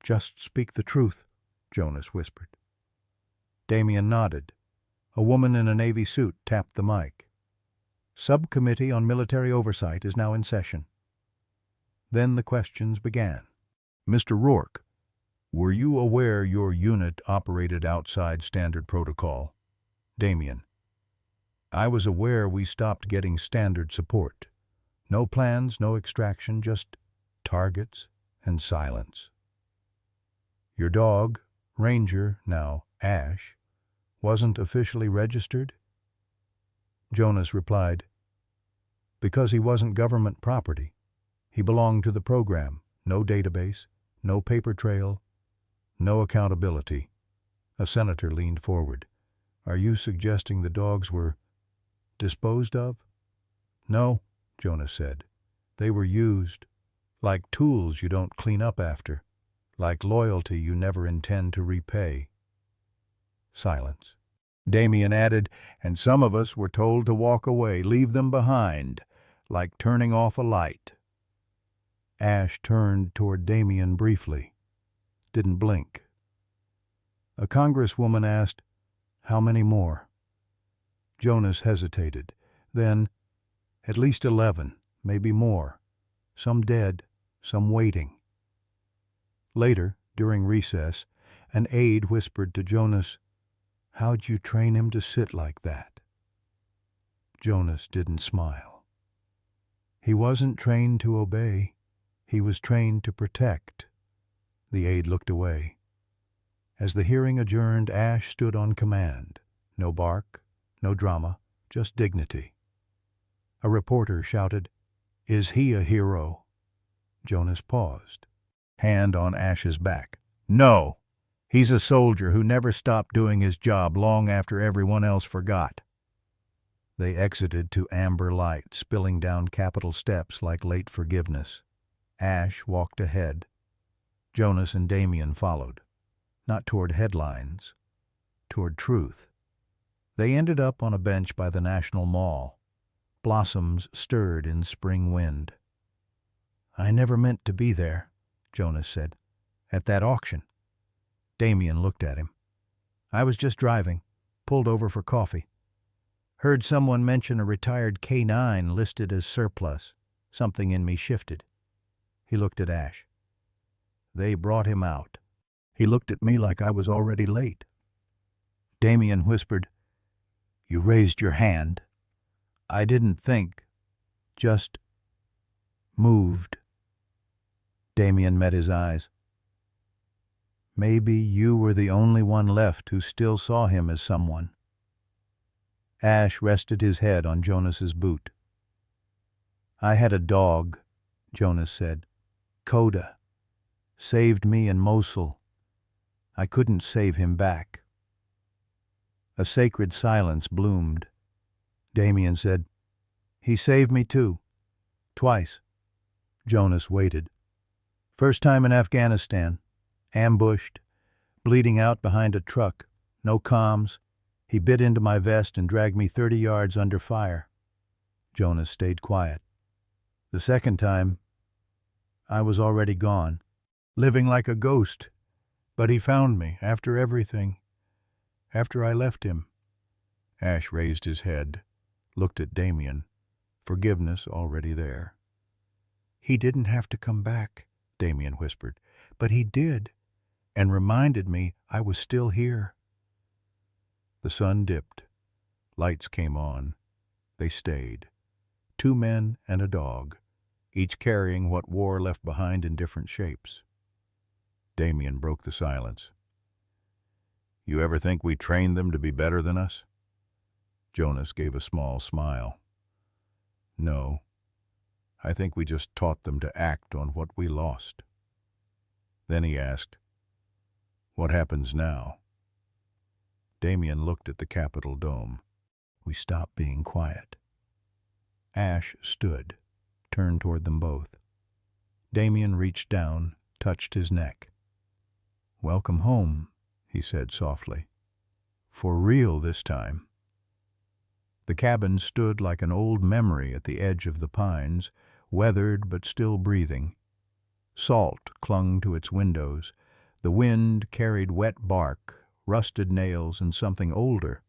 "Just speak the truth," Jonas whispered. Damien nodded. A woman in a Navy suit tapped the mic. "Subcommittee on Military Oversight is now in session." Then the questions began. "Mr. Rourke, were you aware your unit operated outside standard protocol?" Damien: "I was aware we stopped getting standard support. No plans, no extraction, just targets and silence." "Your dog, Ranger, now Ash, wasn't officially registered?" Jonas replied, "Because he wasn't government property. He belonged to the program. No database, no paper trail, no accountability." A senator leaned forward. "Are you suggesting the dogs were disposed of?" "No," Jonas said. "They were used. Like tools you don't clean up after. Like loyalty you never intend to repay." Silence. Damien added, "And some of us were told to walk away, leave them behind, like turning off a light." Ash turned toward Damien briefly. Didn't blink. A congresswoman asked, "How many more?" Jonas hesitated. Then, "At least 11, maybe more. Some dead, some waiting." Later, during recess, an aide whispered to Jonas, "How'd you train him to sit like that?" Jonas didn't smile. "He wasn't trained to obey. He was trained to protect." The aide looked away. As the hearing adjourned, Ash stood on command. No bark, no drama, just dignity. A reporter shouted, "Is he a hero?" Jonas paused, hand on Ash's back. "No! He's a soldier who never stopped doing his job long after everyone else forgot." They exited to amber light, spilling down Capitol steps like late forgiveness. Ash walked ahead. Jonas and Damien followed, not toward headlines, toward truth. They ended up on a bench by the National Mall. Blossoms stirred in spring wind. "I never meant to be there," Jonas said. "At that auction." Damien looked at him. "I was just driving, pulled over for coffee. Heard someone mention a retired K-9 listed as surplus. Something in me shifted." He looked at Ash. "They brought him out." He looked at me like I was already late. Damien whispered, "You raised your hand." "I didn't think. Just moved." Damien met his eyes. "Maybe you were the only one left who still saw him as someone." Ash rested his head on Jonas's boot. "I had a dog," Jonas said. "Coda. Saved me in Mosul. I couldn't save him back." A sacred silence bloomed. Damien said, "He saved me too. Twice." Jonas waited. "First time in Afghanistan. Ambushed. Bleeding out behind a truck. No comms. He bit into my vest and dragged me 30 yards under fire." Jonas stayed quiet. "The second time, I was already gone, living like a ghost. But he found me after everything. After I left him." Ash raised his head, looked at Damien, forgiveness already there. "He didn't have to come back," Damien whispered, "but he did, and reminded me I was still here." The sun dipped. Lights came on. They stayed. 2 men and a dog, each carrying what war left behind in different shapes. Damien broke the silence. "You ever think we trained them to be better than us?" Jonas gave a small smile. "No. I think we just taught them to act on what we lost." Then he asked, "What happens now?" Damien looked at the Capitol dome. "We stopped being quiet." Ash stood, turned toward them both. Damien reached down, touched his neck. "Welcome home," he said softly. "For real this time." The cabin stood like an old memory at the edge of the pines, weathered but still breathing. Salt clung to its windows. The wind carried wet bark, rusted nails, and something older.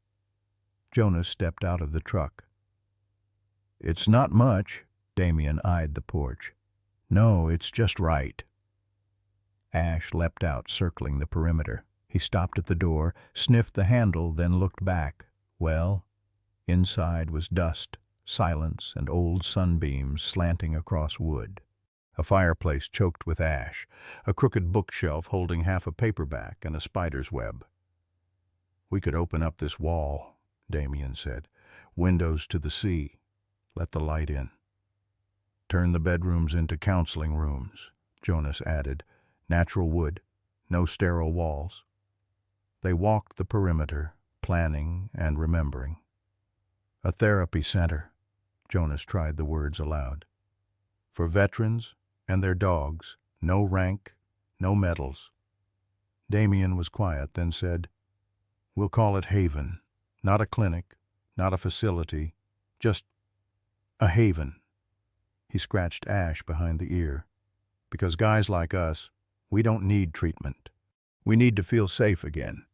Jonas stepped out of the truck. "It's not much," Damien eyed the porch. "No, it's just right." Ash leapt out, circling the perimeter. He stopped at the door, sniffed the handle, then looked back. Well, inside was dust, silence, and old sunbeams slanting across wood. A fireplace choked with ash, a crooked bookshelf holding half a paperback and a spider's web. "We could open up this wall," Damien said. "Windows to the sea. Let the light in." "Turn the bedrooms into counseling rooms," Jonas added. "Natural wood, no sterile walls." They walked the perimeter, planning and remembering. "A therapy center," Jonas tried the words aloud. "For veterans and their dogs, no rank, no medals." Damien was quiet, then said, "We'll call it Haven. Not a clinic, not a facility, just a haven." He scratched Ash behind the ear. "Because guys like us, we don't need treatment. We need to feel safe again."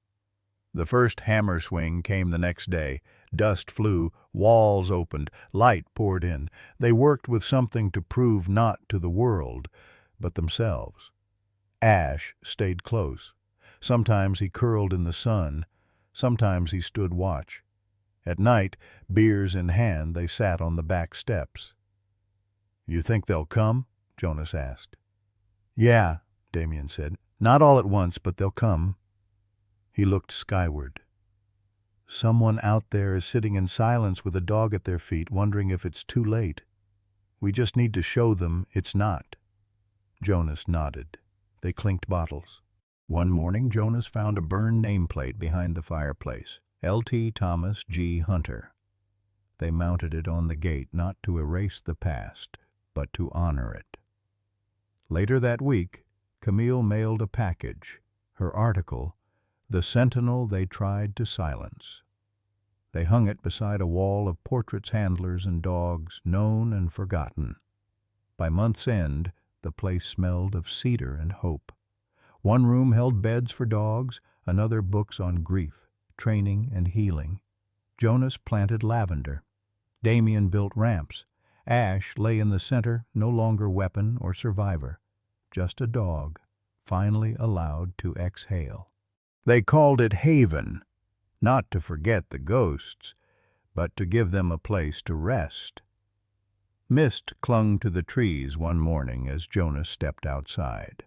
The first hammer swing came the next day. Dust flew, walls opened, light poured in. They worked with something to prove not to the world, but themselves. Ash stayed close. Sometimes he curled in the sun. Sometimes he stood watch. At night, beers in hand, they sat on the back steps. "You think they'll come?" Jonas asked. "Yeah," Damien said. "Not all at once, but they'll come." He looked skyward. "Someone out there is sitting in silence with a dog at their feet, wondering if it's too late. We just need to show them it's not." Jonas nodded. They clinked bottles. One morning, Jonas found a burned nameplate behind the fireplace. L.T. Thomas G. Hunter. They mounted it on the gate, not to erase the past, but to honor it. Later that week, Camille mailed a package. Her article, "The Sentinel They Tried to Silence." They hung it beside a wall of portraits, handlers, and dogs, known and forgotten. By month's end, the place smelled of cedar and hope. One room held beds for dogs, another books on grief, training, and healing. Jonas planted lavender. Damien built ramps. Ash lay in the center, no longer weapon or survivor, just a dog, finally allowed to exhale. They called it Haven, not to forget the ghosts, but to give them a place to rest. Mist clung to the trees one morning as Jonas stepped outside.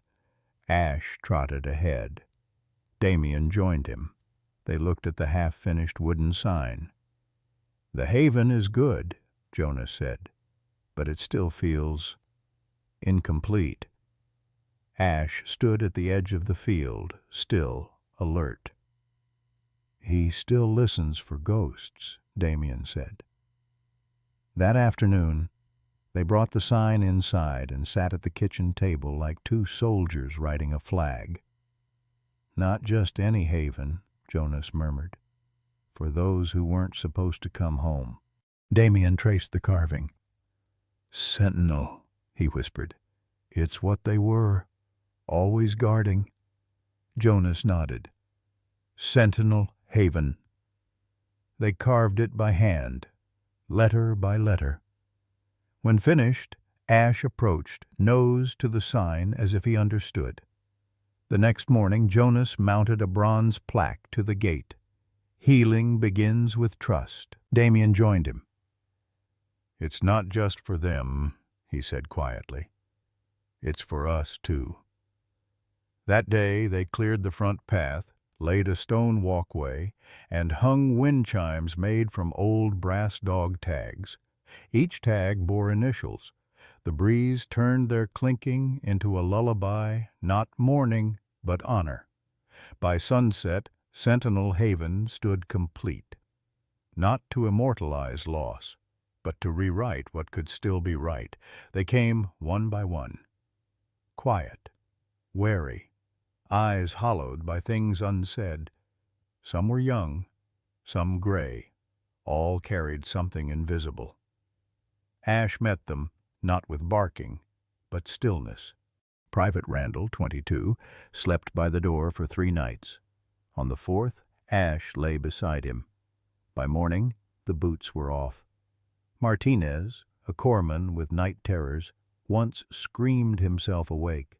Ash trotted ahead. Damien joined him. They looked at the half-finished wooden sign. "The Haven is good," Jonas said, "but it still feels incomplete." Ash stood at the edge of the field, still, alert. "He still listens for ghosts," Damien said. That afternoon, they brought the sign inside and sat at the kitchen table like two soldiers riding a flag. "Not just any haven," Jonas murmured, "for those who weren't supposed to come home." Damien traced the carving. "Sentinel," he whispered. "It's what they were, always guarding." Jonas nodded. "Sentinel Haven." They carved it by hand, letter by letter. When finished, Ash approached, nose to the sign as if he understood. The next morning, Jonas mounted a bronze plaque to the gate. "Healing begins with trust." Damien joined him. "It's not just for them," he said quietly. "It's for us, too." That day they cleared the front path, laid a stone walkway, and hung wind chimes made from old brass dog tags. Each tag bore initials. The breeze turned their clinking into a lullaby, not mourning, but honor. By sunset, Sentinel Haven stood complete. Not to immortalize loss, but to rewrite what could still be right. They came one by one. Quiet, wary, eyes hollowed by things unsaid. Some were young, some gray, all carried something invisible. Ash met them, not with barking, but stillness. Private Randall, 22, slept by the door for 3 nights. On the 4th, Ash lay beside him. By morning, the boots were off. Martinez, a corpsman with night terrors, once screamed himself awake.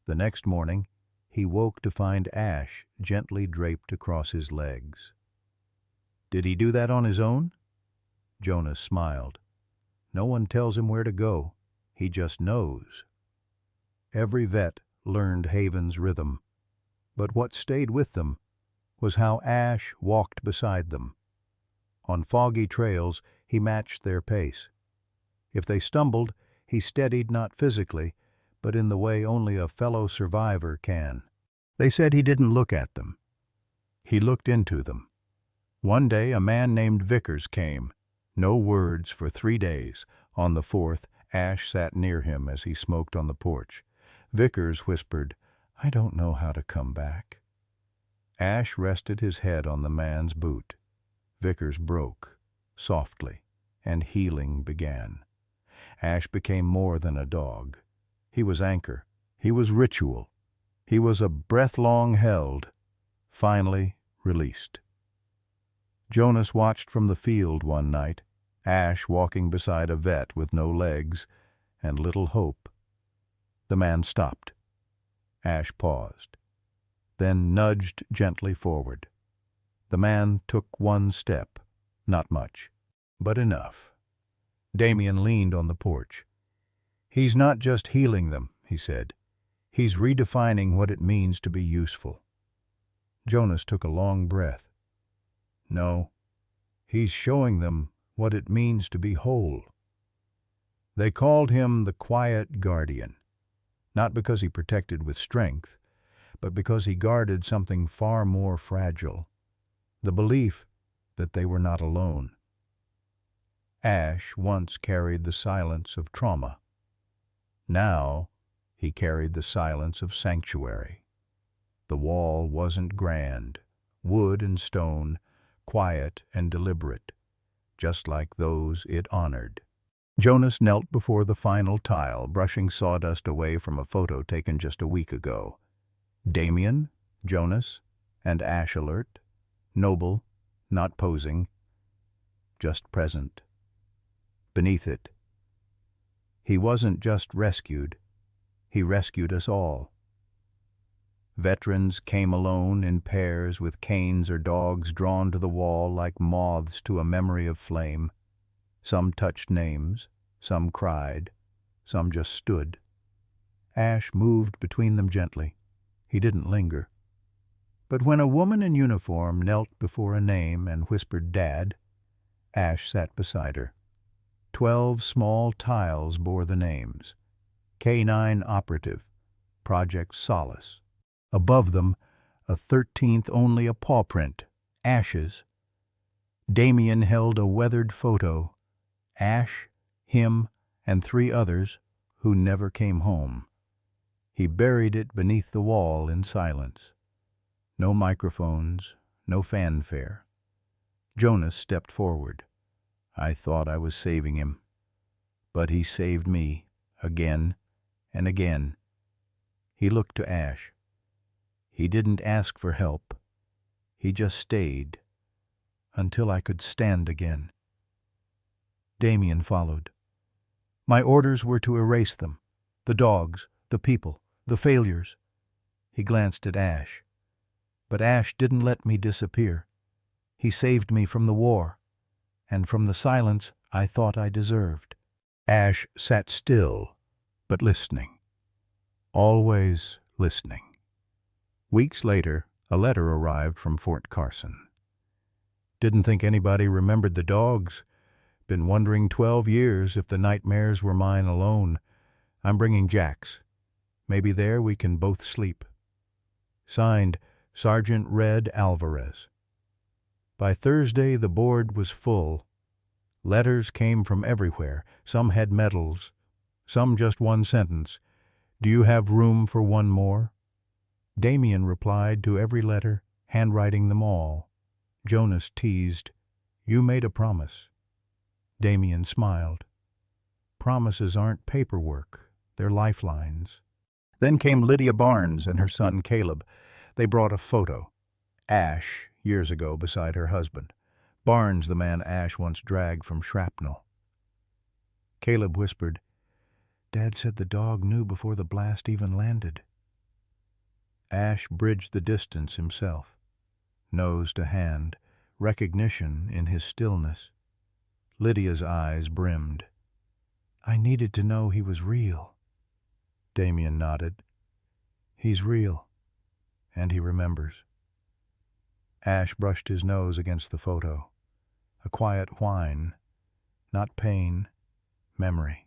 The next morning, he woke to find Ash gently draped across his legs. Did he do that on his own? Jonas smiled. No one tells him where to go. He just knows. Every vet learned Haven's rhythm, but what stayed with them was how Ash walked beside them. On foggy trails, he matched their pace. If they stumbled, he steadied not physically, but in the way only a fellow survivor can. They said he didn't look at them. He looked into them. One day a man named Vickers came. No words for 3 days. On the 4th, Ash sat near him as he smoked on the porch. Vickers whispered, "I don't know how to come back." Ash rested his head on the man's boot. Vickers broke, softly, and healing began. Ash became more than a dog. He was anchor. He was ritual. He was a breath long held, finally released. Jonas watched from the field one night, Ash walking beside a vet with no legs and little hope. The man stopped. Ash paused, then nudged gently forward. The man took 1 step, not much, but enough. Damien leaned on the porch. "He's not just healing them," he said. "He's redefining what it means to be useful." Jonas took a long breath. "No, he's showing them what it means to be whole." They called him the Quiet Guardian, not because he protected with strength, but because he guarded something far more fragile, the belief that they were not alone. Ash once carried the silence of trauma. Now he carried the silence of sanctuary. The wall wasn't grand, wood and stone, quiet and deliberate, just like those it honored. Jonas knelt before the final tile, brushing sawdust away from a photo taken just a week ago. Damien, Jonas, and Ash alert, noble, not posing, just present. Beneath it, he wasn't just rescued, he rescued us all. Veterans came alone in pairs with canes or dogs drawn to the wall like moths to a memory of flame. Some touched names, some cried, some just stood. Ash moved between them gently. He didn't linger. But when a woman in uniform knelt before a name and whispered "Dad," Ash sat beside her. 12 small tiles bore the names. K9 Operative, Project Solace. Above them, a 13th only a paw print, Ash's. Damien held a weathered photo, Ash, him, and 3 others who never came home. He buried it beneath the wall in silence. No microphones, no fanfare. Jonas stepped forward. I thought I was saving him, but he saved me, again and again. He looked to Ash. He didn't ask for help. He just stayed, until I could stand again. Damien followed. My orders were to erase them, the dogs, the people, the failures. He glanced at Ash. But Ash didn't let me disappear. He saved me from the war, and from the silence I thought I deserved. Ash sat still, but listening. Always listening. Weeks later, a letter arrived from Fort Carson. Didn't think anybody remembered the dogs. Been wondering 12 years if the nightmares were mine alone. I'm bringing Jack's. Maybe there we can both sleep. Signed, Sergeant Red Alvarez. By Thursday, the board was full. Letters came from everywhere. Some had medals, some just one sentence. Do you have room for one more? Damien replied to every letter, handwriting them all. Jonas teased, You made a promise. Damien smiled. Promises aren't paperwork, they're lifelines. Then came Lydia Barnes and her son Caleb. They brought a photo. Ash, years ago, beside her husband. Barnes, the man Ash once dragged from shrapnel. Caleb whispered, Dad said the dog knew before the blast even landed. Ash bridged the distance himself, nose to hand, recognition in his stillness. Lydia's eyes brimmed. I needed to know he was real. Damien nodded. He's real, and he remembers. Ash brushed his nose against the photo. A quiet whine, not pain, memory.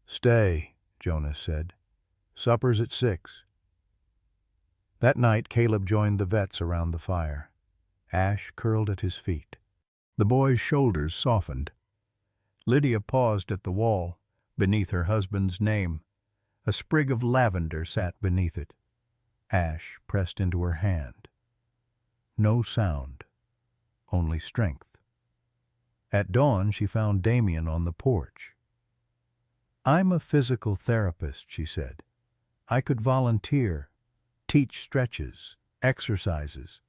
Stay, Jonas said. Supper's at 6. That night, Caleb joined the vets around the fire. Ash curled at his feet. The boy's shoulders softened. Lydia paused at the wall, beneath her husband's name. A sprig of lavender sat beneath it. Ash pressed into her hand. No sound, only strength. At dawn, she found Damien on the porch. I'm a physical therapist, she said. I could volunteer, teach stretches, exercises.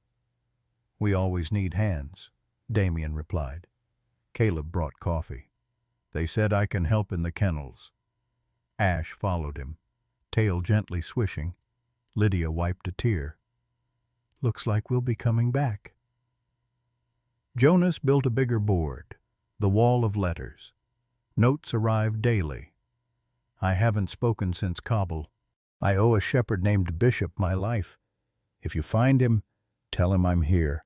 We always need hands, Damien replied. Caleb brought coffee. They said I can help in the kennels. Ash followed him, tail gently swishing. Lydia wiped a tear. Looks like we'll be coming back. Jonas built a bigger board, the wall of letters. Notes arrived daily. I haven't spoken since Kabul. I owe a shepherd named Bishop my life. If you find him, tell him I'm here.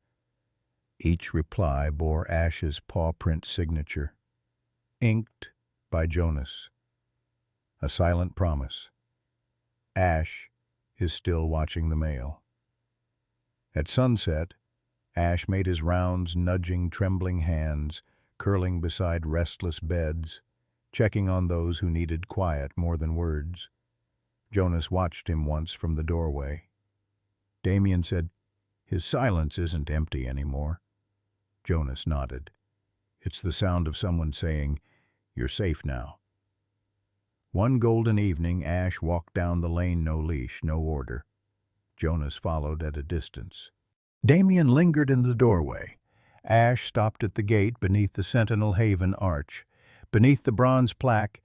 Each reply bore Ash's paw print signature, inked by Jonas. A silent promise. Ash is still watching the mail. At sunset, Ash made his rounds, nudging trembling hands, curling beside restless beds, checking on those who needed quiet more than words. Jonas watched him once from the doorway. Damien said, His silence isn't empty anymore. Jonas nodded. It's the sound of someone saying, You're safe now. One golden evening, Ash walked down the lane, no leash, no order. Jonas followed at a distance. Damien lingered in the doorway. Ash stopped at the gate beneath the Sentinel Haven arch. Beneath the bronze plaque,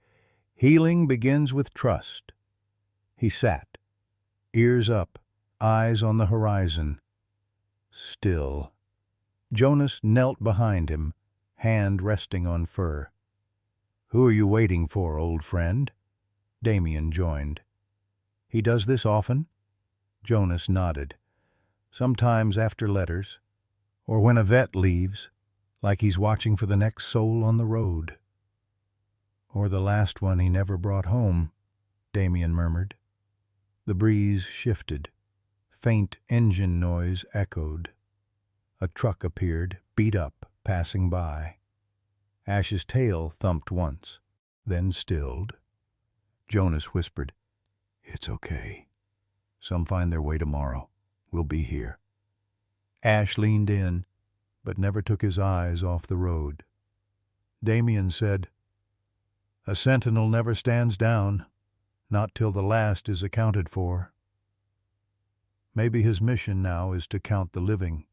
Healing begins with trust. He sat, ears up, eyes on the horizon. Still. Jonas knelt behind him, hand resting on fur. Who are you waiting for, old friend? Damien joined. He does this often? Jonas nodded. Sometimes after letters, or when a vet leaves, like he's watching for the next soul on the road. Or the last one he never brought home, Damien murmured. The breeze shifted. Faint engine noise echoed. A truck appeared, beat up, passing by. Ash's tail thumped once, then stilled. Jonas whispered, It's okay. Some find their way tomorrow. We'll be here. Ash leaned in, but never took his eyes off the road. Damien said, A sentinel never stands down, not till the last is accounted for. Maybe his mission now is to count the living,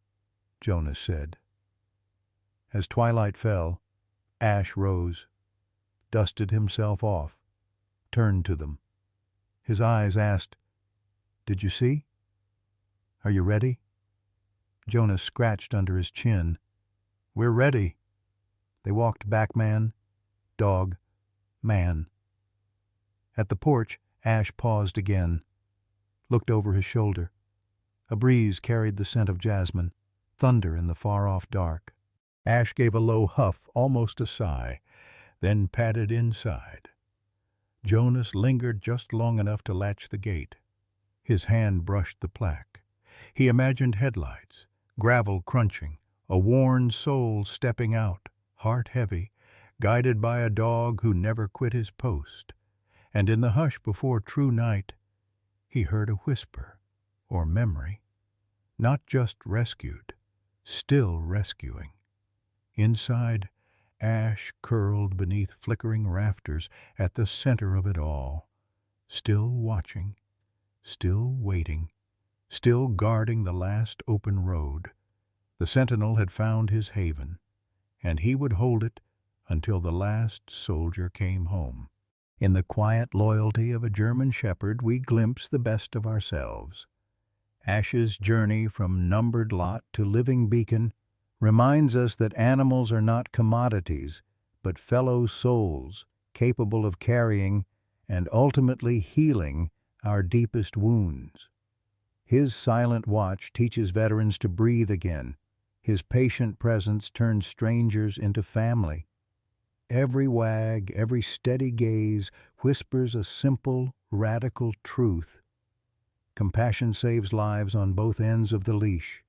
Jonas said. As twilight fell, Ash rose, dusted himself off, turned to them. His eyes asked, Did you see? Are you ready? Jonas scratched under his chin. We're ready. They walked back, man, dog, man. At the porch, Ash paused again, looked over his shoulder. A breeze carried the scent of jasmine, thunder in the far-off dark. Ash gave a low huff, almost a sigh, then padded inside. Jonas lingered just long enough to latch the gate. His hand brushed the plaque. He imagined headlights, gravel crunching, a worn soul stepping out, heart heavy, guided by a dog who never quit his post. And in the hush before true night, he heard a whisper, or memory, not just rescued, still rescuing. Inside, ash curled beneath flickering rafters at the center of it all, still watching, still waiting, still guarding the last open road. The sentinel had found his haven, and he would hold it until the last soldier came home. In the quiet loyalty of a German shepherd, we glimpse the best of ourselves. Ash's journey from numbered lot to living beacon reminds us that animals are not commodities, but fellow souls capable of carrying and ultimately healing our deepest wounds. His silent watch teaches veterans to breathe again. His patient presence turns strangers into family. Every wag, every steady gaze whispers a simple, radical truth. Compassion saves lives on both ends of the leash.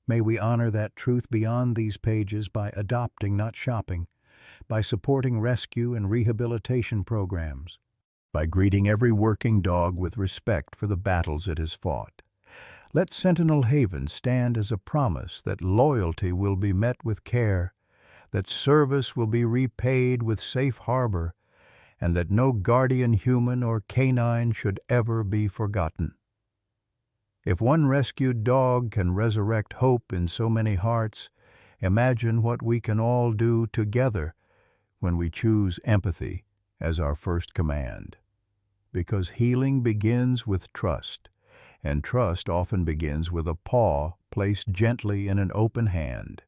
May we honor that truth beyond these pages by adopting, not shopping, by supporting rescue and rehabilitation programs, by greeting every working dog with respect for the battles it has fought. Let Sentinel Haven stand as a promise that loyalty will be met with care, that service will be repaid with safe harbor, and that no guardian human or canine should ever be forgotten. If one rescued dog can resurrect hope in so many hearts, imagine what we can all do together when we choose empathy as our first command. Because healing begins with trust, and trust often begins with a paw placed gently in an open hand.